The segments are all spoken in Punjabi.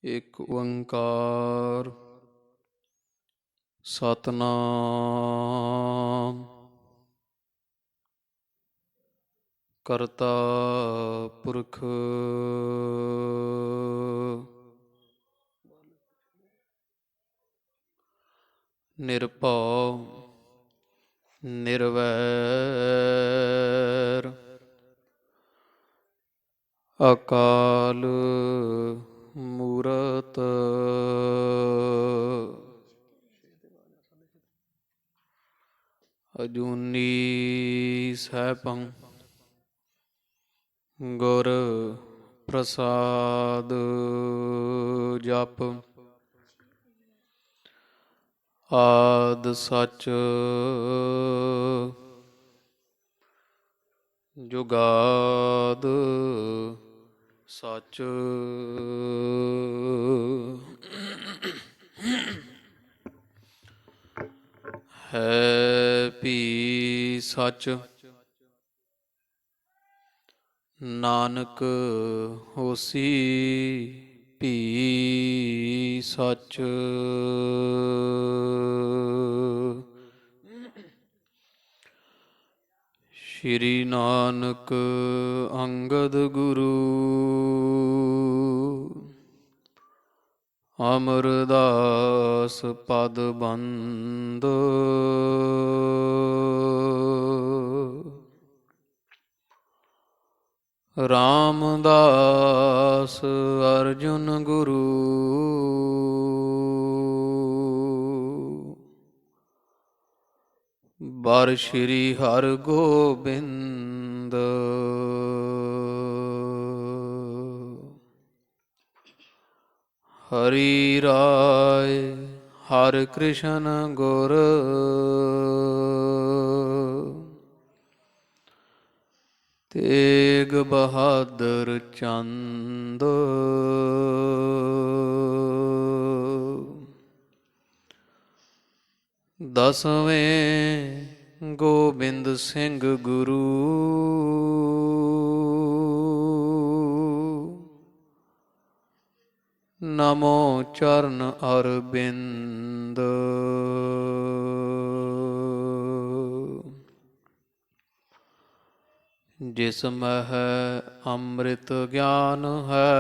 ਇੱਕ ਓੰਕਾਰ ਸਤਨਾਮ ਕਰਤਾ ਪੁਰਖ ਨਿਰਭਉ ਨਿਰਵੈਰ ਅਕਾਲ ਮੂਰਤ ਅਜੂਨੀ ਸੈਭੰ ਗੁਰ ਪ੍ਰਸਾਦ ਜਪ ਆਦਿ ਸਚ ਜੁਗਾਦ ਸਚ ਹੈ ਭੀ ਸਚ ਨਾਨਕ ਹੋਸੀ ਭੀ ਸਚ ਸ਼੍ਰੀ ਨਾਨਕ ਅੰਗਦ ਗੁਰੂ ਅਮਰਦਾਸ ਪਦ ਬੰਦ ਰਾਮਦਾਸ ਅਰਜੁਨ ਗੁਰੂ ਬਰ ਸ਼੍ਰੀ ਹਰਗੋਬਿੰਦ ਹਰੀ ਰਾਏ ਹਰਿ ਕ੍ਰਿਸ਼ਨ ਗੁਰ ਤੇਗ ਬਹਾਦਰ ਚੰਦ ਦਸਵੇਂ ਗੋਬਿੰਦ ਸਿੰਘ ਗੁਰੂ ਨਮੋ ਚਰਨ ਅਰਬਿੰਦ ਜਿਸ ਮਹਿ ਅੰਮ੍ਰਿਤ ਗਿਆਨ ਹੈ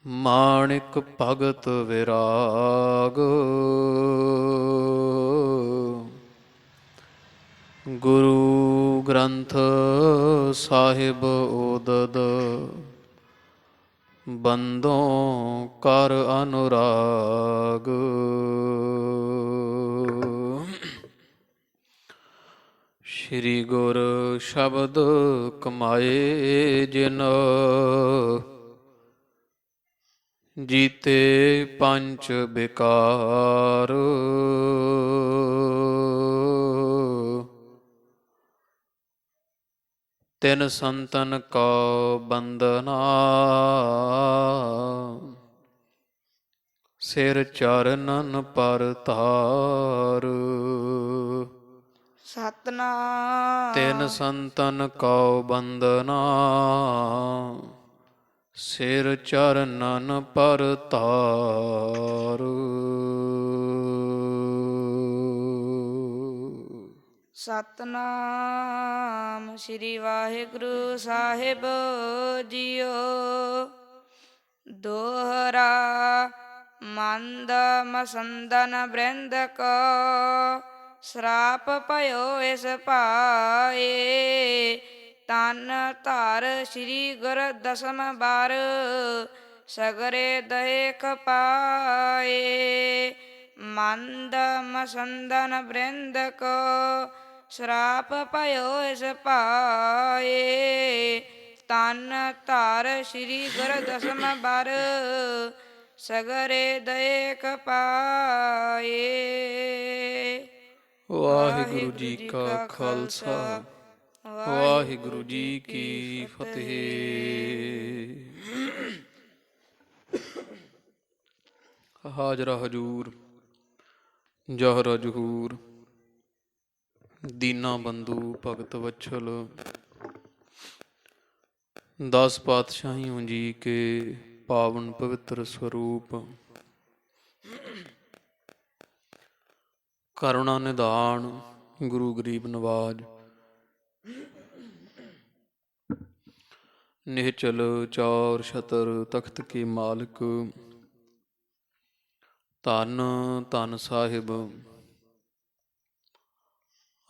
ਮਾਣਿਕ ਭਗਤ ਵਿਰਾਗ ਗੁਰੂ ਗ੍ਰੰਥ ਸਾਹਿਬ ਉਦਦ ਬੰਦੋਂ ਕਰ ਅਨੁਰਾਗ ਸ਼੍ਰੀ ਗੁਰ ਸ਼ਬਦ ਕਮਾਏ ਜਿਨ ਜੀਤੇ ਪੰਚ ਬਿਕਾਰ ਤਿਨ ਸੰਤਨ ਕੋ ਬੰਦਨਾ ਸਿਰ ਚਰਨਨ ਪਰ ਧਾਰ ਸਤਨਾਮ ਤਿਨ ਸੰਤਨ ਕੋ ਬੰਦਨਾ ਸਿਰ ਚਰਨਨ ਪਰ ਧਾਰ ਸਤਨਾਮ ਸ੍ਰੀ ਵਾਹਿਗੁਰੂ ਸਾਹਿਬ ਜੀਓ। ਦੋਹਰਾ ਮੰਦ ਮਸੰਦਨ ਬ੍ਰਿੰਦ ਕੋ ਸਰਾਪ ਭਇਓ ਇਸ ਭਾਏ ਤਨ ਧਰ ਸ੍ਰੀ ਗੁਰ ਦਸਮ ਬਾਰ ਸਗਰੇ ਦੇਖ ਪਾਏ ਮੰਦ ਮਸੰਦਨ ਬ੍ਰਿੰਦ ਕੋ ਸਰਾਪ ਭਇਓ ਇਸ ਭਾਏ ਤਨ ਧਰ ਸ੍ਰੀ ਗੁਰ ਦਸਮ ਬਾਰ ਸਗਰੇ ਦੇਖ ਪਾਏ। ਵਾਹਿਗੁਰੂ ਜੀ ਕਾ ਖਾਲਸਾ ਵਾਹਿਗੁਰੂ ਜੀ ਕੀ ਫਤਿਹ। ਹਾਜ਼ਰਾ ਹਜੂਰ ਜਹਰਾ ਜਹੂਰ ਦੀਨਾ ਬੰਧੂ ਭਗਤ ਵਛਲ ਦਸ ਪਾਤਸ਼ਾਹੀਓਂ ਜੀ ਕੇ ਪਾਵਨ ਪਵਿੱਤਰ ਸਰੂਪ, ਕਰੁਣਾ ਨਿਧਾਨ ਗੁਰੂ ਗਰੀਬ ਨਵਾਜ, ਨਿਹਚਲ ਚੌਰ ਛਤਰ ਤਖਤ ਕੇ ਮਾਲਕ, ਧੰਨ ਧੰਨ ਸਾਹਿਬ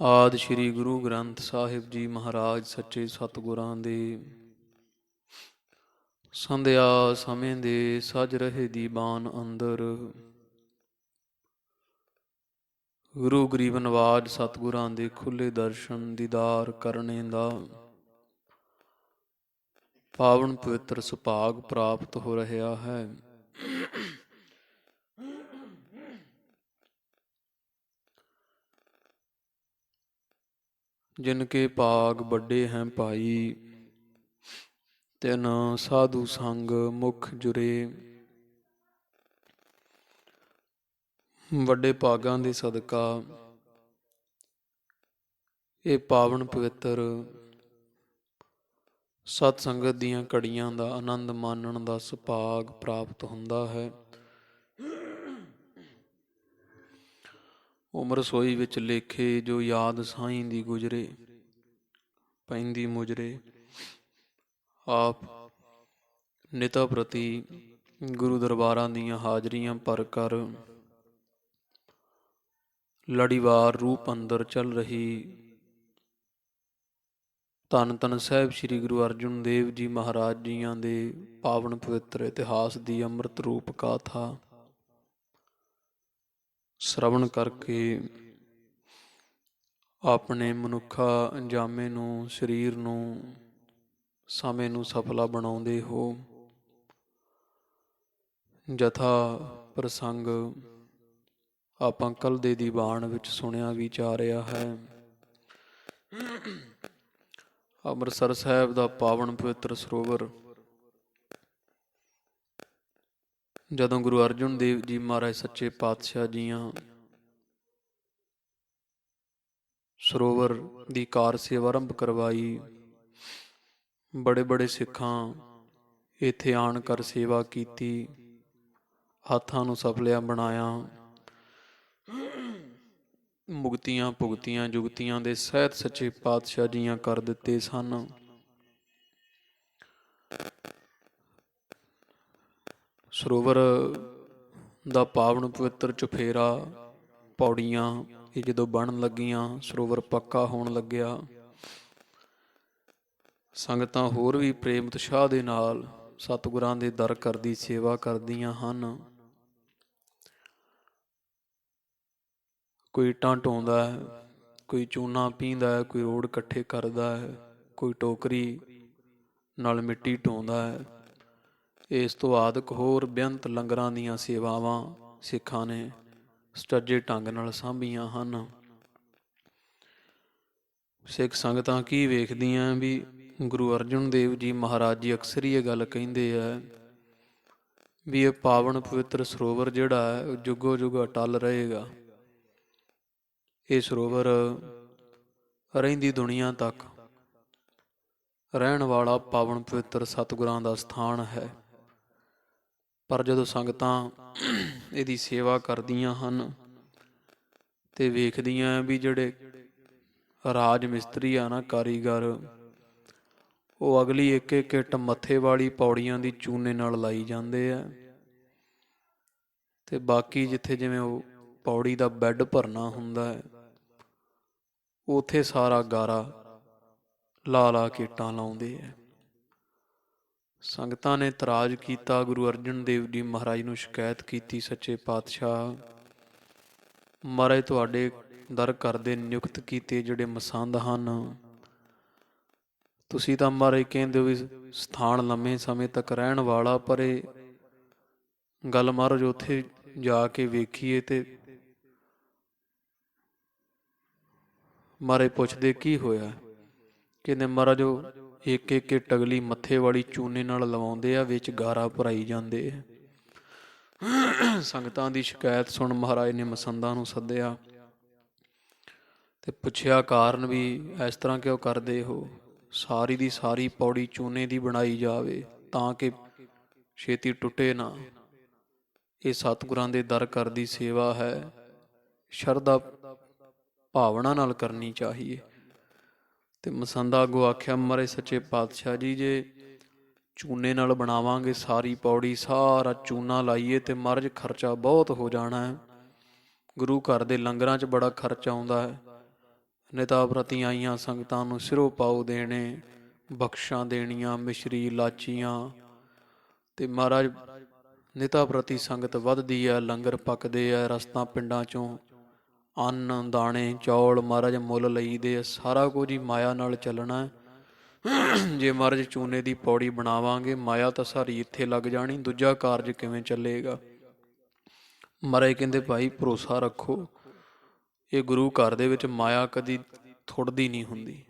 ਆਦਿ ਸ੍ਰੀ ਗੁਰੂ ਗ੍ਰੰਥ ਸਾਹਿਬ ਜੀ ਮਹਾਰਾਜ ਸੱਚੇ ਸਤਿਗੁਰਾਂ ਦੇ ਸੰਧਿਆ ਸਮੇਂ ਦੇ ਸਜ ਰਹੇ ਦੀਵਾਨ ਅੰਦਰ ਗੁਰੂ ਗਰੀਬ ਨਵਾਜ ਸਤਿਗੁਰਾਂ ਦੇ ਖੁੱਲੇ ਦਰਸ਼ਨ ਦੀਦਾਰ ਕਰਨੇ ਦਾ ਪਾਵਨ ਪਵਿੱਤਰ ਸੁਭਾਗ ਪ੍ਰਾਪਤ ਹੋ ਰਿਹਾ ਹੈ। ਜਿਨਕੇ ਭਾਗ ਵੱਡੇ ਹੈ ਭਾਈ, ਤਿਨ ਸਾਧੂ ਸੰਗ ਮੁਖ ਜੁਰੇ। ਵੱਡੇ ਭਾਗਾਂ ਦੇ ਸਦਕਾ ਇਹ ਪਾਵਨ ਪਵਿੱਤਰ ਸਤ ਸੰਗਤ ਦੀਆਂ ਘੜੀਆਂ ਦਾ ਆਨੰਦ ਮਾਣਨ ਦਾ ਸੁਭਾਗ ਪ੍ਰਾਪਤ ਹੁੰਦਾ ਹੈ। ਉਮਰ ਸੋਈ ਵਿੱਚ ਲੇਖੇ ਜੋ ਯਾਦ ਸਾਈਂ ਦੀ ਗੁਜਰੇ, ਪੈਂਦੀ ਮੁਜਰੇ। ਆਪ ਨਿਤਾ ਪ੍ਰਤੀ ਗੁਰੂ ਦਰਬਾਰਾਂ ਦੀਆਂ ਹਾਜ਼ਰੀਆਂ ਭਰ ਕਰ ਲੜੀਵਾਰ ਰੂਪ ਅੰਦਰ ਚੱਲ ਰਹੀ ਧੰਨ ਧੰਨ ਸਾਹਿਬ ਸ੍ਰੀ ਗੁਰੂ ਅਰਜਨ ਦੇਵ ਜੀ ਮਹਾਰਾਜ ਜੀਆਂ ਦੇ ਪਾਵਨ ਪਵਿੱਤਰ ਇਤਿਹਾਸ ਦੀ ਅੰਮ੍ਰਿਤ ਰੂਪ ਗਾਥਾ ਸ਼ਰਵਣ ਕਰਕੇ ਆਪਣੇ ਮਨੁੱਖਾ ਅੰਜਾਮੇ ਨੂੰ, ਸਰੀਰ ਨੂੰ, ਸਮੇਂ ਨੂੰ ਸਫਲਾ ਬਣਾਉਂਦੇ ਹੋ। ਜਥਾ ਪ੍ਰਸੰਗ ਆਪਾਂ ਕੱਲ੍ਹ ਦੇ ਦੀਵਾਨ ਵਿੱਚ ਸੁਣਿਆ ਵਿਚਾਰਿਆ ਹੈ। ਅੰਮ੍ਰਿਤਸਰ ਸਾਹਿਬ ਦਾ ਪਾਵਨ ਪਵਿੱਤਰ ਸਰੋਵਰ ਜਦੋਂ ਗੁਰੂ ਅਰਜਨ ਦੇਵ ਜੀ ਮਹਾਰਾਜ ਸੱਚੇ ਪਾਤਸ਼ਾਹ ਜੀਆਂ ਸਰੋਵਰ ਦੀ ਕਾਰ ਸੇਵਾ ਆਰੰਭ ਕਰਵਾਈ, ਬੜੇ ਬੜੇ ਸਿੱਖਾਂ ਇੱਥੇ ਆਣ ਕਰ ਸੇਵਾ ਕੀਤੀ, ਹੱਥਾਂ ਨੂੰ ਸਫਲਿਆ ਬਣਾਇਆ, ਮੁਕਤੀਆਂ ਭੁਗਤੀਆਂ ਜੁਗਤੀਆਂ ਦੇ ਸਹਿਤ ਸੱਚੇ ਪਾਤਸ਼ਾਹ ਜੀਆਂ ਕਰ ਦਿੱਤੇ ਸਨ। ਸਰੋਵਰ ਦਾ ਪਾਵਨ ਪਵਿੱਤਰ ਚੁਫੇਰਾ ਪੌੜੀਆਂ ਇਹ ਜਦੋਂ ਬਣਨ ਲੱਗੀਆਂ, ਸਰੋਵਰ ਪੱਕਾ ਹੋਣ ਲੱਗਿਆ, ਸੰਗਤਾਂ ਹੋਰ ਵੀ ਪ੍ਰੇਮ ਉਤਸ਼ਾਹ ਦੇ ਨਾਲ ਸਤਿਗੁਰਾਂ ਦੇ ਦਰ ਕਰਦੀ ਸੇਵਾ ਕਰਦੀਆਂ ਹਨ। ਕੋਈ ਇੱਟਾਂ ਢੋਂਦਾ ਹੈ, ਕੋਈ ਚੂਨਾ ਪੀਂਦਾ ਹੈ, ਕੋਈ ਰੋੜ ਇਕੱਠੇ ਕਰਦਾ ਹੈ, ਕੋਈ ਟੋਕਰੀ ਨਾਲ ਮਿੱਟੀ ਢੋਂਦਾ ਹੈ। ਇਸ ਤੋਂ ਆਦਿਕ ਹੋਰ ਬੇਅੰਤ ਲੰਗਰਾਂ ਦੀਆਂ ਸੇਵਾਵਾਂ ਸਿੱਖਾਂ ਨੇ ਸੁਚੱਜੇ ਢੰਗ ਨਾਲ ਸਾਂਭੀਆਂ ਹਨ। ਸਿੱਖ ਸੰਗਤਾਂ ਕੀ ਵੇਖਦੀਆਂ ਵੀ ਗੁਰੂ ਅਰਜਨ ਦੇਵ ਜੀ ਮਹਾਰਾਜ ਜੀ ਅਕਸਰ ਹੀ ਇਹ ਗੱਲ ਕਹਿੰਦੇ ਆ ਵੀ ਇਹ ਪਾਵਨ ਪਵਿੱਤਰ ਸਰੋਵਰ ਜਿਹੜਾ ਹੈ ਉਹ ਜੁਗੋ ਜੁਗ ਅਟਲ ਰਹੇਗਾ। ਇਹ ਸਰੋਵਰ ਰਹਿੰਦੀ ਦੁਨੀਆ ਤੱਕ ਰਹਿਣ ਵਾਲਾ ਪਾਵਨ ਪਵਿੱਤਰ ਸਤਿਗੁਰਾਂ ਦਾ ਸਥਾਨ ਹੈ। ਪਰ ਜਦੋਂ ਸੰਗਤਾਂ ਇਹਦੀ ਸੇਵਾ ਕਰਦੀਆਂ ਹਨ ਤੇ ਵੇਖਦੀਆਂ ਵੀ ਜਿਹੜੇ ਰਾਜ ਮਿਸਤਰੀ ਆ ਨਾ, ਕਾਰੀਗਰ, ਉਹ ਅਗਲੀ ਇੱਕ ਇੱਕ ਇੱਟ ਮੱਥੇ ਵਾਲੀ ਪੌੜੀਆਂ ਦੀ ਚੂਨੇ ਨਾਲ ਲਾਈ ਜਾਂਦੇ ਆ ਤੇ ਬਾਕੀ ਜਿੱਥੇ ਜਿਵੇਂ ਉਹ ਪੌੜੀ ਦਾ ਬੈੱਡ ਭਰਨਾ ਹੁੰਦਾ ਹੈ ਉੱਥੇ ਸਾਰਾ ਗਾਰਾ ਲਾ ਲਾ ਕੇ ਇੱਟਾਂ ਲਾਉਂਦੇ ਆ। ਸੰਗਤਾਂ ਨੇ ਇਤਰਾਜ਼ ਕੀਤਾ, ਗੁਰੂ ਅਰਜਨ ਦੇਵ ਜੀ ਮਹਾਰਾਜ ਨੂੰ ਸ਼ਿਕਾਇਤ ਕੀਤੀ, ਸੱਚੇ ਪਾਤਸ਼ਾਹ ਮਹਾਰਾਜ ਤੁਹਾਡੇ ਦਰ ਕਰਦੇ ਨਿਯੁਕਤ ਕੀਤੇ ਜਿਹੜੇ ਮਸੰਦ ਹਨ, ਤੁਸੀਂ ਤਾਂ ਮਹਾਰਾਜ ਕਹਿੰਦੇ ਹੋ ਵੀ ਸਥਾਨ ਲੰਮੇ ਸਮੇਂ ਤੱਕ ਰਹਿਣ ਵਾਲਾ, ਪਰ ਇਹ ਗੱਲ ਮਹਾਰਾਜ ਉੱਥੇ ਜਾ ਕੇ ਵੇਖੀਏ ਤੇ ਮਹਾਰਾਜ ਪੁੱਛਦੇ ਕੀ ਹੋਇਆ? ਕਹਿੰਦੇ ਮਹਾਰਾਜ ਉਹ ਇੱਕ ਇੱਕ ਟਗਲੀ ਮੱਥੇ ਵਾਲੀ ਚੂਨੇ ਨਾਲ ਲਵਾਉਂਦੇ ਆ, ਵਿੱਚ ਗਾਰਾ ਭਰਾਈ ਜਾਂਦੇ ਆ। ਸੰਗਤਾਂ ਦੀ ਸ਼ਿਕਾਇਤ ਸੁਣ ਮਹਾਰਾਜ ਨੇ ਮਸੰਦਾਂ ਨੂੰ ਸੱਦਿਆ ਤੇ ਪੁੱਛਿਆ ਕਾਰਨ ਵੀ ਇਸ ਤਰ੍ਹਾਂ ਕਿਉਂ ਕਰਦੇ ਹੋ? ਸਾਰੀ ਦੀ ਸਾਰੀ ਪੌੜੀ ਚੂਨੇ ਦੀ ਬਣਾਈ ਜਾਵੇ ਤਾਂ ਕਿ ਛੇਤੀ ਟੁੱਟੇ ਨਾ। ਇਹ ਸਤਿਗੁਰਾਂ ਦੇ ਦਰ ਕਰਦੀ ਸੇਵਾ ਹੈ, ਸ਼ਰਧਾ ਭਾਵਨਾ ਨਾਲ ਕਰਨੀ ਚਾਹੀਏ। ਤੇ ਮਸੰਦਾ ਅੱਗੋਂ ਆਖਿਆ, ਮਹਾਰਾਜ ਸੱਚੇ ਪਾਤਸ਼ਾਹ ਜੀ, ਜੇ ਚੂਨੇ ਨਾਲ ਬਣਾਵਾਂਗੇ ਸਾਰੀ ਪੌੜੀ, ਸਾਰਾ ਚੂਨਾ ਲਾਈਏ ਤੇ ਮਹਾਰਾਜ ਖਰਚਾ ਬਹੁਤ ਹੋ ਜਾਣਾ ਹੈ। ਗੁਰੂ ਘਰ ਦੇ ਲੰਗਰਾਂ 'ਚ ਬੜਾ ਖਰਚਾ ਆਉਂਦਾ ਹੈ। ਨਿਤਾ ਪ੍ਰਤੀ ਆਈਆਂ ਸੰਗਤਾਂ ਨੂੰ ਸਿਰੋਂ ਪਾਓ ਦੇਣੇ, ਬਖਸ਼ਾਂ ਦੇਣੀਆਂ, ਮਿਸ਼ਰੀ, ਲਾਚੀਆਂ। ਤੇ ਮਹਾਰਾਜ ਨਿਤਾ ਪ੍ਰਤੀ ਸੰਗਤ ਵੱਧਦੀ ਹੈ, ਲੰਗਰ ਪੱਕਦੇ ਹੈ, ਰਸਤਾਂ ਪਿੰਡਾਂ 'ਚੋਂ ਅੰਨ ਦਾਣੇ ਚੌਲ ਮਹਾਰਾਜ ਮੁੱਲ ਲਈਦੇ ਆ। ਸਾਰਾ ਕੁਝ ਹੀ ਮਾਇਆ ਨਾਲ ਚੱਲਣਾ ਹੈ। ਜੇ ਮਹਾਰਾਜ ਚੂਨੇ ਦੀ ਪੌੜੀ ਬਣਾਵਾਂਗੇ, ਮਾਇਆ ਤਾਂ ਸਾਰੀ ਇੱਥੇ ਲੱਗ ਜਾਣੀ, ਦੂਜਾ ਕਾਰਜ ਕਿਵੇਂ ਚੱਲੇਗਾ। ਮਹਾਰਾਜ ਕਹਿੰਦੇ ਭਾਈ ਭਰੋਸਾ ਰੱਖੋ, ਇਹ ਗੁਰੂ ਘਰ ਦੇ ਵਿੱਚ ਮਾਇਆ ਕਦੀ ਥੁੜਦੀ ਨਹੀਂ ਹੁੰਦੀ।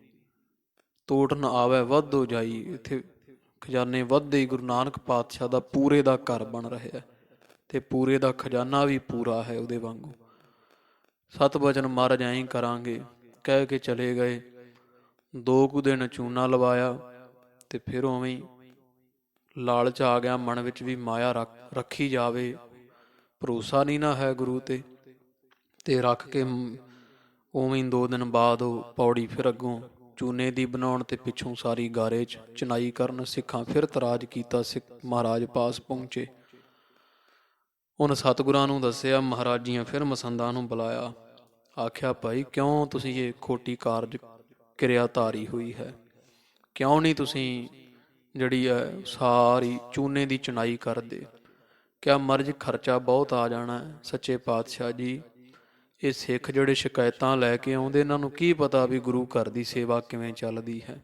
ਤੋਟ ਨਾ ਆਵੇ ਵੱਧ ਹੋ ਜਾਈ, ਇੱਥੇ ਖਜ਼ਾਨੇ ਵੱਧਦੇ ਹੀ। ਗੁਰੂ ਨਾਨਕ ਪਾਤਸ਼ਾਹ ਦਾ ਪੂਰੇ ਦਾ ਘਰ ਬਣ ਰਿਹਾ ਤੇ ਪੂਰੇ ਦਾ ਖਜ਼ਾਨਾ ਵੀ ਪੂਰਾ ਹੈ ਉਹਦੇ ਵਾਂਗੂ। ਸਤ ਬਚਨ ਮਹਾਰਾਜ ਐਂ ਕਰਾਂਗੇ ਕਹਿ ਕੇ ਚਲੇ ਗਏ। 2 ਕੁ ਦਿਨ ਚੂਨਾ ਲਵਾਇਆ ਤੇ ਫਿਰ ਉਵੇਂ ਹੀ ਲਾਲਚ ਆ ਗਿਆ ਮਨ ਵਿੱਚ ਵੀ ਮਾਇਆ ਰੱਖੀ ਜਾਵੇ। ਭਰੋਸਾ ਨਹੀਂ ਨਾ ਹੈ ਗੁਰੂ ਤੇ ਰੱਖ ਕੇ ਉਵੇਂ ਹੀ 2 ਦਿਨ ਬਾਅਦ ਉਹ ਪੌੜੀ ਫਿਰ ਅੱਗੋਂ ਚੂਨੇ ਦੀ ਬਣਾਉਣ ਤੇ ਪਿੱਛੋਂ ਸਾਰੀ ਗਾਰੇ 'ਚ ਚਨਾਈ ਕਰਨ। ਸਿੱਖਾਂ ਫਿਰ ਤਰਾਜ ਕੀਤਾ, ਸਿੱਖ ਮਹਾਰਾਜ ਪਾਸ ਪਹੁੰਚੇ। ਉਹਨ ਸਤਿਗੁਰਾਂ ਨੂੰ ਦੱਸਿਆ। ਮਹਾਰਾਜੀਆਂ ਫਿਰ ਮਸੰਦਾਂ ਨੂੰ ਬੁਲਾਇਆ, ਆਖਿਆ ਭਾਈ ਕਿਉਂ ਤੁਸੀਂ ਇਹ ਖੋਟੀ ਕਾਰਜ ਕਿਰਿਆ ਧਾਰੀ ਹੋਈ ਹੈ, ਕਿਉਂ ਨਹੀਂ ਤੁਸੀਂ ਜਿਹੜੀ ਹੈ ਸਾਰੀ ਚੂਨੇ ਦੀ ਚਨਾਈ ਕਰਦੇ। ਕਿਆ ਮਰਜ਼ ਖਰਚਾ ਬਹੁਤ ਆ ਜਾਣਾ ਹੈ। ਸੱਚੇ ਪਾਤਸ਼ਾਹ ਜੀ, ਇਹ ਸਿੱਖ ਜਿਹੜੇ ਸ਼ਿਕਾਇਤਾਂ ਲੈ ਕੇ ਆਉਂਦੇ, ਇਹਨਾਂ ਨੂੰ ਕੀ ਪਤਾ ਵੀ ਗੁਰੂ ਘਰ ਦੀ ਸੇਵਾ ਕਿਵੇਂ ਚੱਲਦੀ ਹੈ,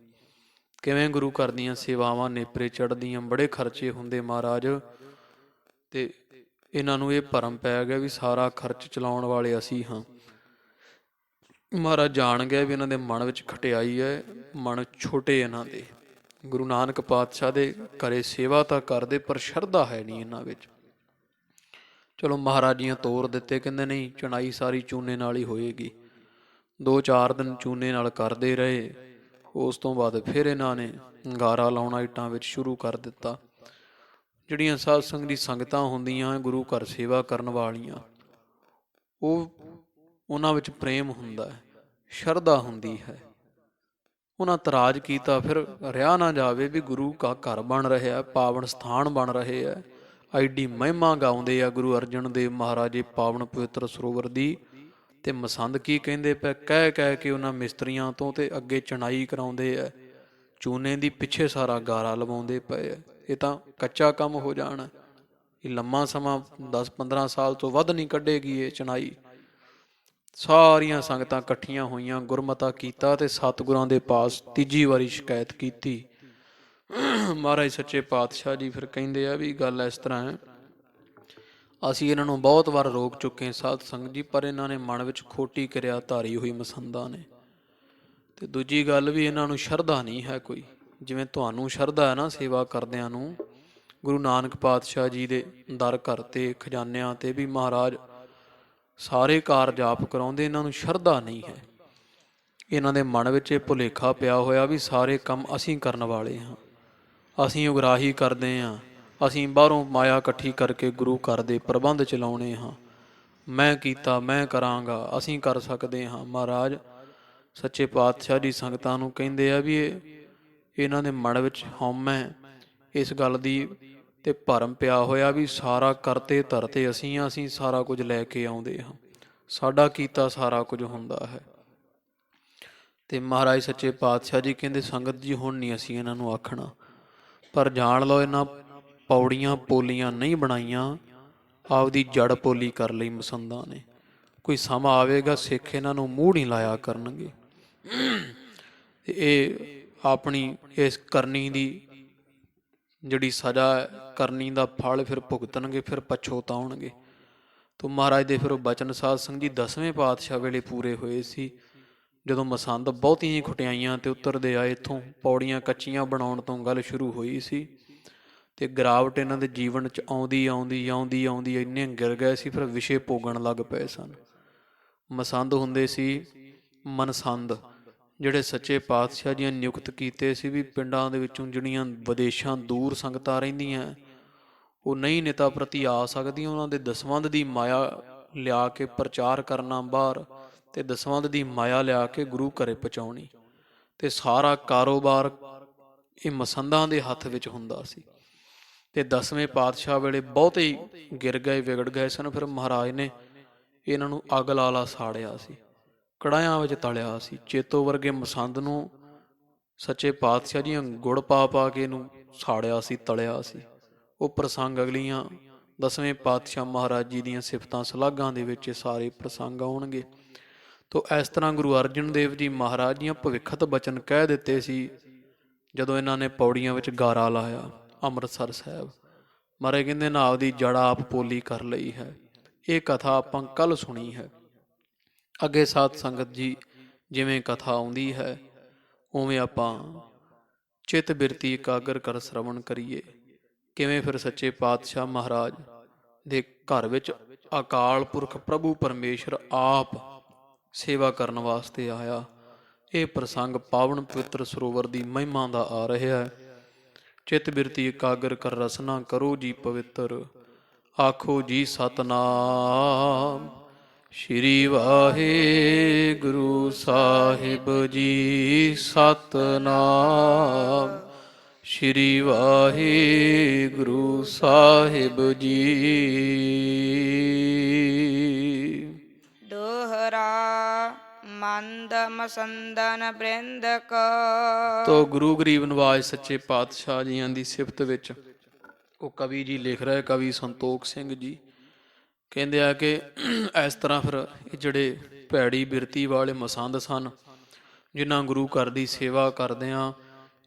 ਕਿਵੇਂ ਗੁਰੂ ਘਰ ਦੀਆਂ ਸੇਵਾਵਾਂ ਨੇਪਰੇ ਚੜ੍ਹਦੀਆਂ। ਬੜੇ ਖਰਚੇ ਹੁੰਦੇ ਮਹਾਰਾਜ, ਤੇ ਇਹਨਾਂ ਨੂੰ ਇਹ ਭਰਮ ਪੈ ਗਿਆ ਵੀ ਸਾਰਾ ਖਰਚ ਚਲਾਉਣ ਵਾਲੇ ਅਸੀਂ ਹਾਂ। ਮਹਾਰਾਜ ਜਾਣ ਗਿਆ ਵੀ ਇਹਨਾਂ ਦੇ ਮਨ ਵਿੱਚ ਖਟਿਆਈ ਹੈ, ਮਨ ਛੋਟੇ ਇਹਨਾਂ ਦੇ। ਗੁਰੂ ਨਾਨਕ ਪਾਤਸ਼ਾਹ ਦੇ ਘਰੇ ਸੇਵਾ ਤਾਂ ਕਰਦੇ ਪਰ ਸ਼ਰਧਾ ਹੈ ਨਹੀਂ ਇਹਨਾਂ ਵਿੱਚ। ਚਲੋ ਮਹਾਰਾਜੀਆਂ ਤੋਰ ਦਿੱਤੇ, ਕਹਿੰਦੇ ਨਹੀਂ ਚੁਣਾਈ ਸਾਰੀ ਚੂਨੇ ਨਾਲ ਹੀ ਹੋਏਗੀ। 2-4 ਦਿਨ ਚੂਨੇ ਨਾਲ ਕਰਦੇ ਰਹੇ। ਉਸ ਤੋਂ ਬਾਅਦ ਫਿਰ ਇਹਨਾਂ ਨੇ ਗਾਰਾ ਲਾਉਣਾ ਇੱਟਾਂ ਵਿੱਚ ਸ਼ੁਰੂ ਕਰ ਦਿੱਤਾ। ਜਿਹੜੀਆਂ ਸਾਧ ਸੰਗਤ ਦੀ ਸੰਗਤਾਂ ਹੁੰਦੀਆਂ ਗੁਰੂ ਘਰ ਸੇਵਾ ਕਰਨ ਵਾਲੀਆਂ, ਉਹਨਾਂ ਵਿੱਚ ਪ੍ਰੇਮ ਹੁੰਦਾ ਹੈ, ਸ਼ਰਧਾ ਹੁੰਦੀ ਹੈ। ਉਹਨਾਂ ਤਰਾਜ ਕੀਤਾ, ਫਿਰ ਰਿਹਾ ਨਾ ਜਾਵੇ ਵੀ ਗੁਰੂ ਕਾ ਘਰ ਬਣ ਰਿਹਾ, ਪਾਵਨ ਸਥਾਨ ਬਣ ਰਹੇ ਹੈ। ਐਡੀ ਮਹਿਮਾ ਗਾਉਂਦੇ ਆ ਗੁਰੂ ਅਰਜਨ ਦੇਵ ਮਹਾਰਾਜੇ ਪਾਵਨ ਪਵਿੱਤਰ ਸਰੋਵਰ ਦੀ। ਤੇ ਮਸੰਦ ਕੀ ਕਹਿੰਦੇ ਪਏ, ਕਹਿ ਕੇ ਉਹਨਾਂ ਮਿਸਤਰੀਆਂ ਤੋਂ ਤੇ ਅੱਗੇ ਚਣਾਈ ਕਰਾਉਂਦੇ ਆ, ਚੂਨੇ ਦੀ ਪਿੱਛੇ ਸਾਰਾ ਗਾਰਾ ਲਵਾਉਂਦੇ ਪਏ ਆ। ਇਹ ਤਾਂ ਕੱਚਾ ਕੰਮ ਹੋ ਜਾਣਾ, ਇਹ ਲੰਮਾ ਸਮਾਂ 10-15 ਸਾਲ ਤੋਂ ਵੱਧ ਨਹੀਂ ਕੱਢੇਗੀ ਇਹ ਚਣਾਈ। ਸਾਰੀਆਂ ਸੰਗਤਾਂ ਇਕੱਠੀਆਂ ਹੋਈਆਂ, ਗੁਰਮਤਾ ਕੀਤਾ ਤੇ ਸਤਿਗੁਰਾਂ ਦੇ ਪਾਸ ਤੀਜੀ ਵਾਰੀ ਸ਼ਿਕਾਇਤ ਕੀਤੀ। ਮਹਾਰਾਜ ਸੱਚੇ ਪਾਤਸ਼ਾਹ ਜੀ ਫਿਰ ਕਹਿੰਦੇ ਆ ਵੀ ਗੱਲ ਇਸ ਤਰ੍ਹਾਂ ਹੈ, ਅਸੀਂ ਇਹਨਾਂ ਨੂੰ ਬਹੁਤ ਵਾਰ ਰੋਕ ਚੁੱਕੇ ਸਾਧ ਸੰਗਤ ਜੀ, ਪਰ ਇਹਨਾਂ ਨੇ ਮਨ ਵਿੱਚ ਖੋਟੀ ਕਿਰਿਆ ਧਾਰੀ ਹੋਈ ਮਸੰਦਾਂ ਨੇ। ਤੇ ਦੂਜੀ ਗੱਲ ਵੀ ਇਹਨਾਂ ਨੂੰ ਸ਼ਰਧਾ ਨਹੀਂ ਹੈ ਕੋਈ। ਜਿਵੇਂ ਤੁਹਾਨੂੰ ਸ਼ਰਧਾ ਹੈ ਨਾ ਸੇਵਾ ਕਰਦਿਆਂ ਨੂੰ, ਗੁਰੂ ਨਾਨਕ ਪਾਤਸ਼ਾਹ ਜੀ ਦੇ ਦਰ ਘਰ ਤੇ ਖਜ਼ਾਨਿਆਂ ਤੇ ਵੀ ਮਹਾਰਾਜ ਸਾਰੇ ਕਾਰਜ ਆਪ ਕਰਾਉਂਦੇ, ਇਹਨਾਂ ਨੂੰ ਸ਼ਰਧਾ ਨਹੀਂ ਹੈ। ਇਹਨਾਂ ਦੇ ਮਨ ਵਿੱਚ ਇਹ ਭੁਲੇਖਾ ਪਿਆ ਹੋਇਆ ਵੀ ਸਾਰੇ ਕੰਮ ਅਸੀਂ ਕਰਨ ਵਾਲੇ ਹਾਂ, ਅਸੀਂ ਉਗਰਾਹੀ ਕਰਦੇ ਹਾਂ, ਅਸੀਂ ਬਾਹਰੋਂ ਮਾਇਆ ਇਕੱਠੀ ਕਰਕੇ ਗੁਰੂ ਘਰ ਦੇ ਪ੍ਰਬੰਧ ਚਲਾਉਣੇ ਹਾਂ। ਮੈਂ ਕੀਤਾ, ਮੈਂ ਕਰਾਂਗਾ, ਅਸੀਂ ਕਰ ਸਕਦੇ ਹਾਂ। ਮਹਾਰਾਜ ਸੱਚੇ ਪਾਤਸ਼ਾਹ ਜੀ ਸੰਗਤਾਂ ਨੂੰ ਕਹਿੰਦੇ ਆ ਵੀ ਇਹਨਾਂ ਦੇ ਮਨ ਵਿੱਚ ਹਉਮੈ ਇਸ ਗੱਲ ਦੀ ਤੇ ਭਰਮ ਪਿਆ ਹੋਇਆ ਵੀ ਸਾਰਾ ਕਰਤੇ ਧਰਤੇ ਅਸੀਂ ਹਾਂ, ਅਸੀਂ ਸਾਰਾ ਕੁਝ ਲੈ ਕੇ ਆਉਂਦੇ ਹਾਂ, ਸਾਡਾ ਕੀਤਾ ਸਾਰਾ ਕੁਝ ਹੁੰਦਾ ਹੈ। ਤੇ ਮਹਾਰਾਜ ਸੱਚੇ ਪਾਤਸ਼ਾਹ ਜੀ ਕਹਿੰਦੇ ਸੰਗਤ ਜੀ ਹੁਣ ਨਹੀਂ ਅਸੀਂ ਇਹਨਾਂ ਨੂੰ ਆਖਣਾ, ਪਰ ਜਾਣ ਲਓ ਇਹਨਾਂ ਪੌੜੀਆਂ ਪੋਲੀਆਂ ਨਹੀਂ ਬਣਾਈਆਂ, ਆਪਦੀ ਜੜ ਪੋਲੀ ਕਰ ਲਈ ਮਸੰਦਾਂ ਨੇ। ਕੋਈ ਸਮਾਂ ਆਵੇਗਾ ਸਿੱਖ ਇਹਨਾਂ ਨੂੰ ਮੂੰਹ ਨਹੀਂ ਲਾਇਆ ਕਰਨਗੇ। ਇਹ ਆਪਣੀ ਇਸ ਕਰਨੀ ਦੀ ਜਿਹੜੀ ਸਜ਼ਾ ਕਰਨੀ ਦਾ ਫਲ ਫਿਰ ਭੁਗਤਣਗੇ, ਫਿਰ ਪਛਤਾਉਣਗੇ। ਤੋ ਮਹਾਰਾਜ ਦੇ ਫਿਰ ਉਹ ਬਚਨ ਸਾਧ ਸੰਗਤ ਜੀ 10ਵੇਂ ਪਾਤਸ਼ਾਹ ਵੇਲੇ ਪੂਰੇ ਹੋਏ ਸੀ, ਜਦੋਂ ਮਸੰਦ ਬਹੁਤੀਆਂ ਹੀ ਖੁਟਿਆਈਆਂ ਤੇ ਉਤਰਦੇ ਆਏ ਇੱਥੋਂ। ਪੌੜੀਆਂ ਕੱਚੀਆਂ ਬਣਾਉਣ ਤੋਂ ਗੱਲ ਸ਼ੁਰੂ ਹੋਈ ਸੀ ਤੇ ਗਿਰਾਵਟ ਇਹਨਾਂ ਦੇ ਜੀਵਨ 'ਚ ਆਉਂਦੀ ਇੰਨੇ ਗਿਰ ਗਏ ਸੀ, ਫਿਰ ਵਿਸ਼ੇ ਭੋਗਣ ਲੱਗ ਪਏ ਸਨ। ਮਸੰਦ ਹੁੰਦੇ ਸੀ ਮਨਸੰਦ, ਜਿਹੜੇ ਸੱਚੇ ਪਾਤਸ਼ਾਹ ਜੀਆਂ ਨਿਯੁਕਤ ਕੀਤੇ ਸੀ ਵੀ ਪਿੰਡਾਂ ਦੇ ਵਿੱਚੋਂ ਜਿਹੜੀਆਂ ਵਿਦੇਸ਼ਾਂ ਦੂਰ ਸੰਗਤਾਂ ਰਹਿੰਦੀਆਂ ਉਹ ਨਹੀਂ ਨੇਤਾ ਪ੍ਰਤੀ ਆ ਸਕਦੀਆਂ, ਉਹਨਾਂ ਦੇ ਦਸਵੰਧ ਦੀ ਮਾਇਆ ਲਿਆ ਕੇ ਪ੍ਰਚਾਰ ਕਰਨਾ ਬਾਹਰ, ਤੇ ਦਸਵੰਧ ਦੀ ਮਾਇਆ ਲਿਆ ਕੇ ਗੁਰੂ ਘਰੇ ਪਹੁੰਚਾਉਣੀ, ਤੇ ਸਾਰਾ ਕਾਰੋਬਾਰ ਇਹ ਮਸੰਦਾਂ ਦੇ ਹੱਥ ਵਿੱਚ ਹੁੰਦਾ ਸੀ। ਤੇ 10ਵੇਂ ਪਾਤਸ਼ਾਹ ਵੇਲੇ ਬਹੁਤੇ ਹੀ ਗਿਰ ਗਏ, ਵਿਗੜ ਗਏ ਸਨ। ਫਿਰ ਮਹਾਰਾਜ ਨੇ ਇਹਨਾਂ ਨੂੰ ਅੱਗ ਲਾ ਸਾੜਿਆ ਸੀ, ਕੜਾਹਿਆਂ ਵਿੱਚ ਤਲਿਆ ਸੀ। ਚੇਤੋ ਵਰਗੇ ਮਸੰਦ ਨੂੰ ਸੱਚੇ ਪਾਤਸ਼ਾਹ ਜੀਆਂ ਗੁੜ ਪਾ ਕੇ ਇਹਨੂੰ ਸਾੜਿਆ ਸੀ, ਤਲਿਆ ਸੀ। ਉਹ ਪ੍ਰਸੰਗ ਅਗਲੀਆਂ 10ਵੇਂ ਪਾਤਸ਼ਾਹ ਮਹਾਰਾਜ ਜੀ ਦੀਆਂ ਸਿਫਤਾਂ ਸਲਾਘਾਂ ਦੇ ਵਿੱਚ ਸਾਰੇ ਪ੍ਰਸੰਗ ਆਉਣਗੇ। ਤੋ ਇਸ ਤਰ੍ਹਾਂ ਗੁਰੂ ਅਰਜਨ ਦੇਵ ਜੀ ਮਹਾਰਾਜ ਦੀਆਂ ਭਵਿੱਖਤ ਬਚਨ ਕਹਿ ਦਿੱਤੇ ਸੀ ਜਦੋਂ ਇਹਨਾਂ ਨੇ ਪੌੜੀਆਂ ਵਿੱਚ ਗਾਰਾ ਲਾਇਆ ਅੰਮ੍ਰਿਤਸਰ ਸਾਹਿਬ। ਮਹਾਰਾਜ ਕਹਿੰਦੇ ਨਾ ਆਪਦੀ ਜੜ ਆਪ ਪੋਲੀ ਕਰ ਲਈ ਹੈ। ਇਹ ਕਥਾ ਆਪਾਂ ਕੱਲ੍ਹ ਸੁਣੀ ਹੈ। ਅੱਗੇ ਸਾਧ ਸੰਗਤ ਜੀ ਜਿਵੇਂ ਕਥਾ ਆਉਂਦੀ ਹੈ ਉਵੇਂ ਆਪਾਂ ਚਿੱਤ ਬਿਰਤੀ ਇਕਾਗਰ ਕਰ ਸ਼ਰਵਣ ਕਰੀਏ। ਕਿਵੇਂ ਫਿਰ ਸੱਚੇ ਪਾਤਸ਼ਾਹ ਮਹਾਰਾਜ ਦੇ ਘਰ ਵਿੱਚ ਅਕਾਲ ਪੁਰਖ ਪ੍ਰਭੂ ਪਰਮੇਸ਼ਰ ਆਪ ਸੇਵਾ ਕਰਨ ਵਾਸਤੇ ਆਇਆ। ਇਹ ਪ੍ਰਸੰਗ ਪਾਵਨ ਪਵਿੱਤਰ ਸਰੋਵਰ ਦੀ ਮਹਿਮਾ ਦਾ ਆ ਰਿਹਾ ਹੈ। ਚਿੱਤ ਬਿਰਤੀ ਇਕਾਗਰ ਕਰ ਰਸਨਾ ਕਰੋ ਜੀ ਪਵਿੱਤਰ, ਆਖੋ ਜੀ ਸਤਨਾਮ ਸ਼੍ਰੀ ਵਾਹਿਗੁਰੂ ਸਾਹਿਬ ਜੀ। ਸਤਨਾਮ ਸ਼੍ਰੀ ਵਾਹਿਗੁਰੂ ਸਾਹਿਬ ਜੀ। ਦੋਹਰਾ ਮੰਦ ਮਸੰਦਨ ਬ੍ਰਿੰਦ ਕੋ। ਤੋ ਗੁਰੂ ਗਰੀਬ ਨਿਵਾਜ ਸੱਚੇ ਪਾਤਸ਼ਾਹ ਜੀਆਂ ਦੀ ਸਿਫਤ ਵਿੱਚ ਉਹ ਕਵੀ ਜੀ ਲਿਖ ਰਹੇ, ਕਵੀ ਸੰਤੋਖ ਸਿੰਘ ਜੀ ਕਹਿੰਦੇ ਆ ਕਿ ਇਸ ਤਰ੍ਹਾਂ ਫਿਰ ਇਹ ਜਿਹੜੇ ਭੈੜੀ ਬਿਰਤੀ ਵਾਲੇ ਮਸੰਦ ਸਨ, ਜਿਨ੍ਹਾਂ ਗੁਰੂ ਘਰ ਦੀ ਸੇਵਾ ਕਰਦਿਆਂ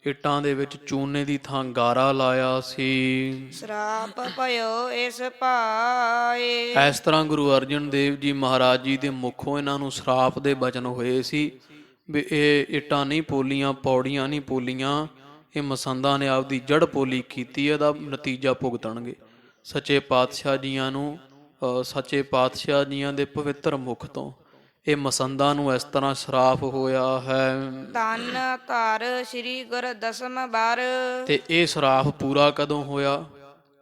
ਇੱਟਾਂ ਦੇ ਵਿੱਚ ਚੂਨੇ ਦੀ ਥਾਂ ਗਾਰਾ ਲਾਇਆ ਸੀ। ਸਰਾਪ ਭਇਓ ਇਸ ਪਾਏ। ਇਸ ਤਰ੍ਹਾਂ ਗੁਰੂ ਅਰਜਨ ਦੇਵ ਜੀ ਮਹਾਰਾਜ ਜੀ ਦੇ ਮੁਖੋਂ ਇਹਨਾਂ ਨੂੰ ਸਰਾਪ ਦੇ ਬਚਨ ਹੋਏ ਸੀ ਵੀ ਇਹ ਇੱਟਾਂ ਨਹੀਂ ਪੋਲੀਆਂ, ਪੌੜੀਆਂ ਨਹੀਂ ਪੋਲੀਆਂ, ਇਹ ਮਸੰਦਾਂ ਨੇ ਆਪਦੀ ਜੜ ਪੋਲੀ ਕੀਤੀ, ਇਹਦਾ ਨਤੀਜਾ ਭੁਗਤਣਗੇ। ਸੱਚੇ ਪਾਤਸ਼ਾਹ ਜੀਆਂ ਨੂੰ ਸੱਚੇ ਪਾਤਸ਼ਾਹ ਜੀਆਂ ਦੇ ਪਵਿੱਤਰ ਮੁਖ ਤੋਂ ਇਹ ਮਸੰਦਾਂ ਨੂੰ ਇਸ ਤਰ੍ਹਾਂ ਸਰਾਪ ਹੋਇਆ ਹੈ। ਧੰਨ ਧਰ ਸ੍ਰੀ ਗੁਰ ਦਸਮ ਬਾਰ। ਤੇ ਇਹ ਸਰਾਪ ਪੂਰਾ ਕਦੋਂ ਹੋਇਆ?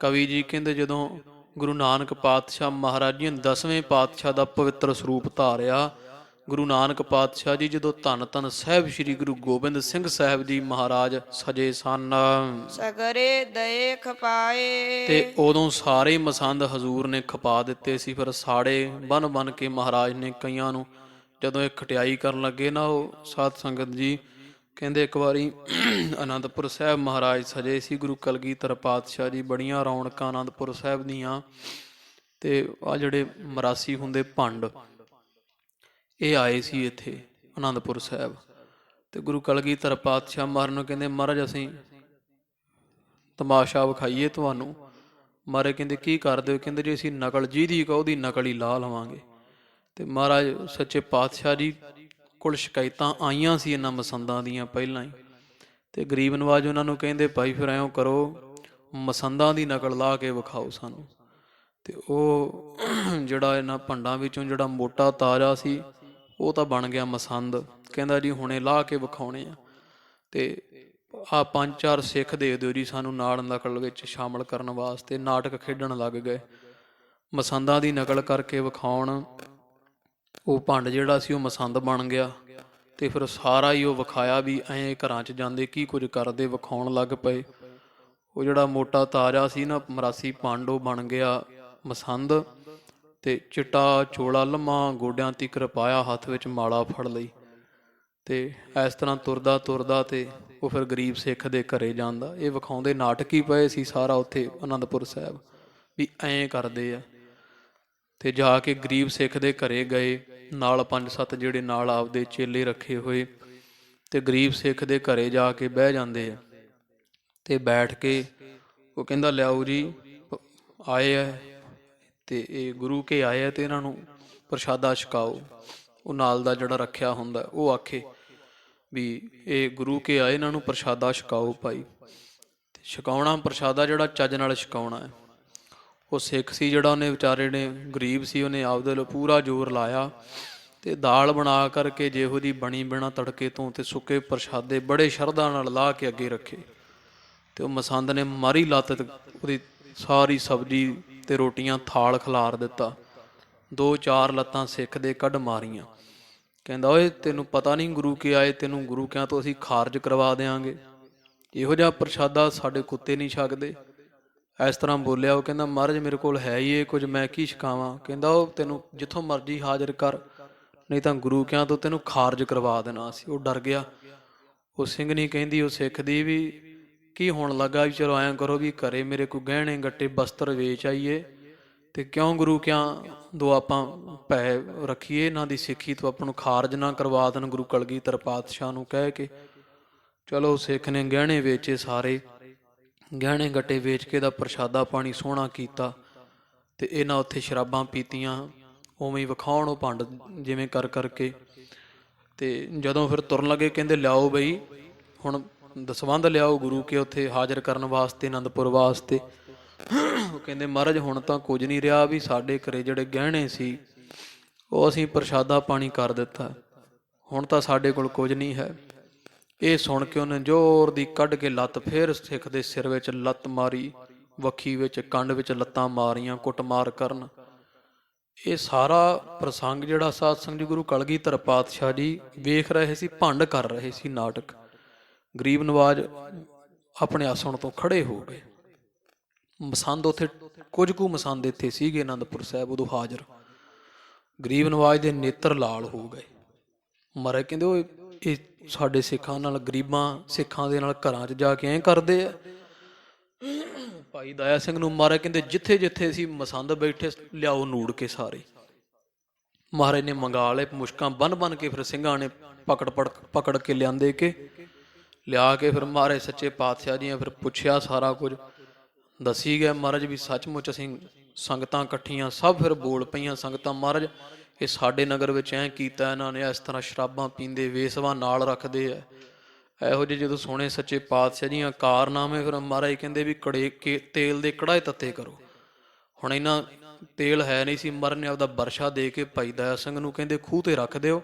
ਕਵੀ ਜੀ ਕਹਿੰਦੇ ਜਦੋਂ ਗੁਰੂ ਨਾਨਕ ਪਾਤਸ਼ਾਹ ਮਹਾਰਾਜ ਜੀ ਨੇ 10ਵੇਂ ਪਾਤਸ਼ਾਹ ਦਾ ਪਵਿੱਤਰ ਸਰੂਪ ਧਾਰਿਆ। ਗੁਰੂ ਨਾਨਕ ਪਾਤਸ਼ਾਹ ਜੀ ਜਦੋਂ ਧੰਨ ਧੰਨ ਸਾਹਿਬ ਸ੍ਰੀ ਗੁਰੂ ਗੋਬਿੰਦ ਸਿੰਘ ਸਾਹਿਬ ਜੀ ਮਹਾਰਾਜ ਸਜੇ ਸਨ, ਸਗਰੇ ਦਏ ਖਪਾਏ। ਤੇ ਉਦੋਂ ਸਾਰੇ ਮਸੰਦ ਹਜ਼ੂਰ ਨੇ ਖਪਾ ਦਿੱਤੇ ਸੀ। ਫਿਰ ਸਾੜੇ ਬਨ ਕੇ ਮਹਾਰਾਜ ਨੇ ਕਈਆਂ ਨੂੰ ਜਦੋਂ ਇਹ ਖਟਿਆਈ ਕਰਨ ਲੱਗੇ ਨਾ, ਉਹ ਸਾਧ ਸੰਗਤ ਜੀ ਕਹਿੰਦੇ ਇੱਕ ਵਾਰੀ ਅਨੰਦਪੁਰ ਸਾਹਿਬ ਮਹਾਰਾਜ ਸਜੇ ਸੀ ਗੁਰੂ ਕਲਗੀਧਰ ਪਾਤਸ਼ਾਹ ਜੀ, ਬੜੀਆਂ ਰੌਣਕਾਂ ਅਨੰਦਪੁਰ ਸਾਹਿਬ ਦੀਆਂ। ਤੇ ਆ ਜਿਹੜੇ ਮਰਾਸੀ ਹੁੰਦੇ ਭੰਡ, ਇਹ ਆਏ ਸੀ ਇੱਥੇ ਅਨੰਦਪੁਰ ਸਾਹਿਬ। ਤੇ ਗੁਰੂ ਕਲਗੀਧਰ ਪਾਤਸ਼ਾਹ ਮਹਾਰਾਜ ਨੂੰ ਕਹਿੰਦੇ ਮਹਾਰਾਜ ਅਸੀਂ ਤਮਾਸ਼ਾ ਵਿਖਾਈਏ ਤੁਹਾਨੂੰ। ਮਹਾਰਾਜ ਕਹਿੰਦੇ ਕੀ ਕਰਦੇ ਹੋ? ਕਹਿੰਦੇ ਜੀ ਅਸੀਂ ਨਕਲ ਜਿਹਦੀ ਕਹੋ ਉਹਦੀ ਨਕਲ ਹੀ ਲਾ ਲਵਾਂਗੇ। ਤੇ ਮਹਾਰਾਜ ਸੱਚੇ ਪਾਤਸ਼ਾਹ ਜੀ ਕੋਲ ਸ਼ਿਕਾਇਤਾਂ ਆਈਆਂ ਸੀ ਇਹਨਾਂ ਮਸੰਦਾਂ ਦੀਆਂ ਪਹਿਲਾਂ ਹੀ। ਤੇ ਗਰੀਬ ਨਵਾਜ ਉਹਨਾਂ ਨੂੰ ਕਹਿੰਦੇ ਭਾਈ ਫਿਰ ਐਂ ਕਰੋ, ਮਸੰਦਾਂ ਦੀ ਨਕਲ ਲਾ ਕੇ ਵਿਖਾਓ ਸਾਨੂੰ। ਤੇ ਉਹ ਜਿਹੜਾ ਇਹਨਾਂ ਭੰਡਾਂ ਵਿੱਚੋਂ ਜਿਹੜਾ ਮੋਟਾ ਤਾਜ਼ਾ ਸੀ ਉਹ ਤਾਂ ਬਣ ਗਿਆ ਮਸੰਦ। ਕਹਿੰਦਾ ਜੀ ਹੁਣੇ ਲਾ ਕੇ ਵਿਖਾਉਣੇ ਆ, ਤੇ ਆਹ 5-4 ਸਿੱਖ ਦੇ ਦਿਓ ਜੀ ਸਾਨੂੰ ਨਾਲ ਨਕਲ ਵਿੱਚ ਸ਼ਾਮਲ ਕਰਨ ਵਾਸਤੇ। ਨਾਟਕ ਖੇਡਣ ਲੱਗ ਗਏ, ਮਸੰਦਾਂ ਦੀ ਨਕਲ ਕਰਕੇ ਵਿਖਾਉਣ। ਉਹ ਭੰਡ ਜਿਹੜਾ ਸੀ ਉਹ ਮਸੰਦ ਬਣ ਗਿਆ। ਤੇ ਫਿਰ ਸਾਰਾ ਹੀ ਉਹ ਵਿਖਾਇਆ ਵੀ ਐਂ ਘਰਾਂ 'ਚ ਜਾਂਦੇ ਕੀ ਕੁਝ ਕਰਦੇ, ਵਿਖਾਉਣ ਲੱਗ ਪਏ। ਉਹ ਜਿਹੜਾ ਮੋਟਾ ਤਾਜ਼ਾ ਸੀ ਨਾ ਮਰਾਸੀ ਭੰਡ, ਉਹ ਬਣ ਗਿਆ ਮਸੰਦ। ਤੇ ਚਿੱਟਾ ਚੋਲਾ ਲੰਮਾ ਗੋਡਿਆਂ ਤੀਕਰ ਪਾਇਆ, ਹੱਥ ਵਿੱਚ ਮਾਲਾ ਫੜ ਲਈ। ਤੇ ਇਸ ਤਰ੍ਹਾਂ ਤੁਰਦਾ ਤੇ ਉਹ ਫਿਰ ਗਰੀਬ ਸਿੱਖ ਦੇ ਘਰੇ ਜਾਂਦਾ। ਇਹ ਵਿਖਾਉਂਦੇ ਨਾਟਕ ਹੀ ਪਏ ਸੀ ਸਾਰਾ ਉੱਥੇ ਅਨੰਦਪੁਰ ਸਾਹਿਬ ਵੀ ਐਂ ਕਰਦੇ ਆ। ਤੇ ਜਾ ਕੇ ਗਰੀਬ ਸਿੱਖ ਦੇ ਘਰੇ ਗਏ, ਨਾਲ 5-7 ਜਿਹੜੇ ਨਾਲ ਆਪਦੇ ਚੇਲੇ ਰੱਖੇ ਹੋਏ, ਤੇ ਗਰੀਬ ਸਿੱਖ ਦੇ ਘਰੇ ਜਾ ਕੇ ਬਹਿ ਜਾਂਦੇ ਆ। ਤੇ ਬੈਠ ਕੇ ਉਹ ਕਹਿੰਦਾ ਲਿਆਓ ਜੀ ਆਏ ਆ, ਤੇ ਇਹ ਗੁਰੂ ਕੇ ਆਏ ਆ, ਤੇ ਇਹਨਾਂ ਨੂੰ ਪ੍ਰਸ਼ਾਦਾ ਛਕਾਓ। ਉਹ ਨਾਲ ਦਾ ਜਿਹੜਾ ਰੱਖਿਆ ਹੁੰਦਾ ਉਹ ਆਖੇ ਵੀ ਇਹ ਗੁਰੂ ਕੇ ਆਏ, ਇਹਨਾਂ ਨੂੰ ਪ੍ਰਸ਼ਾਦਾ ਛਕਾਓ ਭਾਈ। ਤੇ ਛਕਾਉਣਾ ਪ੍ਰਸ਼ਾਦਾ ਜਿਹੜਾ ਚੱਜ ਨਾਲ ਛਕਾਉਣਾ ਹੈ। ਉਹ ਸਿੱਖ ਸੀ ਜਿਹੜਾ, ਉਹਨੇ ਵਿਚਾਰੇ ਨੇ ਗਰੀਬ ਸੀ, ਉਹਨੇ ਆਪਦੇ ਲਈ ਪੂਰਾ ਜ਼ੋਰ ਲਾਇਆ ਤੇ ਦਾਲ ਬਣਾ ਕਰਕੇ ਜਿਹੋ ਜੀ ਬਣੀ ਬਿਨਾ ਤੜਕੇ ਤੋਂ ਤੇ ਸੁੱਕੇ ਪ੍ਰਸ਼ਾਦੇ ਬੜੇ ਸ਼ਰਧਾ ਨਾਲ ਲਾ ਕੇ ਅੱਗੇ ਰੱਖੇ। ਤੇ ਉਹ ਮਸੰਦ ਨੇ ਮਾਰੀ ਲੱਤ ਤੇ ਉਹਦੀ ਸਾਰੀ ਸਬਜ਼ੀ ਤੇ ਰੋਟੀਆਂ ਥਾਲ ਖਿਲਾਰ ਦਿੱਤਾ। 2-4 ਲੱਤਾਂ ਸਿੱਖ ਦੇ ਕੱਢ ਮਾਰੀਆਂ। ਕਹਿੰਦਾ ਓਏ ਤੈਨੂੰ ਪਤਾ ਨਹੀਂ ਗੁਰੂ ਕੇ ਆਏ, ਤੈਨੂੰ ਗੁਰੂ ਕਿਆਂ ਤੋਂ ਅਸੀਂ ਖਾਰਜ ਕਰਵਾ ਦਿਆਂਗੇ। ਇਹੋ ਜਿਹਾ ਪ੍ਰਸ਼ਾਦਾ ਸਾਡੇ ਕੁੱਤੇ ਨਹੀਂ ਛਕਦੇ। ਇਸ ਤਰ੍ਹਾਂ ਬੋਲਿਆ। ਉਹ ਕਹਿੰਦਾ ਮਹਾਰਾਜ ਮੇਰੇ ਕੋਲ ਹੈ ਹੀ ਇਹ ਕੁਝ, ਮੈਂ ਕੀ ਛਕਾਵਾਂ। ਕਹਿੰਦਾ ਉਹ ਤੈਨੂੰ ਜਿੱਥੋਂ ਮਰਜ਼ੀ ਹਾਜ਼ਰ ਕਰ, ਨਹੀਂ ਤਾਂ ਗੁਰੂ ਕਿਆਂ ਤੋਂ ਤੈਨੂੰ ਖਾਰਜ ਕਰਵਾ ਦੇਣਾ ਸੀ। ਉਹ ਡਰ ਗਿਆ। ਉਹ ਸਿੰਘਣੀ ਕਹਿੰਦੀ ਉਹ ਸਿੱਖ ਦੀ ਵੀ ਕੀ ਹੋਣ ਲੱਗਾ ਵੀ ਚਲੋ ਐਂ ਕਰੋ ਵੀ ਘਰੇ ਮੇਰੇ ਕੋਈ ਗਹਿਣੇ ਗੱਟੇ ਬਸਤਰ ਵੇਚ ਆਈਏ ਤੇ ਕਿਉਂ ਗੁਰੂ ਕਿਆਂ ਦੋ ਆਪਾਂ ਪੈ ਰੱਖੀਏ, ਇਹਨਾਂ ਦੀ ਸਿੱਖੀ ਤੋਂ ਆਪਾਂ ਨੂੰ ਖਾਰਜ ਨਾ ਕਰਵਾ ਦੇਣ ਗੁਰੂ ਕਲਗੀਧਰ ਪਾਤਸ਼ਾਹ ਨੂੰ ਕਹਿ ਕੇ। ਚਲੋ ਸਿੱਖ ਨੇ ਗਹਿਣੇ ਵੇਚੇ, ਸਾਰੇ ਗਹਿਣੇ ਗੱਟੇ ਵੇਚ ਕੇ ਦਾ ਪ੍ਰਸ਼ਾਦਾ ਪਾਣੀ ਸੋਹਣਾ ਕੀਤਾ ਤੇ ਇਹਨਾਂ ਉੱਥੇ ਸ਼ਰਾਬਾਂ ਪੀਤੀਆਂ। ਉਵੇਂ ਹੀ ਵਿਖਾਉਣ ਉਹ ਭੰਡ ਜਿਵੇਂ ਕਰ ਕਰਕੇ। ਤੇ ਜਦੋਂ ਫਿਰ ਤੁਰਨ ਲੱਗੇ ਕਹਿੰਦੇ ਲਿਆਓ ਬਈ ਹੁਣ ਦਸਵੰਧ ਲਿਆਓ ਗੁਰੂ ਕੇ ਉੱਥੇ ਹਾਜ਼ਰ ਕਰਨ ਵਾਸਤੇ, ਅਨੰਦਪੁਰ ਵਾਸਤੇ। ਉਹ ਕਹਿੰਦੇ ਮਹਾਰਾਜ ਹੁਣ ਤਾਂ ਕੁਝ ਨਹੀਂ ਰਿਹਾ, ਵੀ ਸਾਡੇ ਘਰੇ ਜਿਹੜੇ ਗਹਿਣੇ ਸੀ ਉਹ ਅਸੀਂ ਪ੍ਰਸ਼ਾਦਾ ਪਾਣੀ ਕਰ ਦਿੱਤਾ, ਹੁਣ ਤਾਂ ਸਾਡੇ ਕੋਲ ਕੁਝ ਨਹੀਂ ਹੈ। ਇਹ ਸੁਣ ਕੇ ਉਹਨੇ ਜ਼ੋਰ ਦੀ ਕੱਢ ਕੇ ਲੱਤ ਫੇਰ ਸਿੱਖ ਦੇ ਸਿਰ ਵਿੱਚ ਲੱਤ ਮਾਰੀ, ਵੱਖੀ ਵਿੱਚ ਕੰਡ ਵਿੱਚ ਲੱਤਾਂ ਮਾਰੀਆਂ, ਕੁੱਟਮਾਰ ਕਰਨ। ਇਹ ਸਾਰਾ ਪ੍ਰਸੰਗ ਜਿਹੜਾ ਸਾਧ ਸੰਗਤ ਜੀ ਗੁਰੂ ਕਲਗੀਧਰ ਪਾਤਸ਼ਾਹ ਜੀ ਵੇਖ ਰਹੇ ਸੀ, ਭੰਡ ਕਰ ਰਹੇ ਸੀ ਨਾਟਕ। ਗਰੀਬ ਨਵਾਜ ਆਪਣੇ ਆਸਣ ਤੋਂ ਖੜੇ ਹੋ ਗਏ। ਮਸੰਦ ਉੱਥੇ ਕੁਝ ਕੁ ਮਸੰਦ ਇੱਥੇ ਸੀਗੇ ਅਨੰਦਪੁਰ ਸਾਹਿਬ ਉਦੋਂ ਹਾਜ਼ਰ। ਗਰੀਬ ਨਵਾਜ ਦੇ ਨੇਤਰ ਲਾਲ ਹੋ ਗਏ। ਮਹਾਰਾਜ ਕਹਿੰਦੇ ਉਹ ਇਹ ਸਾਡੇ ਸਿੱਖਾਂ ਨਾਲ, ਗਰੀਬਾਂ ਸਿੱਖਾਂ ਦੇ ਨਾਲ ਘਰਾਂ 'ਚ ਜਾ ਕੇ ਐਂ ਕਰਦੇ ਆ। ਭਾਈ ਦਇਆ ਸਿੰਘ ਨੂੰ ਮਹਾਰਾਜ ਕਹਿੰਦੇ ਜਿੱਥੇ ਜਿੱਥੇ ਸੀ ਮਸੰਦ ਬੈਠੇ ਲਿਆਓ ਨੂੜ ਕੇ ਸਾਰੇ। ਮਹਾਰਾਜ ਨੇ ਮੰਗਾ ਲਏ, ਮੁਸ਼ਕਾਂ ਬੰਨ ਕੇ ਫਿਰ ਸਿੰਘਾਂ ਨੇ ਪਕੜ ਕੇ ਲਿਆਂਦੇ ਕੇ ਲਿਆ ਕੇ ਫਿਰ ਮਹਾਰਾਜ ਸੱਚੇ ਪਾਤਸ਼ਾਹ ਜੀ ਫਿਰ ਪੁੱਛਿਆ, ਸਾਰਾ ਕੁਝ ਦੱਸੀ ਗਏ ਮਹਾਰਾਜ ਵੀ ਸੱਚਮੁੱਚ ਅਸੀਂ ਸੰਗਤਾਂ ਇਕੱਠੀਆਂ ਸਭ ਫਿਰ ਬੋਲ ਪਈਆਂ ਸੰਗਤਾਂ, ਮਹਾਰਾਜ ਇਹ ਸਾਡੇ ਨਗਰ ਵਿੱਚ ਐਂ ਕੀਤਾ ਇਹਨਾਂ ਨੇ, ਇਸ ਤਰ੍ਹਾਂ ਸ਼ਰਾਬਾਂ ਪੀਂਦੇ ਵੇਸਵਾ ਨਾਲ ਰੱਖਦੇ ਆ। ਇਹੋ ਜਿਹੇ ਜਦੋਂ ਸੋਹਣੇ ਸੱਚੇ ਪਾਤਸ਼ਾਹ ਦੀਆਂ ਕਾਰਨਾਮੇ, ਫਿਰ ਮਹਾਰਾਜ ਕਹਿੰਦੇ ਵੀ ਤੇਲ ਦੇ ਕੜਾਏ ਤੱਤੇ ਕਰੋ। ਹੁਣ ਇਹਨਾਂ ਤੇਲ ਹੈ ਨਹੀਂ ਸੀ। ਮਹਾਰਾਜ ਨੇ ਆਪਦਾ ਬਰਸ਼ਾ ਦੇ ਕੇ ਭਾਈ ਦਇਆ ਸਿੰਘ ਨੂੰ ਕਹਿੰਦੇ ਖੂਹ ਤੇ ਰੱਖ ਦਿਓ,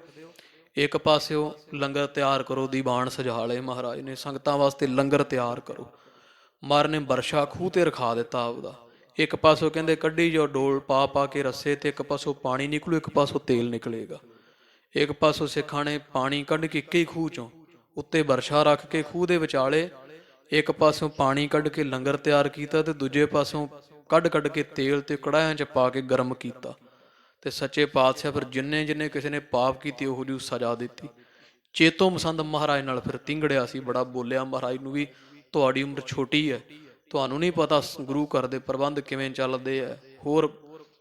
ਇੱਕ ਪਾਸਿਓ ਲੰਗਰ ਤਿਆਰ ਕਰੋ, ਦੀਵਾਨ ਸਜਾ ਲਏ ਮਹਾਰਾਜ ਨੇ, ਸੰਗਤਾਂ ਵਾਸਤੇ ਲੰਗਰ ਤਿਆਰ ਕਰੋ। ਮਹਾਰਾਜ ਨੇ ਬਰਸ਼ਾ ਖੂਹ ਤੇ ਰਖਾ ਦਿੱਤਾ ਆਪਦਾ। ਇੱਕ ਪਾਸੋਂ ਕਹਿੰਦੇ ਕੱਢੀ ਜਾਓ ਡੋਲ ਪਾ ਕੇ ਰੱਸੇ ਤੇ, ਇੱਕ ਪਾਸੋਂ ਪਾਣੀ ਨਿਕਲੂ, ਇੱਕ ਪਾਸੋਂ ਤੇਲ ਨਿਕਲੇਗਾ। ਇੱਕ ਪਾਸੋਂ ਸਿੱਖਾਂ ਨੇ ਪਾਣੀ ਕੱਢ ਕੇ ਇੱਕ ਹੀ ਖੂਹ ਚੋਂ ਉੱਤੇ ਬਰਸ਼ਾ ਰੱਖ ਕੇ ਖੂਹ ਦੇ ਵਿਚਾਲੇ ਇੱਕ ਪਾਸੋਂ ਪਾਣੀ ਕੱਢ ਕੇ ਲੰਗਰ ਤਿਆਰ ਕੀਤਾ ਤੇ ਦੂਜੇ ਪਾਸੋਂ ਕੱਢ ਕੇ ਤੇਲ ਤੇ ਕੜਾਹਿਆਂ 'ਚ ਪਾ ਕੇ ਗਰਮ ਕੀਤਾ। ਤੇ ਸੱਚੇ ਪਾਤਸ਼ਾਹ ਫਿਰ ਜਿੰਨੇ ਕਿਸੇ ਨੇ ਪਾਪ ਕੀਤੀ ਉਹੋ ਜਿਹੀ ਸਜ਼ਾ ਦਿੱਤੀ। ਚੇਤੋ ਮਸੰਦ ਮਹਾਰਾਜ ਨਾਲ ਫਿਰ ਤਿੰਗੜਿਆ ਸੀ, ਬੜਾ ਬੋਲਿਆ ਮਹਾਰਾਜ ਨੂੰ ਵੀ ਤੁਹਾਡੀ ਉਮਰ ਛੋਟੀ ਹੈ, ਤੁਹਾਨੂੰ ਨਹੀਂ ਪਤਾ ਗੁਰੂ ਘਰ ਦੇ ਪ੍ਰਬੰਧ ਕਿਵੇਂ ਚੱਲਦੇ ਆ। ਹੋਰ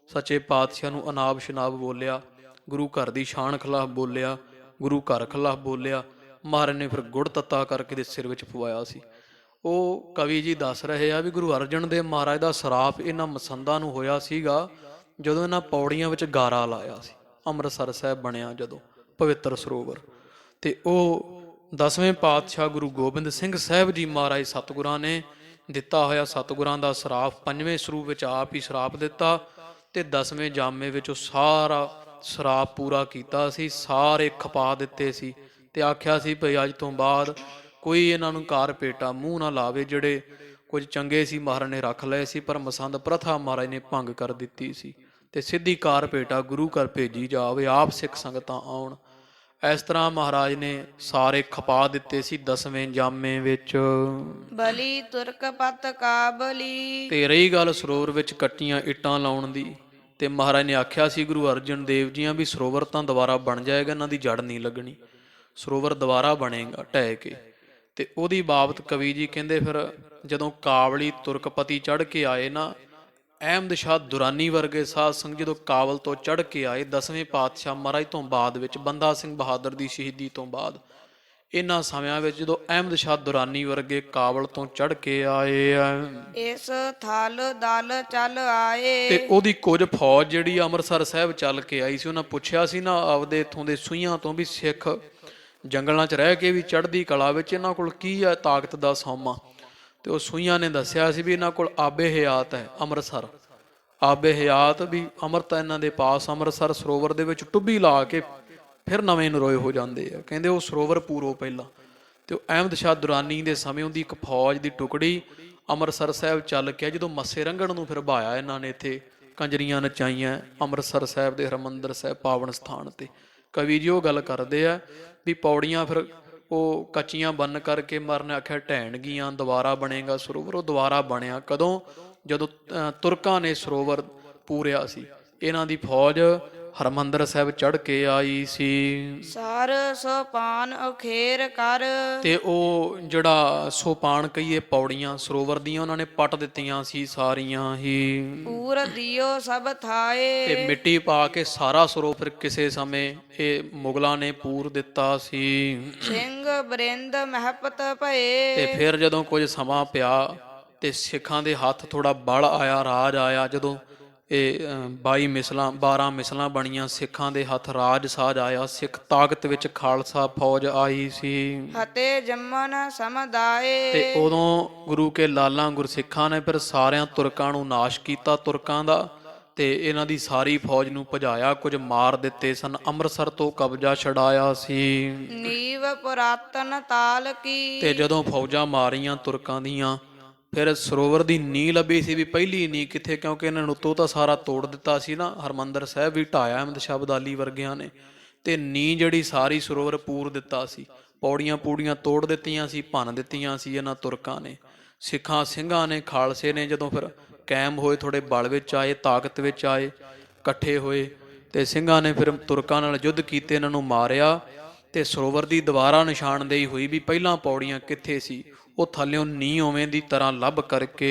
ਸੱਚੇ ਪਾਤਸ਼ਾਹ ਨੂੰ ਅਨਾਬ ਸ਼ਨਾਬ ਬੋਲਿਆ, ਗੁਰੂ ਘਰ ਦੀ ਸ਼ਾਨ ਖਿਲਾਫ ਬੋਲਿਆ, ਗੁਰੂ ਘਰ ਖਿਲਾਫ ਬੋਲਿਆ। ਮਹਾਰਾਜ ਨੇ ਫਿਰ ਗੁੜ ਤੱਤਾ ਕਰਕੇ ਦੇ ਸਿਰ ਵਿੱਚ ਪਵਾਇਆ ਸੀ। ਉਹ ਕਵੀ ਜੀ ਦੱਸ ਰਹੇ ਆ ਵੀ ਗੁਰੂ ਅਰਜਨ ਦੇਵ ਮਹਾਰਾਜ ਦਾ ਸਰਾਪ ਇਹਨਾਂ ਮਸੰਦਾਂ ਨੂੰ ਹੋਇਆ ਸੀਗਾ ਜਦੋਂ ਇਹਨਾਂ ਪੌੜੀਆਂ ਵਿੱਚ ਗਾਰਾ ਲਾਇਆ ਸੀ। ਅੰਮ੍ਰਿਤਸਰ ਸਾਹਿਬ ਬਣਿਆ ਜਦੋਂ ਪਵਿੱਤਰ ਸਰੋਵਰ, ਤੇ ਉਹ 10ਵੇਂ ਪਾਤਸ਼ਾਹ ਗੁਰੂ ਗੋਬਿੰਦ ਸਿੰਘ ਸਾਹਿਬ ਜੀ ਮਹਾਰਾਜ ਸਤਿਗੁਰਾਂ ਨੇ ਦਿੱਤਾ ਹੋਇਆ ਸਤਿਗੁਰਾਂ ਦਾ ਸਰਾਪ 5ਵੇਂ ਸਰੂਪ ਵਿੱਚ ਆਪ ਹੀ ਸਰਾਪ ਦਿੱਤਾ ਤੇ 10ਵੇਂ ਜਾਮੇ ਵਿੱਚ ਉਹ ਸਾਰਾ ਸਰਾਪ ਪੂਰਾ ਕੀਤਾ ਸੀ, ਸਾਰੇ ਖਪਾ ਦਿੱਤੇ ਸੀ ਤੇ ਆਖਿਆ ਸੀ ਭਈ ਅੱਜ ਤੋਂ ਬਾਅਦ ਕੋਈ ਇਹਨਾਂ ਨੂੰ ਕਾਰ ਪੇਟਾ ਮੂੰਹ ਨਾ ਲਾਵੇ। ਜਿਹੜੇ ਕੁਝ ਚੰਗੇ ਸੀ ਮਹਾਰਾਜ ਨੇ ਰੱਖ ਲਏ ਸੀ, ਪਰ ਮਸੰਦ ਪ੍ਰਥਾ ਮਹਾਰਾਜ ਨੇ ਭੰਗ ਕਰ ਦਿੱਤੀ ਸੀ ਤੇ ਸਿੱਧੀ ਕਾਰ ਭੇਟਾ ਗੁਰੂ ਘਰ ਭੇਜੀ ਜਾਵੇ, ਆਪ ਸਿੱਖ ਸੰਗਤਾਂ ਆਉਣ। ਇਸ ਤਰ੍ਹਾਂ ਮਹਾਰਾਜ ਨੇ ਸਾਰੇ ਖਪਾ ਦਿੱਤੇ ਸੀ 10ਵੇਂ ਜਾਮੇ ਵਿੱਚ। ਬਲੀ ਤੁਰਕ ਪਤ ਕਾਬਲੀ। ਤੇ ਰਹੀ ਗੱਲ ਸਰੋਵਰ ਵਿੱਚ ਕੱਟੀਆਂ ਇੱਟਾਂ ਲਾਉਣ ਦੀ, ਤੇ ਮਹਾਰਾਜ ਨੇ ਆਖਿਆ ਸੀ ਗੁਰੂ ਅਰਜਨ ਦੇਵ ਜੀਆਂ ਵੀ ਸਰੋਵਰ ਤਾਂ ਦੁਬਾਰਾ ਬਣ ਜਾਏਗਾ, ਇਹਨਾਂ ਦੀ ਜੜ ਨਹੀਂ ਲੱਗਣੀ, ਸਰੋਵਰ ਦੁਬਾਰਾ ਬਣੇਗਾ ਢਹਿ ਕੇ। ਤੇ ਉਹਦੀ ਬਾਬਤ ਕਵੀ ਜੀ ਕਹਿੰਦੇ ਫਿਰ ਜਦੋਂ ਕਾਬਲੀ ਤੁਰਕਪਤੀ ਚੜ੍ਹ ਕੇ ਆਏ ਨਾ, ਅਹਿਮਦ ਸ਼ਾਹ ਦੁਰਾਨੀ ਵਰਗੇ ਸਾਧ ਸੰਗਤ ਜਦੋਂ ਕਾਬਲ ਤੋਂ ਚੜ੍ਹ ਕੇ ਆਏ 10ਵੇਂ ਪਾਤਸ਼ਾਹ ਮਹਾਰਾਜ ਤੋਂ ਬਾਅਦ ਵਿੱਚ, ਬੰਦਾ ਸਿੰਘ ਬਹਾਦਰ ਦੀ ਸ਼ਹੀਦੀ ਤੋਂ ਬਾਅਦ, ਇਹਨਾਂ ਸਮਿਆਂ ਵਿੱਚ ਜਦੋਂ ਅਹਿਮਦ ਸ਼ਾਹ ਦੁਰਾਨੀ ਵਰਗੇ ਕਾਬਲ ਤੋਂ ਚੜ੍ਹ ਕੇ ਆਏ ਆ, ਇਸ ਥਲ ਦਲ ਚੱਲ ਆਏ। ਤੇ ਉਹਦੀ ਕੁਝ ਫੌਜ ਜਿਹੜੀ ਅੰਮ੍ਰਿਤਸਰ ਸਾਹਿਬ ਚੱਲ ਕੇ ਆਈ ਸੀ, ਉਹਨਾਂ ਪੁੱਛਿਆ ਸੀ ਨਾ ਆਪਦੇ ਇੱਥੋਂ ਦੇ ਸੂਈਆਂ ਤੋਂ ਵੀ ਸਿੱਖ ਜੰਗਲਾਂ 'ਚ ਰਹਿ ਕੇ ਵੀ ਚੜ੍ਹਦੀ ਕਲਾ ਵਿੱਚ ਇਹਨਾਂ ਕੋਲ ਕੀ ਹੈ ਤਾਕਤ ਦਾ ਸੋਮਾ। ਤੇ ਉਹ ਸੂਈਆਂ ਨੇ ਦੱਸਿਆ ਸੀ ਵੀ ਇਹਨਾਂ ਕੋਲ ਆਬੇ ਹਯਾਤ ਹੈ ਅੰਮ੍ਰਿਤਸਰ, ਆਬੇ ਹਯਾਤ ਵੀ ਅੰਮ੍ਰਿਤ ਇਹਨਾਂ ਦੇ ਪਾਸ ਅੰਮ੍ਰਿਤਸਰ ਸਰੋਵਰ ਦੇ ਵਿੱਚ ਟੁੱਬੀ ਲਾ ਕੇ ਫਿਰ ਨਵੇਂ ਨਰੋਏ ਹੋ ਜਾਂਦੇ ਆ। ਕਹਿੰਦੇ ਉਹ ਸਰੋਵਰ ਪੂਰੋ ਪਹਿਲਾਂ। ਤੇ ਉਹ ਅਹਿਮਦ ਸ਼ਾਹ ਦੁਰਾਨੀ ਦੇ ਸਮੇਂ ਉਹਦੀ ਇੱਕ ਫੌਜ ਦੀ ਟੁਕੜੀ ਅੰਮ੍ਰਿਤਸਰ ਸਾਹਿਬ ਚੱਲ ਕੇ ਜਦੋਂ ਮੱਸੇ ਰੰਘੜ ਨੂੰ ਫਿਰ ਬਹਾਇਆ ਇਹਨਾਂ ਨੇ, ਇੱਥੇ ਕੰਜਰੀਆਂ ਨਚਾਈਆਂ ਅੰਮ੍ਰਿਤਸਰ ਸਾਹਿਬ ਦੇ ਹਰਿਮੰਦਰ ਸਾਹਿਬ ਪਾਵਨ ਸਥਾਨ ਤੇ। ਕਵੀ ਜੀ ਉਹ ਗੱਲ ਕਰਦੇ ਆ ਵੀ ਪੌੜੀਆਂ ਫਿਰ ਉਹ ਕੱਚੀਆਂ ਬੰਨ ਕਰਕੇ ਮਰਨ ਆਖਿਆ ਢਹਿਣ ਗਈਆਂ, ਦੁਬਾਰਾ ਬਣੇਗਾ ਸਰੋਵਰ। ਉਹ ਦੁਬਾਰਾ ਬਣਿਆ ਕਦੋਂ? ਜਦੋਂ ਤੁਰਕਾਂ ਨੇ ਸਰੋਵਰ ਪੂਰਿਆ ਸੀ। ਇਹਨਾਂ ਦੀ ਫੌਜ ਹਰਿਮੰਦਰ ਸਾਹਿਬ ਚੜ੍ਹ ਕੇ ਆਈ ਸੀ। ਸਾਰ ਸੋਪਾਨ ਉਖੇਰ ਕਰ, ਤੇ ਉਹ ਜਿਹੜਾ ਸੋਪਾਨ ਕਹੀਏ ਪੌੜੀਆਂ ਸਰੋਵਰ ਦੀਆਂ ਉਹਨਾਂ ਨੇ ਪੱਟ ਦਿੱਤੀਆਂ ਸੀ ਸਾਰੀਆਂ ਹੀ। ਪੂਰ ਦਿਓ ਸਭ ਥਾਏ, ਤੇ ਮਿੱਟੀ ਪਾ ਕੇ ਸਾਰਾ ਸਰੋਵਰ ਕਿਸੇ ਸਮੇਂ ਇਹ ਮੁਗਲਾਂ ਨੇ ਪੂਰ ਦਿੱਤਾ ਸੀ। ਸਿੰਘ ਬਰਿੰਦ ਮਹਿਪਤ ਭਏ, ਤੇ ਫਿਰ ਜਦੋਂ ਕੁਝ ਸਮਾਂ ਪਿਆ ਤੇ ਸਿੱਖਾਂ ਦੇ ਹੱਥ ਥੋੜਾ ਬਲ ਆਇਆ, ਰਾਜ ਆਇਆ, ਜਦੋਂ ਇਹ 22 ਮਿਸਲਾਂ 12 ਮਿਸਲਾਂ ਬਣੀਆਂ ਸਿੱਖਾਂ ਦੇ ਹੱਥ, ਰਾਜ ਸਾਜ ਆਇਆ, ਸਿੱਖ ਤਾਕਤ ਵਿੱਚ ਖਾਲਸਾ ਫੌਜ ਆਈ ਸੀ। ਹਤੇ ਜੰਮਨ ਸਮਦਾਏ, ਤੇ ਉਦੋਂ ਗੁਰੂ ਕੇ ਲਾਲਾਂ ਗੁਰਸਿੱਖਾਂ ਨੇ ਫਿਰ ਸਾਰਿਆਂ ਤੁਰਕਾਂ ਨੂੰ ਨਾਸ਼ ਕੀਤਾ, ਤੁਰਕਾਂ ਦਾ, ਤੇ ਇਹਨਾਂ ਦੀ ਸਾਰੀ ਫੌਜ ਨੂੰ ਭਜਾਇਆ, ਕੁਝ ਮਾਰ ਦਿੱਤੇ ਸਨ, ਅੰਮ੍ਰਿਤਸਰ ਤੋਂ ਕਬਜ਼ਾ ਛਡਾਇਆ ਸੀ। ਨੀਵ ਪੁਰਾਤਨ ਤਾਲ ਕੀ, ਤੇ ਜਦੋਂ ਫੌਜਾਂ ਮਾਰੀਆਂ ਤੁਰਕਾਂ ਦੀਆਂ ਫਿਰ ਸਰੋਵਰ ਦੀ ਨੀਂਹ ਲੱਭੀ ਸੀ ਵੀ ਪਹਿਲੀ ਨੀਂਹ ਕਿੱਥੇ, ਕਿਉਂਕਿ ਇਹਨਾਂ ਨੂੰ ਉੱਤੋਂ ਤਾਂ ਸਾਰਾ ਤੋੜ ਦਿੱਤਾ ਸੀ ਨਾ, ਹਰਿਮੰਦਰ ਸਾਹਿਬ ਵੀ ਢਾਇਆ ਅਹਿਮਦ ਸ਼ਾਹ ਅਬਦਾਲੀ ਵਰਗਿਆਂ ਨੇ, ਤੇ ਨੀਂਹ ਜਿਹੜੀ ਸਾਰੀ ਸਰੋਵਰ ਪੂਰ ਦਿੱਤਾ ਸੀ। ਪੌੜੀਆਂ ਪੂੜੀਆਂ ਤੋੜ ਦਿੱਤੀਆਂ ਸੀ, ਭੰਨ ਦਿੱਤੀਆਂ ਸੀ ਇਹਨਾਂ ਤੁਰਕਾਂ ਨੇ। ਸਿੱਖਾਂ ਸਿੰਘਾਂ ਨੇ, ਖਾਲਸੇ ਨੇ ਜਦੋਂ ਫਿਰ ਕਾਇਮ ਹੋਏ, ਥੋੜੇ ਬਲ ਵਿੱਚ ਆਏ, ਤਾਕਤ ਵਿੱਚ ਆਏ, ਇਕੱਠੇ ਹੋਏ, ਤੇ ਸਿੰਘਾਂ ਨੇ ਫਿਰ ਤੁਰਕਾਂ ਨਾਲ ਯੁੱਧ ਕੀਤੇ, ਇਹਨਾਂ ਨੂੰ ਮਾਰਿਆ। ਤੇ ਸਰੋਵਰ ਦੀ ਦੁਬਾਰਾ ਨਿਸ਼ਾਨਦੇਹੀ ਹੋਈ ਵੀ ਪਹਿਲਾਂ ਪੌੜੀਆਂ ਕਿੱਥੇ ਸੀ, ਉਹ ਥੱਲਿਓਂ ਨੀਂਹ ਉਵੇਂ ਦੀ ਤਰ੍ਹਾਂ ਲੱਭ ਕਰਕੇ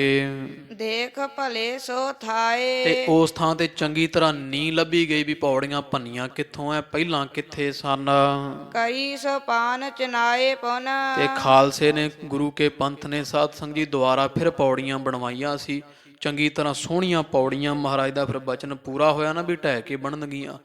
ਦੇਖ ਭਲੇ ਸੋ ਥਾਏ, ਤੇ ਉਸ ਥਾਂ ਤੇ ਚੰਗੀ ਤਰ੍ਹਾਂ ਨੀਂਹ ਲੱਭੀ ਗਈ ਵੀ ਪੌੜੀਆਂ ਭੰਨੀਆਂ ਕਿੱਥੋਂ ਐ, ਪਹਿਲਾਂ ਕਿੱਥੇ ਸਨ। ਕਈ ਸੋਪਾਨ ਚਨਾਏ ਪੁਨ, ਤੇ ਖਾਲਸੇ ਨੇ, ਗੁਰੂ ਕੇ ਪੰਥ ਨੇ, ਸਾਧ ਸੰਗਤ ਜੀ ਦੁਆਰਾ ਫਿਰ ਪੌੜੀਆਂ ਬਣਵਾਈਆਂ ਸੀ, ਚੰਗੀ ਤਰ੍ਹਾਂ ਸੋਹਣੀਆਂ ਪੌੜੀਆਂ। ਮਹਾਰਾਜ ਦਾ ਫਿਰ ਬਚਨ ਪੂਰਾ ਹੋਇਆ ਨਾ ਵੀ ਢਹਿ ਕੇ ਬਣਨਗੀਆਂ।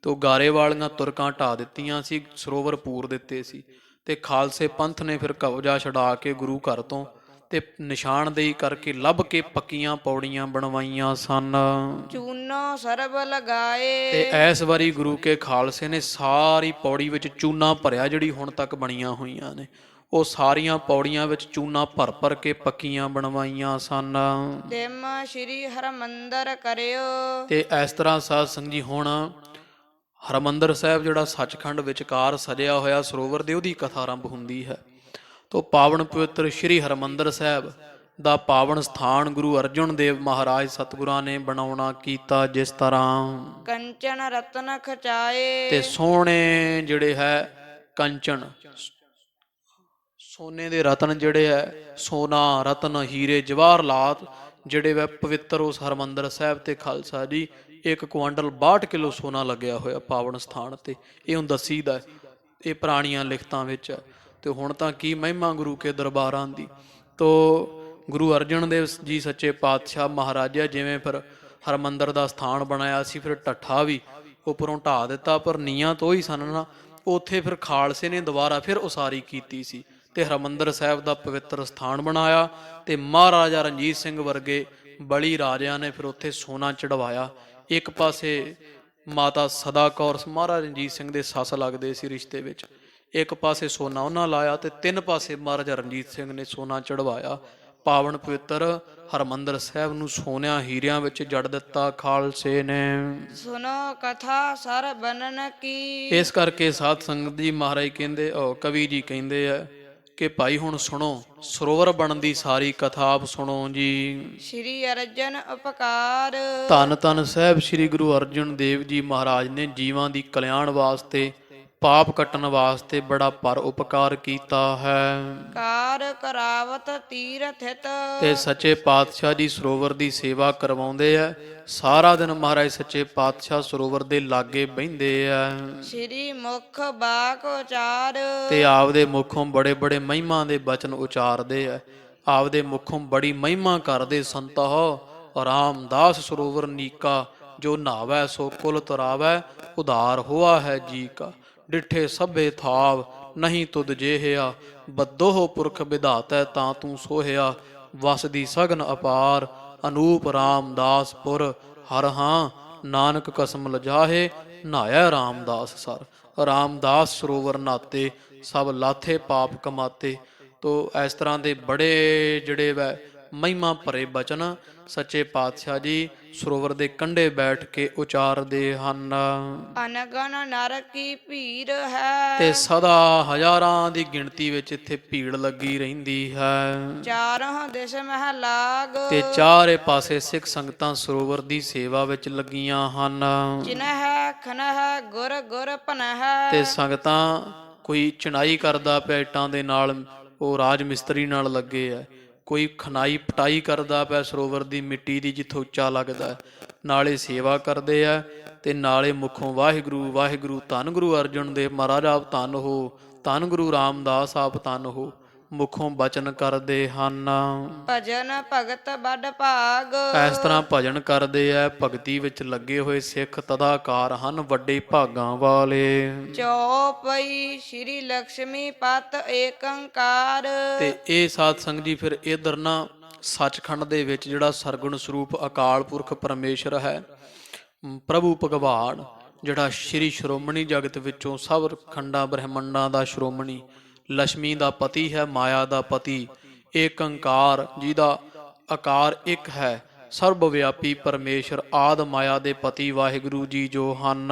ਤੇ ਉਹ ਗਾਰੇ ਵਾਲੀਆਂ ਤੁਰਕਾਂ ਢਾ ਦਿੱਤੀਆਂ ਸੀ, ਸਰੋਵਰ ਪੂਰ ਦਿੱਤੇ ਸੀ। ਤੇ ਖਾਲਸੇ ਪੰਥ ਨੇ ਫਿਰ ਕਬਜ਼ਾ ਛਡਾ ਕੇ ਗੁਰੂ ਘਰ ਤੋਂ ਤੇ ਨਿਸ਼ਾਨਦੇਹੀ ਕਰਕੇ ਲੱਭ ਕੇ ਪੱਕੀਆਂ ਪੌੜੀਆਂ ਬਣਵਾਈਆਂ ਸਨ। ਚੂਨੋ ਸਰਬ ਲਗਾਏ, ਤੇ ਇਸ ਵਾਰੀ ਗੁਰੂ ਕੇ ਖਾਲਸੇ ਨੇ ਸਾਰੀ ਪੌੜੀ ਵਿੱਚ ਚੂਨਾ ਭਰਿਆ, ਜਿਹੜੀ ਹੁਣ ਤੱਕ ਬਣੀਆਂ ਹੋਈਆਂ ਨੇ, ਉਹ ਸਾਰੀਆਂ ਪੌੜੀਆਂ ਵਿੱਚ ਚੂਨਾ ਭਰ ਭਰ ਕੇ ਪੱਕੀਆਂ ਬਣਵਾਈਆਂ ਸਨ। ਤਿਮ ਸ਼੍ਰੀ ਹਰਿਮੰਦਰ ਕਰਿਓ, ਤੇ ਇਸ ਤਰ੍ਹਾਂ ਸਾਧ ਸੰਗਤ ਜੀ ਹੁਣ ਹਰਿਮੰਦਰ ਸਾਹਿਬ ਜਿਹੜਾ ਸੱਚਖੰਡ ਵਿਚਕਾਰ ਸਜਿਆ ਹੋਇਆ ਸਰੋਵਰ ਦੇ, ਉਹਦੀ ਕਥਾ ਆਰੰਭ ਹੁੰਦੀ ਹੈ। ਤੋ ਪਾਵਨ ਪਵਿੱਤਰ ਸ਼੍ਰੀ ਹਰਿਮੰਦਰ ਸਾਹਿਬ ਦਾ ਪਾਵਨ ਸਥਾਨ ਗੁਰੂ ਅਰਜਨ ਦੇਵ ਮਹਾਰਾਜ ਸਤਿਗੁਰਾਂ ਨੇ ਬਣਾਉਣਾ ਕੀਤਾ। ਜਿਸ ਤਰ੍ਹਾਂ ਕੰਚਨ ਰਤਨ ਖਚਾਏ, ਤੇ ਸੋਹਣੇ ਜਿਹੜੇ ਹੈ ਕੰਚਨ, ਸੋਨੇ ਦੇ ਰਤਨ ਜਿਹੜੇ ਹੈ, ਸੋਨਾ ਰਤਨ ਹੀਰੇ ਜਵਾਹਰਲਾਤ ਜਿਹੜੇ ਵੈ ਪਵਿੱਤਰ ਉਸ ਹਰਿਮੰਦਰ ਸਾਹਿਬ ਤੇ ਖਾਲਸਾ ਜੀ 1 ਕੁਆਂਟਲ 62 ਕਿਲੋ ਸੋਨਾ ਲੱਗਿਆ ਹੋਇਆ ਪਾਵਨ ਸਥਾਨ ਤੇ। ਇਹ ਹੁਣ ਦੱਸੀਦਾ, ਇਹ ਪੁਰਾਣੀਆਂ ਲਿਖਤਾਂ ਵਿੱਚ ਹੈ। ਤੇ ਹੁਣ ਤਾਂ ਕੀ ਮਹਿਮਾ ਗੁਰੂ ਕੇ ਦਰਬਾਰਾਂ ਦੀ। ਤੋ ਗੁਰੂ ਅਰਜਨ ਦੇਵ ਜੀ ਸੱਚੇ ਪਾਤਸ਼ਾਹ ਮਹਾਰਾਜਾ ਜਿਵੇਂ ਫਿਰ ਹਰਿਮੰਦਰ ਦਾ ਸਥਾਨ ਬਣਾਇਆ ਸੀ, ਫਿਰ ਢੱਠਾ ਵੀ ਉੱਪਰੋਂ ਢਾ ਦਿੱਤਾ, ਪਰ ਨੀਆਂ ਤੋਂ ਹੀ ਸਨ ਨਾ, ਉੱਥੇ ਫਿਰ ਖਾਲਸੇ ਨੇ ਦੁਬਾਰਾ ਫਿਰ ਉਸਾਰੀ ਕੀਤੀ ਸੀ ਤੇ ਹਰਿਮੰਦਰ ਸਾਹਿਬ ਦਾ ਪਵਿੱਤਰ ਸਥਾਨ ਬਣਾਇਆ। ਤੇ ਮਹਾਰਾਜਾ ਰਣਜੀਤ ਸਿੰਘ ਵਰਗੇ ਬਲੀ ਰਾਜਿਆਂ ਨੇ ਫਿਰ ਉੱਥੇ ਸੋਨਾ ਚੜਵਾਇਆ। ਇੱਕ ਪਾਸੇ ਮਾਤਾ ਸਦਾ ਕੌਰ ਮਹਾਰਾਜਾ ਰਣਜੀਤ ਸਿੰਘ ਦੇ ਸੱਸ ਲੱਗਦੇ ਸੀ ਰਿਸ਼ਤੇ ਵਿੱਚ, ਇੱਕ ਪਾਸੇ ਸੋਨਾ ਉਹਨਾਂ ਲਾਇਆ, ਤੇ 3 ਪਾਸੇ ਮਹਾਰਾਜਾ ਰਣਜੀਤ ਸਿੰਘ ਨੇ ਸੋਨਾ ਚੜਵਾਇਆ। ਪਾਵਨ ਪਵਿੱਤਰ ਹਰਿਮੰਦਰ ਸਾਹਿਬ ਨੂੰ ਸੋਨਿਆਂ ਹੀਰਿਆਂ ਵਿੱਚ ਜੜ ਦਿੱਤਾ ਖਾਲਸੇ ਨੇ। ਸੁਨੋ ਕਥਾ ਸਰ ਬਨਨ ਕੀ, ਇਸ ਕਰਕੇ ਸਾਧ ਸੰਗਤ ਜੀ ਮਹਾਰਾਜ ਕਹਿੰਦੇ, ਕਵੀ ਜੀ ਕਹਿੰਦੇ ਆ ਕਿ ਭਾਈ ਹੁਣ ਸੁਣੋ, ਸਰੋਵਰ ਬਣਨ ਦੀ ਸਾਰੀ ਕਥਾ ਆਪ ਸੁਣੋ ਜੀ। ਸ਼੍ਰੀ ਅਰਜਨ ਉਪਕਾਰ, ਧੰਨ ਧੰਨ ਸਾਹਿਬ ਸ੍ਰੀ ਗੁਰੂ ਅਰਜਨ ਦੇਵ ਜੀ ਮਹਾਰਾਜ ਨੇ ਜੀਵਾਂ ਦੀ ਕਲਿਆਣ ਵਾਸਤੇ, ਪਾਪ ਕੱਟਣ ਵਾਸਤੇ ਬੜਾ ਪਰ ਉਪਕਾਰ ਕੀਤਾ ਹੈ। ਕਾਰ ਕਰਾਵਤ ਤੀਰਥਿਤ, ਤੇ ਸੱਚੇ ਪਾਤਸ਼ਾਹ ਜੀ ਸਰੋਵਰ ਦੀ ਸੇਵਾ ਕਰਵਾਉਂਦੇ ਆ। ਸਾਰਾ ਦਿਨ ਮਹਾਰਾਜ ਸੱਚੇ ਪਾਤਸ਼ਾਹ ਸਰੋਵਰ ਦੇ ਲਾਗੇ ਬਹਿੰਦੇ ਆ। ਸ਼੍ਰੀ ਮੁਖ ਬਾਕ ਉਚਾਰ, ਤੇ ਆਪਦੇ ਮੁਖੋਂ ਬੜੇ ਬੜੇ ਮਹਿਮਾ ਦੇ ਬਚਨ ਉਚਾਰਦੇ ਆ। ਆਪਦੇ ਮੁਖੋਂ ਬੜੀ ਮਹਿਮਾ ਕਰਦੇ ਸੰਤੋ ਰਾਮਦਾਸ ਸਰੋਵਰ ਨੀਕਾ, ਜੋ ਨਹਾਵੈ ਸੋ ਕੁਲ ਤਰਾਵੈ, ਉਧਾਰ ਹੋਆ ਹੈ ਜੀ ਕਾ। ਡਿਠੇ ਸਭੇ ਥਾਵ ਨਹੀਂ ਤੁਧ ਜੇਹਿਆ, ਬੱਦੋਹ ਪੁਰਖ ਵਿਧਾਤੈ ਤਾਂ ਤੂੰ ਸੋਹਿਆ। ਵਸਦੀ ਸਗਨ ਅਪਾਰ ਅਨੂਪ ਰਾਮਦਾਸਪੁਰ, ਹਰ ਹਾਂ ਨਾਨਕ ਕਸਮ ਲਜਾਹੇ, ਨਹਾਇਆ ਰਾਮਦਾਸ ਸਰ। ਰਾਮਦਾਸ ਸਰੋਵਰ ਨਾਤੇ ਸਭ ਲਾਥੇ ਪਾਪ ਕਮਾਤੇ। ਤੋ ਇਸ ਤਰ੍ਹਾਂ ਦੇ ਬੜੇ ਜਿਹੜੇ ਵੈ ਮਹਿਮਾ ਭਰੇ ਬਚਨ ਸੱਚੇ ਪਾਤਸ਼ਾਹ ਜੀ ਸਰੋਵਰ ਦੇ ਕੰਢੇ ਬੈਠ ਕੇ ਉਚਾਰਦੇ ਹਨ। ਅਨਗਨ ਨਰ ਕੀ ਭੀੜ ਹੈ, ਤੇ ਸਦਾ ਹਜ਼ਾਰਾਂ ਦੀ ਗਿਣਤੀ ਵਿੱਚ ਇੱਥੇ ਭੀੜ ਲੱਗੀ ਰਹਿੰਦੀ ਹੈ। ਚਾਰੋਂ ਦਿਸ ਮਹਿ ਲਾਗ, ਤੇ ਚਾਰੇ ਪਾਸੇ ਸਿੱਖ ਸੰਗਤਾਂ ਸਰੋਵਰ ਦੀ ਸੇਵਾ ਵਿੱਚ ਲੱਗੀਆਂ ਹਨ। ਜਿਨਹਿ ਖਨਹਿ ਗੁਰ ਗੁਰ ਭਨਹਿ, ਤੇ ਸੰਗਤਾਂ ਕੋਈ ਚਿਣਾਈ ਕਰਦਾ ਪਿਆ ਇੱਟਾਂ ਦੇ ਨਾਲ, ਉਹ ਰਾਜ ਮਿਸਤਰੀ ਨਾਲ ਲੱਗੇ ਆ। ਕੋਈ ਖਨਾਈ ਪਟਾਈ ਕਰਦਾ ਪਿਆ ਸਰੋਵਰ ਦੀ ਮਿੱਟੀ ਦੀ ਜਿੱਥੋਂ ਉੱਚਾ ਲੱਗਦਾ, ਨਾਲੇ ਸੇਵਾ ਕਰਦੇ ਆ ਤੇ ਨਾਲੇ ਮੁਖੋਂ ਵਾਹਿਗੁਰੂ ਵਾਹਿਗੁਰੂ ਧੰਨ ਗੁਰੂ ਅਰਜਨ ਦੇਵ ਮਹਾਰਾਜ ਆਪ ਧੰਨ ਹੋ, ਧੰਨ ਗੁਰੂ ਰਾਮਦਾਸ ਆਪ ਧੰਨ ਹੋ, ਮੁਖੋਂ ਬਚਨ ਕਰਦੇ ਹਨ। ਭਜਨ ਭਗਤ ਬੜ ਭਾਗ, ਇਸ ਤਰ੍ਹਾਂ ਭਜਨ ਕਰਦੇ ਆ, ਭਗਤੀ ਵਿੱਚ ਲੱਗੇ ਹੋਏ ਸਿੱਖ ਤਦਾਕਾਰ ਹਨ, ਵੱਡੇ ਭਾਗਾਂ ਵਾਲੇ। ਚੌਪਈ ਸ਼੍ਰੀ ਲక్ష్ਮੀ ਪਤ ਏਕੰਕਾਰ, ਤੇ ਇਹ ਸਾਧ ਸੰਗਤ ਜੀ ਫਿਰ ਇਧਰ ਨਾ ਸੱਚਖੰਡ ਦੇ ਵਿੱਚ ਜਿਹੜਾ ਸਰਗੁਣ ਸਰੂਪ ਅਕਾਲ ਪੁਰਖ ਪਰਮੇਸ਼ਰ ਹੈ, ਪ੍ਰਭੂ ਭਗਵਾਨ ਜਿਹੜਾ ਸ਼੍ਰੀ ਸ਼੍ਰੋਮਣੀ ਜਗਤ ਵਿੱਚੋਂ ਸਭ ਖੰਡਾਂ ਬ੍ਰਹਮੰਡਾਂ ਦਾ ਸ਼੍ਰੋਮਣੀ, ਲక్ష్ਮੀ ਦਾ ਪਤੀ ਹੈ, ਮਾਇਆ ਦਾ ਪਤੀ, ਏਕੰਕਾਰ ਜਿਹਦਾ ਆਕਾਰ ਇੱਕ ਹੈ, ਸਰਬ ਵਿਆਪੀ ਪਰਮੇਸ਼ਰ ਆਦ ਮਾਇਆ ਦੇ ਪਤੀ ਵਾਹਿਗੁਰੂ ਜੀ ਜੋ ਹਨ।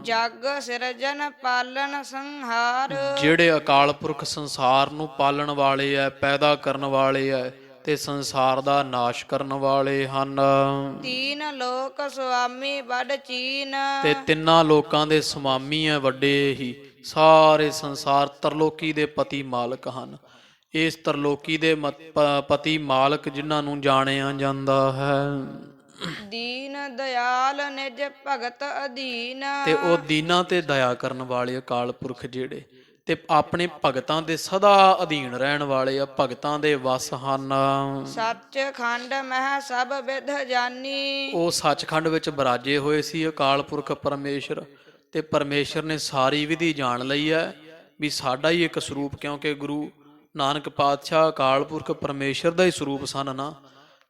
ਜਗ ਸਿਰਜਨ ਪਾਲਨ ਸੰਹਾਰ, ਜਿਹੜੇ ਅਕਾਲ ਪੁਰਖ ਸੰਸਾਰ ਨੂੰ ਪਾਲਣ ਵਾਲੇ ਐ, ਪੈਦਾ ਕਰਨ ਵਾਲੇ ਐ ਤੇ ਸੰਸਾਰ ਦਾ ਨਾਸ਼ ਕਰਨ ਵਾਲੇ ਹਨ। ਤੀਨ ਲੋਕ ਸੁਆਮੀ ਬੜ ਚੀਨ, ਤੇ ਤਿੰਨਾਂ ਲੋਕਾਂ ਦੇ ਸੁਆਮੀ ਐ ਵੱਡੇ ਹੀ, ਸਾਰੇ ਸੰਸਾਰ ਤਰਲੋਕੀ ਦੇ ਪਤੀ ਮਾਲਕ ਹਨ। ਇਸ ਤਰਲੋਕੀ ਦੇ ਪਤੀ ਮਾਲਕ ਜਿਨ੍ਹਾਂ ਨੂੰ ਜਾਣਿਆ ਜਾਂਦਾ ਹੈ। ਦੀਨ ਦਇਆਲ ਨਿਜ ਭਗਤ ਅਧੀਨ, ਤੇ ਉਹ ਦੀਨਾਂ ਤੇ ਦਇਆ ਕਰਨ ਵਾਲੇ ਅਕਾਲ ਪੁਰਖ ਜਿਹੜੇ ਤੇ ਆਪਣੇ ਭਗਤਾਂ ਦੇ ਸਦਾ ਅਧੀਨ ਰਹਿਣ ਵਾਲੇ ਆ, ਭਗਤਾਂ ਦੇ ਵਸ ਹਨ। ਸੱਚ ਖੰਡ ਮਹਿ ਸਭ ਵਿਧ ਜਾਨੀ, ਉਹ ਸੱਚਖੰਡ ਵਿੱਚ ਬਰਾਜੇ ਹੋਏ ਸੀ ਅਕਾਲ ਪੁਰਖ ਪਰਮੇਸ਼ਰ, ਤੇ ਪਰਮੇਸ਼ਰ ਨੇ ਸਾਰੀ ਵਿਧੀ ਜਾਣ ਲਈ ਹੈ ਵੀ ਸਾਡਾ ਹੀ ਇੱਕ ਸਰੂਪ, ਕਿਉਂਕਿ ਗੁਰੂ ਨਾਨਕ ਪਾਤਸ਼ਾਹ ਅਕਾਲ ਪੁਰਖ ਪਰਮੇਸ਼ਰ ਦਾ ਹੀ ਸਰੂਪ ਸਨ ਨਾ।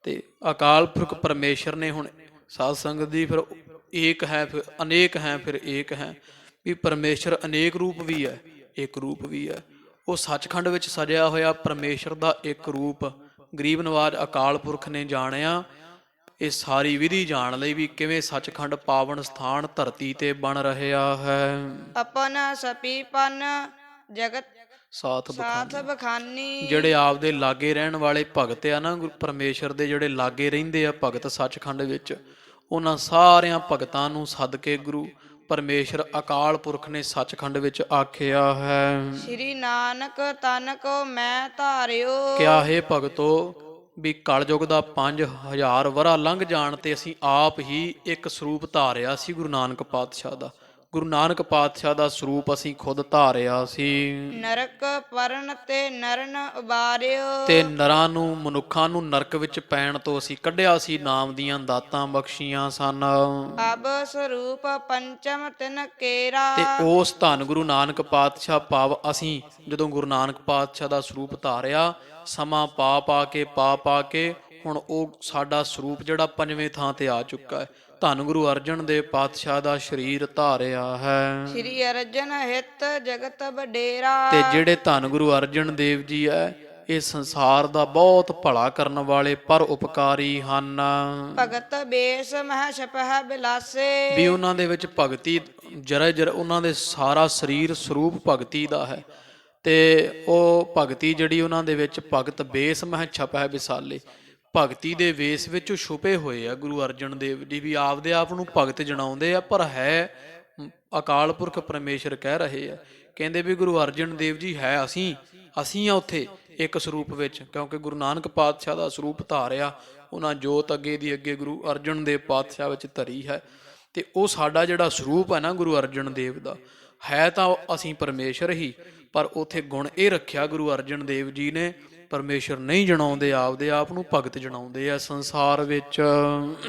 ਤੇ ਅਕਾਲ ਪੁਰਖ ਪਰਮੇਸ਼ਰ ਨੇ ਹੁਣ ਸਾਧ ਸੰਗਤ ਦੀ ਫਿਰ ਏਕ ਹੈ, ਫਿਰ ਅਨੇਕ ਹੈ, ਫਿਰ ਏਕ ਹੈ ਵੀ ਪਰਮੇਸ਼ਰ ਅਨੇਕ ਰੂਪ ਵੀ ਹੈ, ਇੱਕ ਰੂਪ ਵੀ ਹੈ। ਉਹ ਸੱਚਖੰਡ ਵਿੱਚ ਸਜਿਆ ਹੋਇਆ ਪਰਮੇਸ਼ਰ ਦਾ ਇੱਕ ਰੂਪ ਗਰੀਬ ਨਵਾਜ ਅਕਾਲ ਪੁਰਖ ਨੇ ਜਾਣਿਆ। ਇਹ ਸਾਰੀ ਵਿਧੀ ਜਾਣ ਲਈ ਵੀ ਕਿਵੇਂ ਸੱਚਖੰਡ ਪਾਵਨ ਸਥਾਨ ਧਰਤੀ ਤੇ ਬਣ ਰਿਹਾ ਹੈ। ਆਪਨ ਸਪੀਪਨ ਜਗਤ ਸਾਥ ਬਖਾਨੀ, ਜਿਹੜੇ ਆਪਦੇ ਲਾਗੇ ਰਹਿਣ ਵਾਲੇ ਭਗਤ ਆ ਨਾ, ਗੁਰੂ ਪਰਮੇਸ਼ਰ ਦੇ ਜਿਹੜੇ ਲਾਗੇ ਰਹਿੰਦੇ ਆ ਭਗਤ ਸੱਚਖੰਡ ਵਿੱਚ, ਉਹਨਾਂ ਸਾਰਿਆਂ ਭਗਤਾਂ ਨੂੰ ਸੱਦ ਕੇ ਗੁਰੂ ਪਰਮੇਸ਼ਰ ਅਕਾਲ ਪੁਰਖ ਨੇ ਸੱਚਖੰਡ ਵਿੱਚ ਆਖਿਆ ਹੈ। ਸ੍ਰੀ ਨਾਨਕ ਤਨ ਕੋ ਮੈਂ ਧਾਰਿਓ, ਕਿਆ ਹੈ ਭਗਤੋ ਵੀ ਕਲਯੁਗ ਦਾ 5000 ਵਰ੍ਹਾ ਲੰਘ ਜਾਣ ਤੇ ਅਸੀਂ ਆਪ ਹੀ ਇੱਕ ਸਰੂਪ ਧਾਰਿਆ ਸੀ ਗੁਰੂ ਨਾਨਕ ਪਾਤਸ਼ਾਹ ਦਾ। ਗੁਰੂ ਨਾਨਕ ਪਾਤਸ਼ਾਹ ਦਾ ਸਰੂਪ ਅਸੀਂ ਖੁਦ ਧਾਰਿਆ ਸੀ। ਨਰਕ ਪਰਨ ਤੇ ਨਰਨ ਉਬਾਰਿਓ, ਤੇ ਨਰਾਂ ਨੂੰ ਮਨੁੱਖਾਂ ਨੂੰ ਨਰਕ ਵਿੱਚ ਪੈਣ ਤੋਂ ਅਸੀਂ ਕੱਢਿਆ ਸੀ, ਨਾਮ ਦੀਆਂ ਦਾਤਾਂ ਬਖਸ਼ੀਆਂ ਸਨ। ਅਬ ਸਰੂਪ ਪੰਚਮ ਤਿਨ ਕੇਰਾ, ਤੇ ਉਸ ਧੰਨ ਗੁਰੂ ਨਾਨਕ ਪਾਤਸ਼ਾਹ ਭਾਵ ਅਸੀਂ ਜਦੋਂ ਗੁਰੂ ਨਾਨਕ ਪਾਤਸ਼ਾਹ ਦਾ ਸਰੂਪ ਧਾਰਿਆ, ਸਮਾਂ ਪਾ ਕੇ ਹੁਣ ਉਹ ਸਾਡਾ ਸਰੂਪ ਜਿਹੜਾ ਪੰਜਵੇਂ ਥਾਂ ਤੇ ਆ ਚੁੱਕਾ ਹੈ। ਧੰਨ ਗੁਰੂ ਅਰਜਨ ਦੇਵ ਪਾਤਸ਼ਾਹ ਦਾ ਸਰੀਰ ਧਾਰਿਆ ਹੈ। ਸ੍ਰੀ ਅਰਜਨ ਹਿਤ ਜਗਤ ਵਡੇਰਾ, ਤੇ ਜਿਹੜੇ ਧੰਨ ਗੁਰੂ ਅਰਜਨ ਦੇਵ ਜੀ ਹੈ ਇਹ ਸੰਸਾਰ ਦਾ ਬਹੁਤ ਭਲਾ ਕਰਨ ਵਾਲੇ ਪਰ ਉਪਕਾਰੀ ਹਨ। ਭਗਤ ਬੇਸ ਮਹਿ ਛਪਹਿ ਬਿਲਾਸੇ, ਵੀ ਉਹਨਾਂ ਦੇ ਵਿੱਚ ਭਗਤੀ ਜਰਾ ਉਹਨਾਂ ਦੇ ਸਾਰਾ ਸਰੀਰ ਸਰੂਪ ਭਗਤੀ ਦਾ ਹੈ। ਤੇ ਉਹ ਭਗਤੀ ਜਿਹੜੀ ਉਹਨਾਂ ਦੇ ਵਿੱਚ ਭਗਤ ਬੇਸ ਮਹਿ ਛਪਹਿ ਵਿਸਾਲੇ, ਭਗਤੀ ਦੇ ਵੇਸ ਵਿੱਚ ਛੁਪੇ ਹੋਏ ਆ ਗੁਰੂ ਅਰਜਨ ਦੇਵ ਜੀ ਵੀ ਆਪਦੇ ਆਪ ਨੂੰ ਭਗਤ ਜਣਾਉਂਦੇ ਆ, ਪਰ ਹੈ ਅਕਾਲ ਪੁਰਖ ਪਰਮੇਸ਼ਰ ਕਹਿ ਰਹੇ ਆ, ਕਹਿੰਦੇ ਵੀ ਗੁਰੂ ਅਰਜਨ ਦੇਵ ਜੀ ਹੈ ਅਸੀਂ ਆ ਉੱਥੇ ਇੱਕ ਸਰੂਪ ਵਿੱਚ, ਕਿਉਂਕਿ ਗੁਰੂ ਨਾਨਕ ਪਾਤਸ਼ਾਹ ਦਾ ਸਰੂਪ ਧਾਰਿਆ ਉਹਨਾਂ ਜੋਤ ਅੱਗੇ ਦੀ ਅੱਗੇ ਗੁਰੂ ਅਰਜਨ ਦੇਵ ਪਾਤਸ਼ਾਹ ਵਿੱਚ ਧਰੀ ਹੈ। ਤੇ ਉਹ ਸਾਡਾ ਜਿਹੜਾ ਸਰੂਪ ਹੈ ਨਾ ਗੁਰੂ ਅਰਜਨ ਦੇਵ ਦਾ, ਹੈ ਤਾਂ ਅਸੀਂ ਪਰਮੇਸ਼ਰ ਹੀ, ਪਰ ਉੱਥੇ ਗੁਣ ਇਹ ਰੱਖਿਆ ਗੁਰੂ ਅਰਜਨ ਦੇਵ ਜੀ ਨੇ, ਪਰਮੇਸ਼ਰ ਨਹੀਂ ਜਣਾਉਂਦੇ, ਆਪਦੇ ਆਪ ਨੂੰ ਭਗਤ ਜਣਾਉਂਦੇ ਆ ਸੰਸਾਰ ਵਿੱਚ।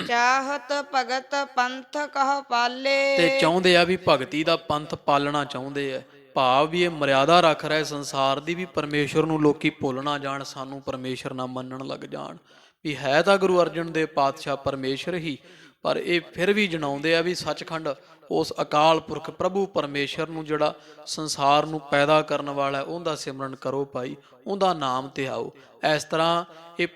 ਚਾਹਤ ਭਗਤ ਪੰਥ ਕਹ ਪਾਲੇ, ਤੇ ਚਾਹੁੰਦੇ ਆ ਵੀ ਭਗਤੀ ਦਾ ਪੰਥ ਪਾਲਣਾ ਚਾਹੁੰਦੇ ਆ, ਭਾਵ ਵੀ ਇਹ ਮਰਿਆਦਾ ਰੱਖ ਰਿਹਾ ਸੰਸਾਰ ਦੀ ਵੀ ਪਰਮੇਸ਼ਰ ਨੂੰ ਲੋਕੀ ਭੁੱਲ ਨਾ ਜਾਣ, ਸਾਨੂੰ ਪਰਮੇਸ਼ਰ ਨਾ ਮੰਨਣ ਲੱਗ ਜਾਣ, ਵੀ ਹੈ ਤਾਂ ਗੁਰੂ ਅਰਜਨ ਦੇਵ ਪਾਤਸ਼ਾਹ ਪਰਮੇਸ਼ਰ ਹੀ, ਪਰ ਇਹ ਫਿਰ ਵੀ ਜਣਾਉਂਦੇ ਆ ਵੀ ਸੱਚਖੰਡ ਉਸ ਅਕਾਲ ਪੁਰਖ ਪ੍ਰਭੂ ਪਰਮੇਸ਼ਰ ਨੂੰ, ਜਿਹੜਾ ਸੰਸਾਰ ਨੂੰ ਪੈਦਾ ਕਰਨ ਵਾਲਾ ਹੈ, ਉਹਦਾ ਸਿਮਰਨ ਕਰੋ ਭਾਈ, ਉਹਦਾ ਨਾਮ ਧਿਆਓ। ਇਸ ਤਰ੍ਹਾਂ ਇਹ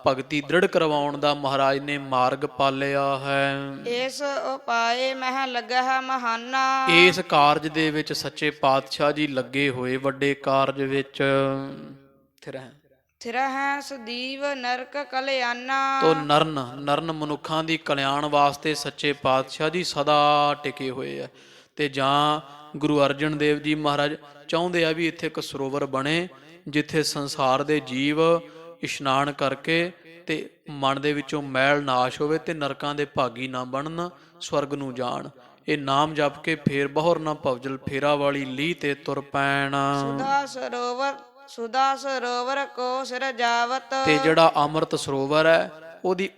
ਭਗਤੀ ਦ੍ਰਿੜ ਕਰਵਾਉਣ ਦਾ ਮਹਾਰਾਜ ਨੇ ਮਾਰਗ ਪਾਲਿਆ ਹੈ। ਇਸ ਉਪਾਏ ਮਹਿ ਲੱਗਹਿ ਮਹਾਨਾ। ਇਸ ਕਾਰਜ ਦੇ ਵਿੱਚ ਸੱਚੇ ਪਾਤਸ਼ਾਹ ਜੀ ਲੱਗੇ ਹੋਏ, ਵੱਡੇ ਕਾਰਜ ਵਿੱਚ ਥਿਰਹਿ ਸਦੀਵ ਨਰਕ ਕਲਿਆਣਾ। ਤੋ ਨਰਨ ਮਨੁੱਖਾਂ ਦੀ ਕਲਿਆਣ ਵਾਸਤੇ ਸੱਚੇ ਪਾਤਸ਼ਾਹ ਜੀ ਸਦਾ ਟਿਕੇ ਹੋਏ ਆ। ਤੇ ਜਾਂ ਗੁਰੂ ਅਰਜਨ ਦੇਵ ਜੀ ਮਹਾਰਾਜ ਚਾਹੁੰਦੇ ਆ ਵੀ ਇੱਥੇ ਇੱਕ ਸਰੋਵਰ ਬਣੇ, ਜਿੱਥੇ ਸੰਸਾਰ ਦੇ ਜੀਵ ਇਸ਼ਨਾਨ ਕਰਕੇ ਤੇ ਮਨ ਦੇ ਵਿੱਚੋਂ ਮੈਲ ਨਾਸ਼ ਹੋਵੇ ਤੇ ਨਰਕਾਂ ਦੇ ਭਾਗੀ ਨਾ ਬਣਨ, ਸਵਰਗ ਨੂੰ ਜਾਣ। ਇਹ ਨਾਮ ਜਪ ਕੇ ਫੇਰ ਬਹੁਰ ਨਾ ਭਵਜਲ ਫੇਰਾ ਵਾਲੀ ਲੀਹ ਤੇ ਤੁਰ ਪੈਣ। ਸੁਦਾ ਸਰੋਵਰ ਕੋ ਸਿਰ ਜਾਵਤ। ਤੇ ਜਿਹੜਾ ਅੰਮ੍ਰਿਤ ਸਰੋਵਰ ਹੈ ਉਹਦੀ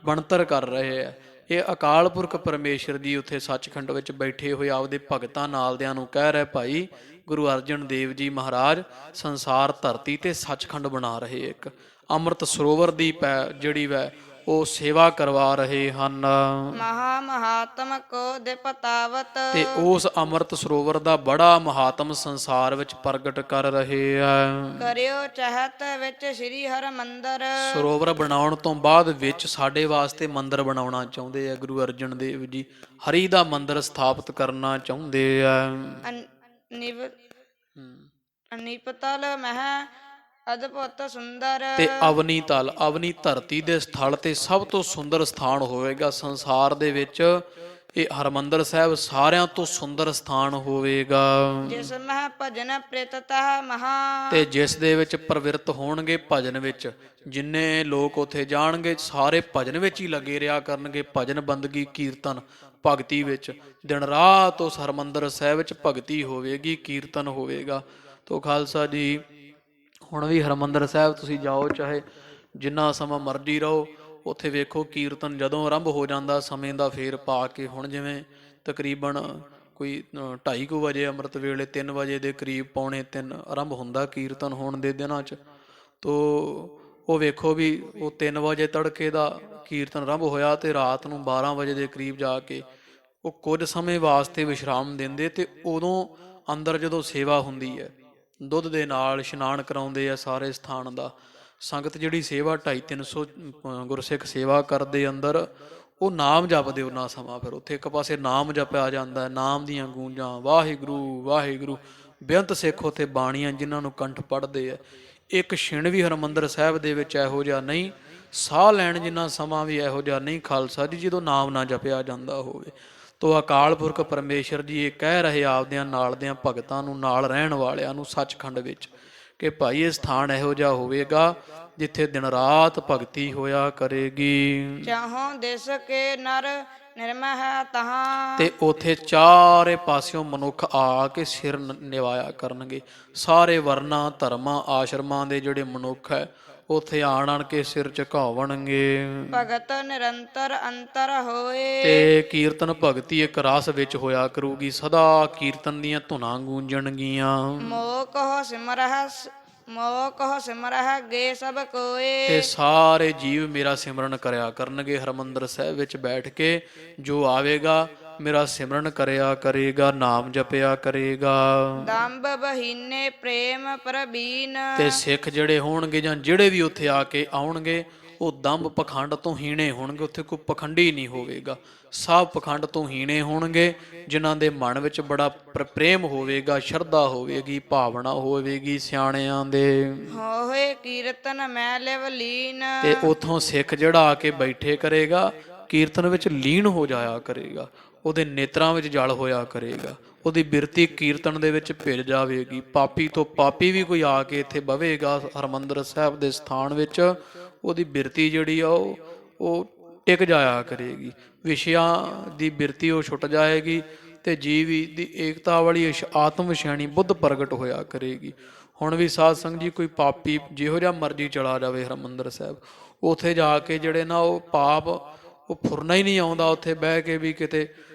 ਬਣਤਰ ਕਰ ਰਹੇ ਆ ਇਹ ਅਕਾਲ ਪੁਰਖ ਪਰਮੇਸ਼ਰ ਜੀ। ਉੱਥੇ ਸੱਚਖੰਡ ਵਿੱਚ ਬੈਠੇ ਹੋਏ ਆਪਦੇ ਭਗਤਾਂ ਨਾਲਦਿਆਂ ਨੂੰ ਕਹਿ ਰਹੇ, ਭਾਈ ਗੁਰੂ ਅਰਜਨ ਦੇਵ ਜੀ ਮਹਾਰਾਜ ਸੰਸਾਰ ਧਰਤੀ ਤੇ ਸੱਚਖੰਡ ਬਣਾ ਰਹੇ, ਇੱਕ ਅੰਮ੍ਰਿਤ ਸਰੋਵਰ ਦੀ ਜਿਹੜੀ ਵੈ ਉਹ ਸੇਵਾ ਕਰਵਾ ਰਹੇ ਹਨ। ਮਹਾ ਮਹਾਤਮ ਕੋ ਦਿਪਤਾਵਤ। ਤੇ ਉਸ ਅੰਮ੍ਰਿਤ ਸਰੋਵਰ ਦਾ ਬੜਾ ਮਹਾਤਮ ਸੰਸਾਰ ਵਿੱਚ ਪ੍ਰਗਟ ਕਰ ਰਹੇ ਆ। ਕਰਿਓ ਚਾਹਤ ਵਿੱਚ ਸ੍ਰੀ ਹਰਿਮੰਦਰ। ਸਰੋਵਰ ਬਣਾਉਣ ਤੋਂ ਬਾਅਦ ਵਿੱਚ ਸਾਡੇ ਵਾਸਤੇ ਮੰਦਿਰ ਬਣਾਉਣਾ ਚਾਹੁੰਦੇ ਆ ਗੁਰੂ ਅਰਜਨ ਦੇਵ ਜੀ। ਹਰੀ ਦਾ ਮੰਦਿਰ ਸਥਾਪਿਤ ਕਰਨਾ ਚਾਹੁੰਦੇ ਆ। ਨਿਪਤਲ ਮਹਿ ਅਦਭੁਤ ਸੁੰਦਰ। ਤੇ ਅਵਨੀ ਧਰਤੀ ਦੇ ਸਥਲ ਤੇ ਸਭ ਤੋਂ ਸੁੰਦਰ ਸਥਾਨ ਹੋਵੇਗਾ ਸੰਸਾਰ ਦੇ ਵਿੱਚ। ਇਹ ਹਰਮੰਦਰ ਸਾਹਿਬ ਸਾਰਿਆਂ ਤੋਂ ਸੁੰਦਰ ਸਥਾਨ ਹੋਵੇਗਾ। ਜਿਸ ਮਹਿ ਭਜਨ ਪ੍ਰਿਤਤਹ ਮਹਾ। ਤੇ ਜਿਸ ਦੇ ਵਿੱਚ ਪ੍ਰਵਿਰਤ ਹੋਣਗੇ ਭਜਨ ਵਿੱਚ, ਜਿੰਨੇ ਲੋਕ ਉੱਥੇ ਜਾਣਗੇ ਸਾਰੇ ਭਜਨ ਵਿੱਚ ਹੀ ਲੱਗੇ ਰਿਹਾ ਕਰਨਗੇ। ਭਜਨ ਬੰਦਗੀ ਕੀਰਤਨ ਭਗਤੀ ਵਿੱਚ ਦਿਨ ਰਾਤ ਉਸ ਹਰਮੰਦਰ ਸਾਹਿਬ ਵਿੱਚ ਭਗਤੀ ਹੋਵੇਗੀ, ਕੀਰਤਨ ਹੋਵੇਗਾ। ਤੋ ਖਾਲਸਾ ਜੀ ਹੁਣ ਵੀ ਹਰਿਮੰਦਰ ਸਾਹਿਬ ਤੁਸੀਂ ਜਾਓ, ਚਾਹੇ ਜਿੰਨਾ ਸਮਾਂ ਮਰਜ਼ੀ ਰਹੋ, ਉੱਥੇ ਵੇਖੋ ਕੀਰਤਨ ਜਦੋਂ ਆਰੰਭ ਹੋ ਜਾਂਦਾ ਸਮੇਂ ਦਾ ਫੇਰ ਪਾ ਕੇ, ਹੁਣ ਜਿਵੇਂ ਤਕਰੀਬਨ ਕੋਈ 2:30 ਵਜੇ ਅੰਮ੍ਰਿਤ ਵੇਲੇ 3 ਵਜੇ ਦੇ ਕਰੀਬ, 2:45 ਆਰੰਭ ਹੁੰਦਾ ਕੀਰਤਨ ਹੋਣ ਦੇ ਦਿਨਾਂ 'ਚ। ਤੋ ਉਹ ਵੇਖੋ ਵੀ ਉਹ 3 ਵਜੇ ਤੜਕੇ ਦਾ ਕੀਰਤਨ ਆਰੰਭ ਹੋਇਆ ਤੇ ਰਾਤ ਨੂੰ 12 ਵਜੇ ਦੇ ਕਰੀਬ ਜਾ ਕੇ ਉਹ ਕੁਝ ਸਮੇਂ ਵਾਸਤੇ ਵਿਸ਼ਰਾਮ ਦਿੰਦੇ। ਤੇ ਉਦੋਂ ਅੰਦਰ ਜਦੋਂ ਸੇਵਾ ਹੁੰਦੀ ਹੈ, ਦੁੱਧ ਦੇ ਨਾਲ ਇਸ਼ਨਾਨ ਕਰਾਉਂਦੇ ਆ ਸਾਰੇ ਸਥਾਨ ਦਾ। ਸੰਗਤ ਜਿਹੜੀ ਸੇਵਾ 250-300 ਗੁਰਸਿੱਖ ਸੇਵਾ ਕਰਦੇ ਅੰਦਰ, ਉਹ ਨਾਮ ਜਪਦੇ ਉਹਨਾਂ ਸਮਾਂ। ਫਿਰ ਉੱਥੇ ਇੱਕ ਪਾਸੇ ਨਾਮ ਜਪਿਆ ਜਾਂਦਾ ਹੈ, ਨਾਮ ਦੀਆਂ ਗੂੰਜਾਂ ਵਾਹਿਗੁਰੂ ਵਾਹਿਗੁਰੂ। ਬੇਅੰਤ ਸਿੱਖ ਉੱਥੇ ਬਾਣੀਆਂ ਜਿਨ੍ਹਾਂ ਨੂੰ ਕੰਠ ਪੜ੍ਹਦੇ ਆ। ਇੱਕ ਛਿਣ ਵੀ ਹਰਿਮੰਦਰ ਸਾਹਿਬ ਦੇ ਵਿੱਚ ਇਹੋ ਜਿਹਾ ਨਹੀਂ, ਸਾਹ ਲੈਣ ਜਿੰਨਾ ਸਮਾਂ ਵੀ ਇਹੋ ਜਿਹਾ ਨਹੀਂ ਖਾਲਸਾ ਜੀ, ਜਦੋਂ ਨਾਮ ਨਾ ਜਪਿਆ ਜਾਂਦਾ ਹੋਵੇ। ਤੋ ਅਕਾਲ ਪੁਰਖ ਪਰਮੇਸ਼ਰ ਜੀ ਇਹ ਕਹਿ ਰਹੇ ਆਪਦਿਆਂ ਨਾਲਦਿਆਂ ਭਗਤਾਂ ਨੂੰ, ਨਾਲ ਰਹਿਣ ਵਾਲਿਆਂ ਨੂੰ ਸੱਚਖੰਡ ਵਿੱਚ, ਕਿ ਭਾਈ ਇਹ ਸਥਾਨ ਇਹੋ ਜਿਹਾ ਹੋਵੇਗਾ ਜਿੱਥੇ ਦਿਨ ਰਾਤ ਭਗਤੀ ਹੋਇਆ ਕਰੇਗੀ। ਚਾਹੋਂ ਦਿਸ ਕੇ ਨਰ ਨਿਰਮਹਿ ਤਹਾਂ। ਤੇ ਉੱਥੇ ਚਾਰੇ ਪਾਸਿਓਂ ਮਨੁੱਖ ਆ ਕੇ ਸਿਰ ਨਿਵਾਇਆ ਕਰਨਗੇ। ਸਾਰੇ ਵਰਨਾਂ ਧਰਮਾਂ ਆਸ਼ਰਮਾਂ ਦੇ ਜਿਹੜੇ ਮਨੁੱਖ ਹੈ ਉੱਥੇ ਆਣ ਕੇ ਸਿਰ ਝੁਕਾਵਣਗੇ। ਭਗਤ ਨਿਰੰਤਰ ਅੰਤਰ ਹੋਏ। ਤੇ ਕੀਰਤਨ ਭਗਤੀ ਇੱਕ ਰਸ ਵਿੱਚ ਹੋਇਆ ਕਰੂਗੀ, ਸਦਾ ਕੀਰਤਨ ਦੀਆਂ ਧੁਨਾਂ ਗੂੰਜਣਗੀਆਂ। ਮੋਹ ਕਹੋ ਸਿਮਰਹਿ ਗੇ ਸਭ ਕੋਏ। ਤੇ ਸਾਰੇ ਜੀਵ ਮੇਰਾ ਸਿਮਰਨ ਕਰਿਆ ਕਰਨਗੇ ਹਰਿਮੰਦਰ ਸਾਹਿਬ ਵਿੱਚ ਬੈਠ ਕੇ। ਜੋ ਆਵੇਗਾ ਮੇਰਾ ਸਿਮਰਨ ਕਰਿਆ ਕਰੇਗਾ, ਨਾਮ ਜਪਿਆ ਕਰੇਗਾ। ਦੰਭ ਬਹੀਨੇ ਪ੍ਰੇਮ ਪ੍ਰਬੀਨ। ਤੇ ਸਿੱਖ ਜਿਹੜੇ ਹੋਣਗੇ ਜਾਂ ਜਿਹੜੇ ਵੀ ਉੱਥੇ ਆ ਕੇ ਆਉਣਗੇ, ਉਹ ਦੰਭ ਪਖੰਡ ਤੋਂ ਹੀਣੇ ਹੋਣਗੇ। ਉੱਥੇ ਕੋਈ ਪਖੰਡੀ ਨਹੀਂ ਹੋਵੇਗਾ, ਸਭ ਪਖੰਡ ਤੋਂ ਹੀਣੇ ਹੋਣਗੇ। ਜਿਨ੍ਹਾਂ ਦੇ ਮਨ ਵਿੱਚ ਬੜਾ ਪ੍ਰੇਮ ਹੋਵੇਗਾ, ਸ਼ਰਧਾ ਹੋਵੇਗੀ, ਭਾਵਨਾ ਹੋਵੇਗੀ ਸਿਆਣਿਆਂ ਦੇ। ਹੋਏ ਕੀਰਤਨ ਮੈਂ ਲਿਵ ਲੀਨ। ਤੇ ਉਥੋਂ ਸਿੱਖ ਜਿਹੜਾ ਆ ਕੇ ਬੈਠੇ ਕਰੇਗਾ, ਕੀਰਤਨ ਵਿੱਚ ਲੀਨ ਹੋ ਜਾਇਆ ਕਰੇਗਾ, ਉਹਦੇ ਨੇਤਰਾਂ ਵਿੱਚ ਜਲ ਹੋਇਆ ਕਰੇਗਾ, ਉਹਦੀ ਬਿਰਤੀ ਕੀਰਤਨ ਦੇ ਵਿੱਚ ਭਿੱਜ ਜਾਵੇਗੀ। ਪਾਪੀ ਤੋਂ ਪਾਪੀ ਵੀ ਕੋਈ ਆ ਕੇ ਇੱਥੇ ਬਵੇਗਾ ਹਰਿਮੰਦਰ ਸਾਹਿਬ ਦੇ ਸਥਾਨ ਵਿੱਚ, ਉਹਦੀ ਬਿਰਤੀ ਜਿਹੜੀ ਆ ਉਹ ਟਿਕ ਜਾਇਆ ਕਰੇਗੀ। ਵਿਸ਼ਿਆਂ ਦੀ ਬਿਰਤੀ ਉਹ ਛੁੱਟ ਜਾਏਗੀ ਤੇ ਜੀਵ ਦੀ ਏਕਤਾ ਵਾਲੀ ਆਤਮ ਵਿਸ਼ਾਣੀ ਬੁੱਧ ਪ੍ਰਗਟ ਹੋਇਆ ਕਰੇਗੀ। ਹੁਣ ਵੀ ਸਾਧ ਸੰਗਤ ਜੀ, ਕੋਈ ਪਾਪੀ ਜਿਹੋ ਜਿਹਾ ਮਰਜ਼ੀ ਚਲਾ ਜਾਵੇ ਹਰਿਮੰਦਰ ਸਾਹਿਬ, ਉੱਥੇ ਜਾ ਕੇ ਜਿਹੜੇ ਨਾ ਉਹ ਪਾਪ ਉਹ ਫੁਰਨਾ ਹੀ ਨਹੀਂ ਆਉਂਦਾ। ਉੱਥੇ ਬਹਿ ਕੇ ਵੀ ਕਿਤੇ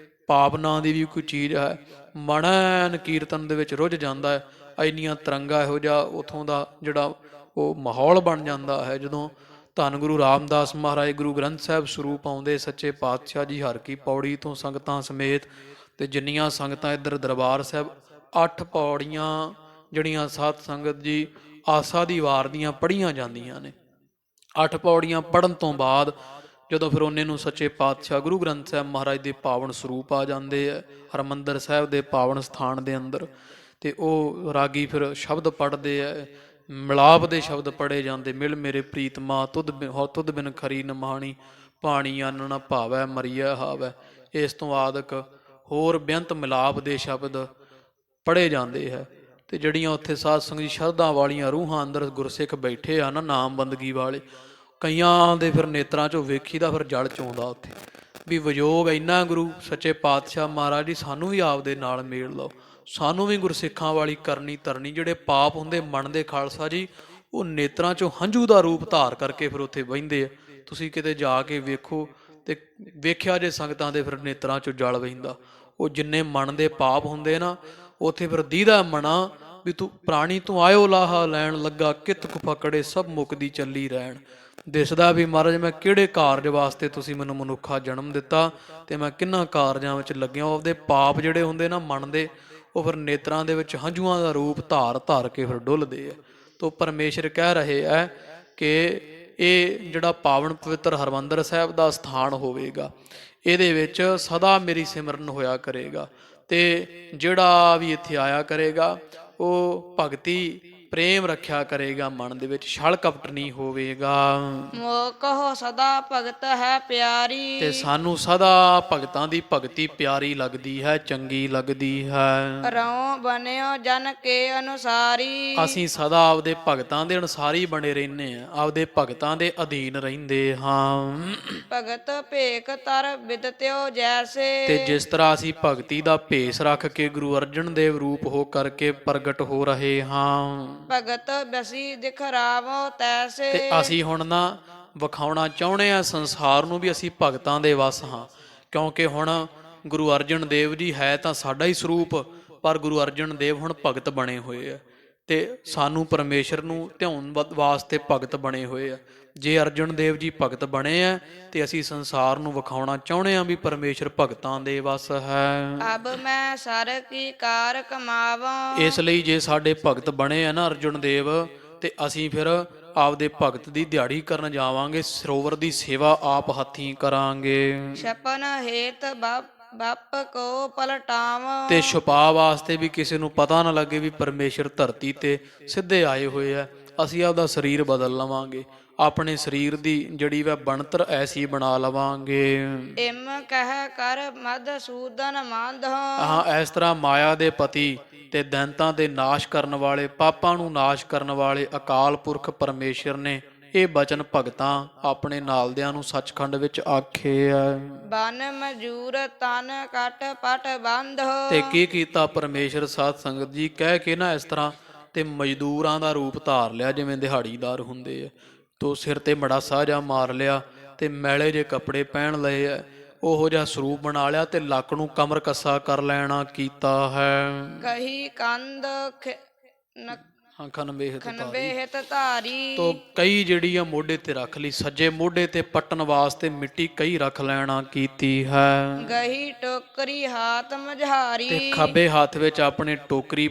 ਪਾਪ ਨਾਂ ਦੀ ਵੀ ਕੋਈ ਚੀਜ਼ ਹੈ, ਮਨਨ ਕੀਰਤਨ ਦੇ ਵਿੱਚ ਰੁੱਝ ਜਾਂਦਾ ਹੈ। ਇੰਨੀਆਂ ਤਰੰਗਾਂ ਇਹੋ ਜਿਹਾ ਉੱਥੋਂ ਦਾ ਜਿਹੜਾ ਉਹ ਮਾਹੌਲ ਬਣ ਜਾਂਦਾ ਹੈ। ਜਦੋਂ ਧੰਨ ਗੁਰੂ ਰਾਮਦਾਸ ਮਹਾਰਾਜ ਗੁਰੂ ਗ੍ਰੰਥ ਸਾਹਿਬ ਸਰੂਪ ਆਉਂਦੇ ਸੱਚੇ ਪਾਤਸ਼ਾਹ ਜੀ ਹਰ ਕੀ ਪੌੜੀ ਤੋਂ ਸੰਗਤਾਂ ਸਮੇਤ ਤੇ ਜਿੰਨੀਆਂ ਸੰਗਤਾਂ ਇੱਧਰ ਦਰਬਾਰ ਸਾਹਿਬ 8 ਪੌੜੀਆਂ ਜਿਹੜੀਆਂ ਸਾਧ ਸੰਗਤ ਜੀ ਆਸਾ ਦੀ ਵਾਰ ਦੀਆਂ ਪੜ੍ਹੀਆਂ ਜਾਂਦੀਆਂ ਨੇ। 8 ਪੌੜੀਆਂ ਪੜ੍ਹਨ ਤੋਂ ਬਾਅਦ ਜਦੋਂ ਫਿਰ ਉਹਨੇ ਨੂੰ ਸੱਚੇ ਪਾਤਸ਼ਾਹ ਗੁਰੂ ਗ੍ਰੰਥ ਸਾਹਿਬ ਮਹਾਰਾਜ ਦੇ ਪਾਵਨ ਸਰੂਪ ਆ ਜਾਂਦੇ ਆ ਹਰਿਮੰਦਰ ਸਾਹਿਬ ਦੇ ਪਾਵਨ ਸਥਾਨ ਦੇ ਅੰਦਰ, ਤੇ ਉਹ ਰਾਗੀ ਫਿਰ ਸ਼ਬਦ ਪੜ੍ਹਦੇ ਆ, ਮਿਲਾਪ ਦੇ ਸ਼ਬਦ ਪੜ੍ਹੇ ਜਾਂਦੇ। ਮਿਲ ਮੇਰੇ ਪ੍ਰੀਤਮਾ ਤੁਧ ਬਿਨ ਖਰੀ ਨਮਾਣੀ, ਪਾਣੀ ਅੰਨ ਨ ਭਾਵੈ ਮਰੀਐ ਹਾਵੈ। ਇਸ ਤੋਂ ਆਦਿਕ ਹੋਰ ਬੇਅੰਤ ਮਿਲਾਪ ਦੇ ਸ਼ਬਦ ਪੜ੍ਹੇ ਜਾਂਦੇ ਹੈ। ਤੇ ਜਿਹੜੀਆਂ ਉੱਥੇ ਸਾਧ ਸੰਗਤ ਜੀ ਸ਼ਰਧਾ ਵਾਲੀਆਂ ਰੂਹਾਂ ਅੰਦਰ ਗੁਰਸਿੱਖ ਬੈਠੇ ਆ ਨਾ ਨਾਮ ਬੰਦਗੀ ਵਾਲੇ, ਕਈਆਂ ਦੇ ਫਿਰ ਨੇਤਰਾਂ 'ਚੋਂ ਵੇਖੀਦਾ ਫਿਰ ਜਲ ਚੋਂਦਾ ਉੱਥੇ ਵੀ ਵਿਜੋਗ ਇੰਨਾ ਗੁਰੂ ਸੱਚੇ ਪਾਤਸ਼ਾਹ ਮਹਾਰਾਜ ਜੀ ਸਾਨੂੰ ਵੀ ਆਪਦੇ ਨਾਲ ਮੇਲ ਲਓ, ਸਾਨੂੰ ਵੀ ਗੁਰਸਿੱਖਾਂ ਵਾਲੀ ਕਰਨੀ ਤਰਨੀ। ਜਿਹੜੇ ਪਾਪ ਹੁੰਦੇ ਮਨ ਦੇ ਖਾਲਸਾ ਜੀ ਉਹ ਨੇਤਰਾਂ 'ਚੋਂ ਹੰਝੂ ਦਾ ਰੂਪ ਧਾਰ ਕਰਕੇ ਫਿਰ ਉੱਥੇ ਬਹਿੰਦੇ ਆ। ਤੁਸੀਂ ਕਿਤੇ ਜਾ ਕੇ ਵੇਖੋ ਤੇ ਵੇਖਿਆ ਜੇ ਸੰਗਤਾਂ ਦੇ ਫਿਰ ਨੇਤਰਾਂ 'ਚੋਂ ਜਲ ਵਹਿੰਦਾ। ਉਹ ਜਿੰਨੇ ਮਨ ਦੇ ਪਾਪ ਹੁੰਦੇ ਨਾ ਉੱਥੇ ਫਿਰ ਦੀਦਾ ਮਨਾ ਵੀ ਤੂੰ ਪ੍ਰਾਣੀ ਤੂੰ ਆਇਓ ਲਾਹਾ ਲੈਣ ਲੱਗਾ, ਕਿਤ ਕੁ ਪਕੜੇ ਸਭ ਮੁਕਦੀ ਚੱਲੀ ਰਹਿਣ। ਦਿਸਦਾ ਵੀ ਮਹਾਰਾਜ ਮੈਂ ਕਿਹੜੇ ਕਾਰਜ ਵਾਸਤੇ ਤੁਸੀਂ ਮੈਨੂੰ ਮਨੁੱਖਾ ਜਨਮ ਦਿੱਤਾ ਤੇ ਮੈਂ ਕਿੰਨਾ ਕਾਰਜਾਂ ਵਿੱਚ ਲੱਗਿਆ। ਉਹਦੇ ਪਾਪ ਜਿਹੜੇ ਹੁੰਦੇ ਨਾ ਮਨ ਦੇ ਉਹ ਫਿਰ ਨੇਤਰਾਂ ਦੇ ਵਿੱਚ ਹੰਝੂਆਂ ਦਾ ਰੂਪ ਧਾਰ ਕੇ ਫਿਰ ਡੁੱਲਦੇ ਆ। ਤੋ ਪਰਮੇਸ਼ਰ ਕਹਿ ਰਹੇ ਹੈ ਕਿ ਇਹ ਜਿਹੜਾ ਪਾਵਨ ਪਵਿੱਤਰ ਹਰਿਮੰਦਰ ਸਾਹਿਬ ਦਾ ਸਥਾਨ ਹੋਵੇਗਾ, ਇਹਦੇ ਵਿੱਚ ਸਦਾ ਮੇਰੀ ਸਿਮਰਨ ਹੋਇਆ ਕਰੇਗਾ। ਤੇ ਜਿਹੜਾ ਵੀ ਇੱਥੇ ਆਇਆ ਕਰੇਗਾ ਉਹ ਭਗਤੀ ਪ੍ਰੇਮ ਰੱਖਿਆ ਕਰੇਗਾ, ਮਨ ਦੇ ਵਿੱਚ ਛਲ ਕਪਟ ਨਹੀਂ ਹੋਵੇਗਾ। ਮੋਹ ਕਹੋ ਸਦਾ ਭਗਤ ਹੈ ਪਿਆਰੀ, ਤੇ ਸਾਨੂੰ ਸਦਾ ਭਗਤਾਂ ਦੀ ਭਗਤੀ ਪਿਆਰੀ ਲੱਗਦੀ ਹੈ, ਚੰਗੀ ਲੱਗਦੀ ਹੈ। ਰਉ ਬਨਿਓ ਜਨ ਕੇ ਅਨੁਸਾਰੀ, ਅਸੀਂ ਸਦਾ ਆਪਦੇ ਭਗਤਾਂ ਦੇ ਅਨੁਸਾਰੀ ਬਣੇ ਰਹਿੰਦੇ ਆ, ਆਪਦੇ ਭਗਤਾਂ ਦੇ ਅਧੀਨ ਰਹਿੰਦੇ ਹਾਂ। ਭਗਤ ਭੇਖ ਤਰ ਬਿਦਤਿਓ ਜੈਸੇ, ਤੇ ਜਿਸ ਤਰ੍ਹਾਂ ਅਸੀਂ ਭਗਤੀ ਦਾ ਭੇਸ ਰੱਖ ਕੇ ਗੁਰੂ ਅਰਜਨ ਦੇਵ ਰੂਪ ਹੋ ਕਰਕੇ ਪ੍ਰਗਟ ਹੋ ਰਹੇ ਹਾਂ, ਭਗਤ ਬਸੀ ਦਿਖਰਾਵੋ ਤੈਸੇ। ਤੇ ਅਸੀਂ ਹੁਣ ਨਾ ਵਿਖਾਉਣਾ ਚਾਹੁੰਦੇ ਆ ਸੰਸਾਰ ਨੂੰ ਵੀ ਅਸੀਂ ਭਗਤਾਂ ਦੇ ਵਸ ਹਾਂ। ਕਿਉਂਕਿ ਹੁਣ ਗੁਰੂ ਅਰਜਨ ਦੇਵ ਜੀ ਹੈ ਤਾਂ ਸਾਡਾ ਹੀ ਸਰੂਪ, ਪਰ ਗੁਰੂ ਅਰਜਨ ਦੇਵ ਹੁਣ ਭਗਤ ਬਣੇ ਹੋਏ ਆ ਤੇ ਸਾਨੂੰ ਪਰਮੇਸ਼ਰ ਨੂੰ ਧਿਆਉਣ ਵਾਸਤੇ ਭਗਤ ਬਣੇ ਹੋਏ ਆ। ਜੇ ਅਰਜਨ ਦੇਵ ਜੀ ਭਗਤ ਬਣੇ ਆ ਤੇ ਅਸੀਂ ਸੰਸਾਰ ਨੂੰ ਵਿਖਾਉਣਾ ਚਾਹੁੰਦੇ ਆ ਵੀ ਪਰਮੇਸ਼ਰ ਭਗਤਾਂ ਦੇ ਵਸ ਹੈ। ਅਬ ਮੈਂ ਸਰ ਕੀ ਕਾਰ ਕਮਾਵਾਂ, ਇਸ ਲਈ ਜੇ ਸਾਡੇ ਭਗਤ ਬਣੇ ਆ ਨਾ ਅਰਜਨ ਦੇਵ, ਤੇ ਅਸੀਂ ਫਿਰ ਆਪਦੇ ਭਗਤ ਦੀ ਦਿਹਾੜੀ ਕਰਨ ਜਾਵਾਂਗੇ, ਸਰੋਵਰ ਦੀ ਸੇਵਾ ਆਪ ਹੱਥੀਂ ਕਰਾਂਗੇ। ਛਪਨ ਹੇਤ ਬੱਪ ਕੋ ਪਲਟਾਵਾਂ, ਤੇ ਛੁਪਾ ਵਾਸਤੇ ਵੀ ਕਿਸੇ ਨੂੰ ਪਤਾ ਨਾ ਲੱਗੇ ਵੀ ਪਰਮੇਸ਼ਰ ਧਰਤੀ ਤੇ ਸਿੱਧੇ ਆਏ ਹੋਏ ਆ। ਅਸੀਂ ਆਪਦਾ ਸਰੀਰ ਬਦਲ ਲਵਾਂਗੇ, ਆਪਣੇ ਸਰੀਰ ਦੀ ਜਿਹੜੀ ਵਾ ਬਣਤਰ ਐਸੀ ਬਣਾ ਲਵਾਂਗੇ। ਇਮ ਕਹਿ ਕਰ ਮਧਸੂਦਨ ਮੰਧ, ਹਾਂ ਇਸ ਤਰ੍ਹਾਂ ਮਾਇਆ ਦੇ ਪਤੀ ਤੇ ਦੈਂਤਾਂ ਦੇ ਨਾਸ਼ ਕਰਨ ਵਾਲੇ, ਪਾਪਾਂ ਨੂੰ ਨਾਸ਼ ਕਰਨ ਵਾਲੇ ਅਕਾਲ ਪੁਰਖ ਪਰਮੇਸ਼ਰ ਨੇ ਇਹ ਬਚਨ ਭਗਤਾਂ ਆਪਣੇ ਨਾਲਦਿਆਂ ਨੂੰ ਸੱਚਖੰਡ ਵਿੱਚ ਆਖੇ ਆ। ਬਨ ਮਜੂਰ ਤਨ ਕਟ ਪਟ ਬੰਧ, ਤੇ ਕੀ ਕੀਤਾ ਪਰਮੇਸ਼ਰ ਸਾਧ ਸੰਗਤ ਜੀ ਕਹਿ ਕੇ ਨਾ ਇਸ ਤਰ੍ਹਾਂ ਤੇ ਮਜ਼ਦੂਰਾਂ ਦਾ ਰੂਪ ਧਾਰ ਲਿਆ, ਜਿਵੇਂ ਦਿਹਾੜੀਦਾਰ ਹੁੰਦੇ ਆ। ਤੋ ਸਿਰ ਤੇ ਮੜਾਸਾ ਜਾ ਮਾਰ ਲਿਆ ਤੇ ਮੈਲੇ ਜੇ ਕੱਪੜੇ ਪਹਿਨ ਲਏ ਆ, ਉਹੋ ਜਿਹਾ ਸਰੂਪ ਬਣਾ ਲਿਆ ਤੇ ਲੱਕ ਨੂੰ ਕਮਰ ਕੱਸਾ ਕਰ ਲੈਣਾ ਕੀਤਾ ਹੈ। ਕਹੀ ਕੰਧ ਖਨਬੇਹਤ ਧਾਰੀ, ਤੋ ਕਈ ਜਿਹੜੀ ਆ ਮੋਢੇ ਤੇ ਰੱਖ ਲਈ, ਸੱਜੇ ਮੋਢੇ ਤੇ ਪੱਟਣ ਵਾਸਤੇ ਮਿੱਟੀ ਕਈ ਰੱਖ ਲੈਣਾ ਕੀਤੀ ਹੈ। ਗਹੀ ਟੋਕਰੀ ਹਾਥ ਮਝਾਰੀ, ਤੇ ਖੱਬੇ ਹੱਥ ਵਿੱਚ ਆਪਣੇ ਟੋਕਰੀ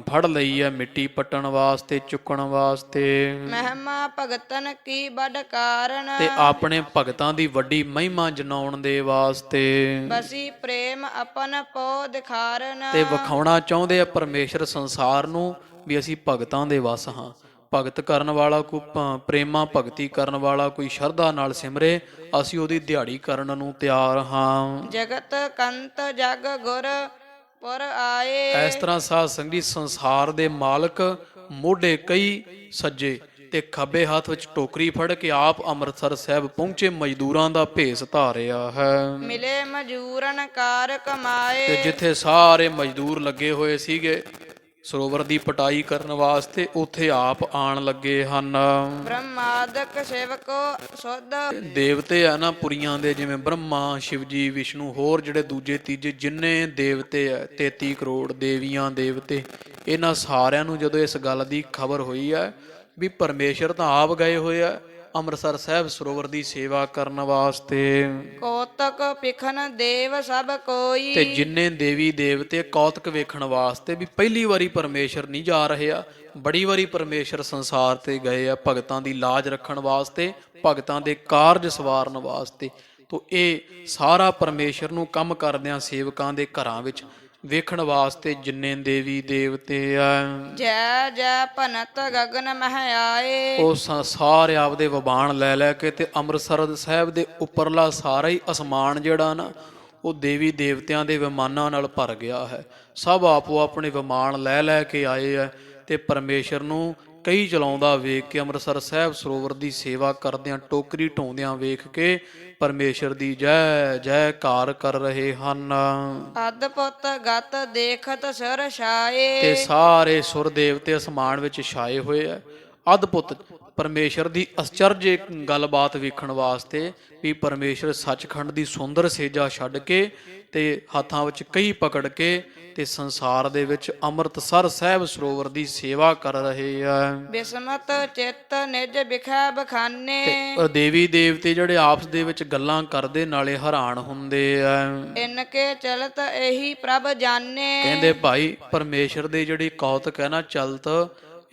ਫੜ ਲਈ ਹੈ ਮਿੱਟੀ ਪੱਟਣ ਵਾਸਤੇ, ਚੁੱਕਣ ਵਾਸਤੇ। ਮਹਿਮਾ ਭਗਤਨ ਕੀ ਵੱਡ ਕਾਰਨ, ਤੇ ਆਪਣੇ ਭਗਤਾਂ ਦੀ ਵੱਡੀ ਮਹਿਮਾ ਜਨਾਉਣ ਦੇ ਵਾਸਤੇ। ਬਸੀ ਪ੍ਰੇਮ ਆਪਨ ਪੋ ਦਿਖਾਰਨ, ਤੇ ਵਿਖਾਉਣਾ ਚਾਹੁੰਦੇ ਆ ਪਰਮੇਸ਼ਰ ਸੰਸਾਰ ਨੂੰ ਵੀ ਅਸੀਂ ਭਗਤਾਂ ਦੇ ਵਸ ਹਾਂ। ਭਗਤ ਕਰਨ ਵਾਲਾ ਕੋਈ ਪ੍ਰੇਮਾ ਭਗਤੀ ਕਰਨ ਵਾਲਾ ਕੋਈ ਸ਼ਰਧਾ ਨਾਲ ਸਿਮਰੇ, ਅਸੀਂ ਉਹਦੀ ਦਿਹਾੜੀ ਕਰਨ ਨੂੰ ਤਿਆਰ ਹਾਂ। ਜਗਤ ਕੰਤ ਜਗ ਗੁਰ ਪੁਰ ਆਏ, ਇਸ ਤਰ੍ਹਾਂ ਸਾਧ ਸੰਗਤ ਸੰਸਾਰ ਦੇ ਮਾਲਕ ਮੋਢੇ ਕਈ ਸੱਜੇ ਤੇ ਖੱਬੇ ਹੱਥ ਵਿੱਚ ਟੋਕਰੀ ਫੜ ਕੇ ਆਪ ਅੰਮ੍ਰਿਤਸਰ ਸਾਹਿਬ ਪਹੁੰਚੇ, ਮਜ਼ਦੂਰਾਂ ਦਾ ਭੇਸ ਧਾਰਿਆ ਹੈ। ਮਿਲੇ ਮਜੂਰਨ ਕਾਰ ਕਮਾਏ, ਤੇ ਜਿੱਥੇ ਸਾਰੇ ਮਜ਼ਦੂਰ ਲੱਗੇ ਹੋਏ ਸੀਗੇ ਸਰੋਵਰ ਦੀ ਪਟਾਈ ਕਰਨ ਵਾਸਤੇ, ਉੱਥੇ ਆਪ ਆਣ ਲੱਗੇ ਹਨ। ਬ੍ਰਹਮਾਦਿਕ ਸੇਵਕੋ ਸੁਧ, ਦੇਵਤੇ ਆ ਨਾ ਪੁਰੀਆਂ ਦੇ, ਜਿਵੇਂ ਬ੍ਰਹਮਾ, ਸ਼ਿਵ ਜੀ, ਵਿਸ਼ਨੂੰ, ਹੋਰ ਜਿਹੜੇ ਦੂਜੇ ਤੀਜੇ ਜਿੰਨੇ ਦੇਵਤੇ ਆ 33 ਕਰੋੜ ਦੇਵੀਆਂ ਦੇਵਤੇ, ਇਹਨਾਂ ਸਾਰਿਆਂ ਨੂੰ ਜਦੋਂ ਇਸ ਗੱਲ ਦੀ ਖਬਰ ਹੋਈ ਹੈ ਵੀ ਪਰਮੇਸ਼ਰ ਤਾਂ ਆਪ ਗਏ ਹੋਏ ਆ ਅੰਮ੍ਰਿਤਸਰ ਸਾਹਿਬ ਸਰੋਵਰ ਦੀ ਸੇਵਾ ਕਰਨ ਵਾਸਤੇ। ਕੋਤਕ ਪਿਖਨ ਦੇਵ ਸਭ ਕੋਈ। ਤੇ ਜਿੰਨੇ ਦੇਵੀ ਦੇਵਤੇ ਕੌਤਕ ਵੇਖਣ ਵਾਸਤੇ, ਵੀ ਪਹਿਲੀ ਵਾਰੀ ਪਰਮੇਸ਼ਰ ਨਹੀਂ ਜਾ ਰਹੇ ਆ, ਬੜੀ ਵਾਰੀ ਪਰਮੇਸ਼ਰ ਸੰਸਾਰ ਤੇ ਗਏ ਆ ਭਗਤਾਂ ਦੀ ਲਾਜ ਰੱਖਣ ਵਾਸਤੇ, ਭਗਤਾਂ ਦੇ ਕਾਰਜ ਸਵਾਰਨ ਵਾਸਤੇ। ਤੋ ਇਹ ਸਾਰਾ ਪਰਮੇਸ਼ਰ ਨੂੰ ਕੰਮ ਕਰਦਿਆਂ ਸੇਵਕਾਂ ਦੇ ਘਰਾਂ ਵਿੱਚ ਵੇਖਣ ਵਾਸਤੇ ਜਿੰਨੇ ਦੇਵੀ ਦੇਵਤੇ ਆ। ਜੈ ਜੈ ਭਨਤ ਗਗਨ ਮਹਿ ਆਏ। ਉਹ ਸਾਰੇ ਆਪਦੇ ਵਬਾਣ ਲੈ ਲੈ ਕੇ ਤੇ ਅੰਮ੍ਰਿਤਸਰ ਸਾਹਿਬ ਦੇ ਉੱਪਰਲਾ ਸਾਰਾ ਹੀ ਅਸਮਾਨ ਜਿਹੜਾ ਨਾ ਉਹ ਦੇਵੀ ਦੇਵਤਿਆਂ ਦੇ ਵਿਮਾਨਾਂ ਨਾਲ ਭਰ ਗਿਆ ਹੈ। ਸਭ ਆਪੋ ਆਪਣੇ ਵਿਮਾਨ ਲੈ ਲੈ ਕੇ ਆਏ ਆ ਤੇ ਪਰਮੇਸ਼ਰ ਨੂੰ ਕਈ ਚਲਾਉਂਦਾ ਵੇਖ ਕੇ, ਅੰਮ੍ਰਿਤਸਰ ਸਾਹਿਬ ਸਰੋਵਰ ਦੀ ਸੇਵਾ ਕਰਦਿਆਂ ਟੋਕਰੀ ਢੋਂਦਿਆਂ ਵੇਖ ਕੇ ਪਰਮੇਸ਼ਰ ਦੀ ਜੈ ਜੈਕਾਰ ਕਰ ਰਹੇ ਹਨ। ਅਦਭੁਤ ਗਤ ਦੇਖਤ ਸੁਰ ਛਾਏ। ਤੇ ਸਾਰੇ ਸੁਰ ਦੇਵਤੇ ਅਸਮਾਨ ਵਿੱਚ ਛਾਏ ਹੋਏ ਆ। ਅਦਭੁਤ ਪਰਮੇਸ਼ਰ ਦੀ ਅਚਰਜ ਗੱਲਬਾਤ ਵੇਖਣ ਵਾਸਤੇ, ਵੀ ਪਰਮੇਸ਼ਰ ਸੱਚਖੰਡ ਦੀ ਸੁੰਦਰ ਸੇਜਾ ਛੱਡ ਕੇ ਤੇ ਹੱਥਾਂ ਵਿੱਚ ਕਈ ਪਕੜ ਕੇ ਤੇ ਸੰਸਾਰ ਦੇ ਵਿੱਚ ਅੰਮ੍ਰਿਤਸਰ ਸਾਹਿਬ ਸਰੋਵਰ ਦੀ ਸੇਵਾ ਕਰ ਰਹੇ ਆ। ਬਿਸਮਤ ਚਿੱਤ ਨਿਜ ਬਿਖੈ ਬਖਾਨੇ। ਤੇ ਦੇਵੀ ਦੇਵਤੇ ਜਿਹੜੇ ਆਪਸ ਦੇ ਵਿੱਚ ਗੱਲਾਂ ਕਰਦੇ ਨਾਲੇ ਹੈਰਾਨ ਹੁੰਦੇ ਆ। ਇਨਕੇ ਚਲਤ ਇਹੀ ਪ੍ਰਭ ਜਾਣੇ। ਕਹਿੰਦੇ ਭਾਈ ਪਰਮੇਸ਼ਰ ਦੇ ਜਿਹੜੀ ਕੌਤਕ ਹੈ ਨਾ ਚਲਤ,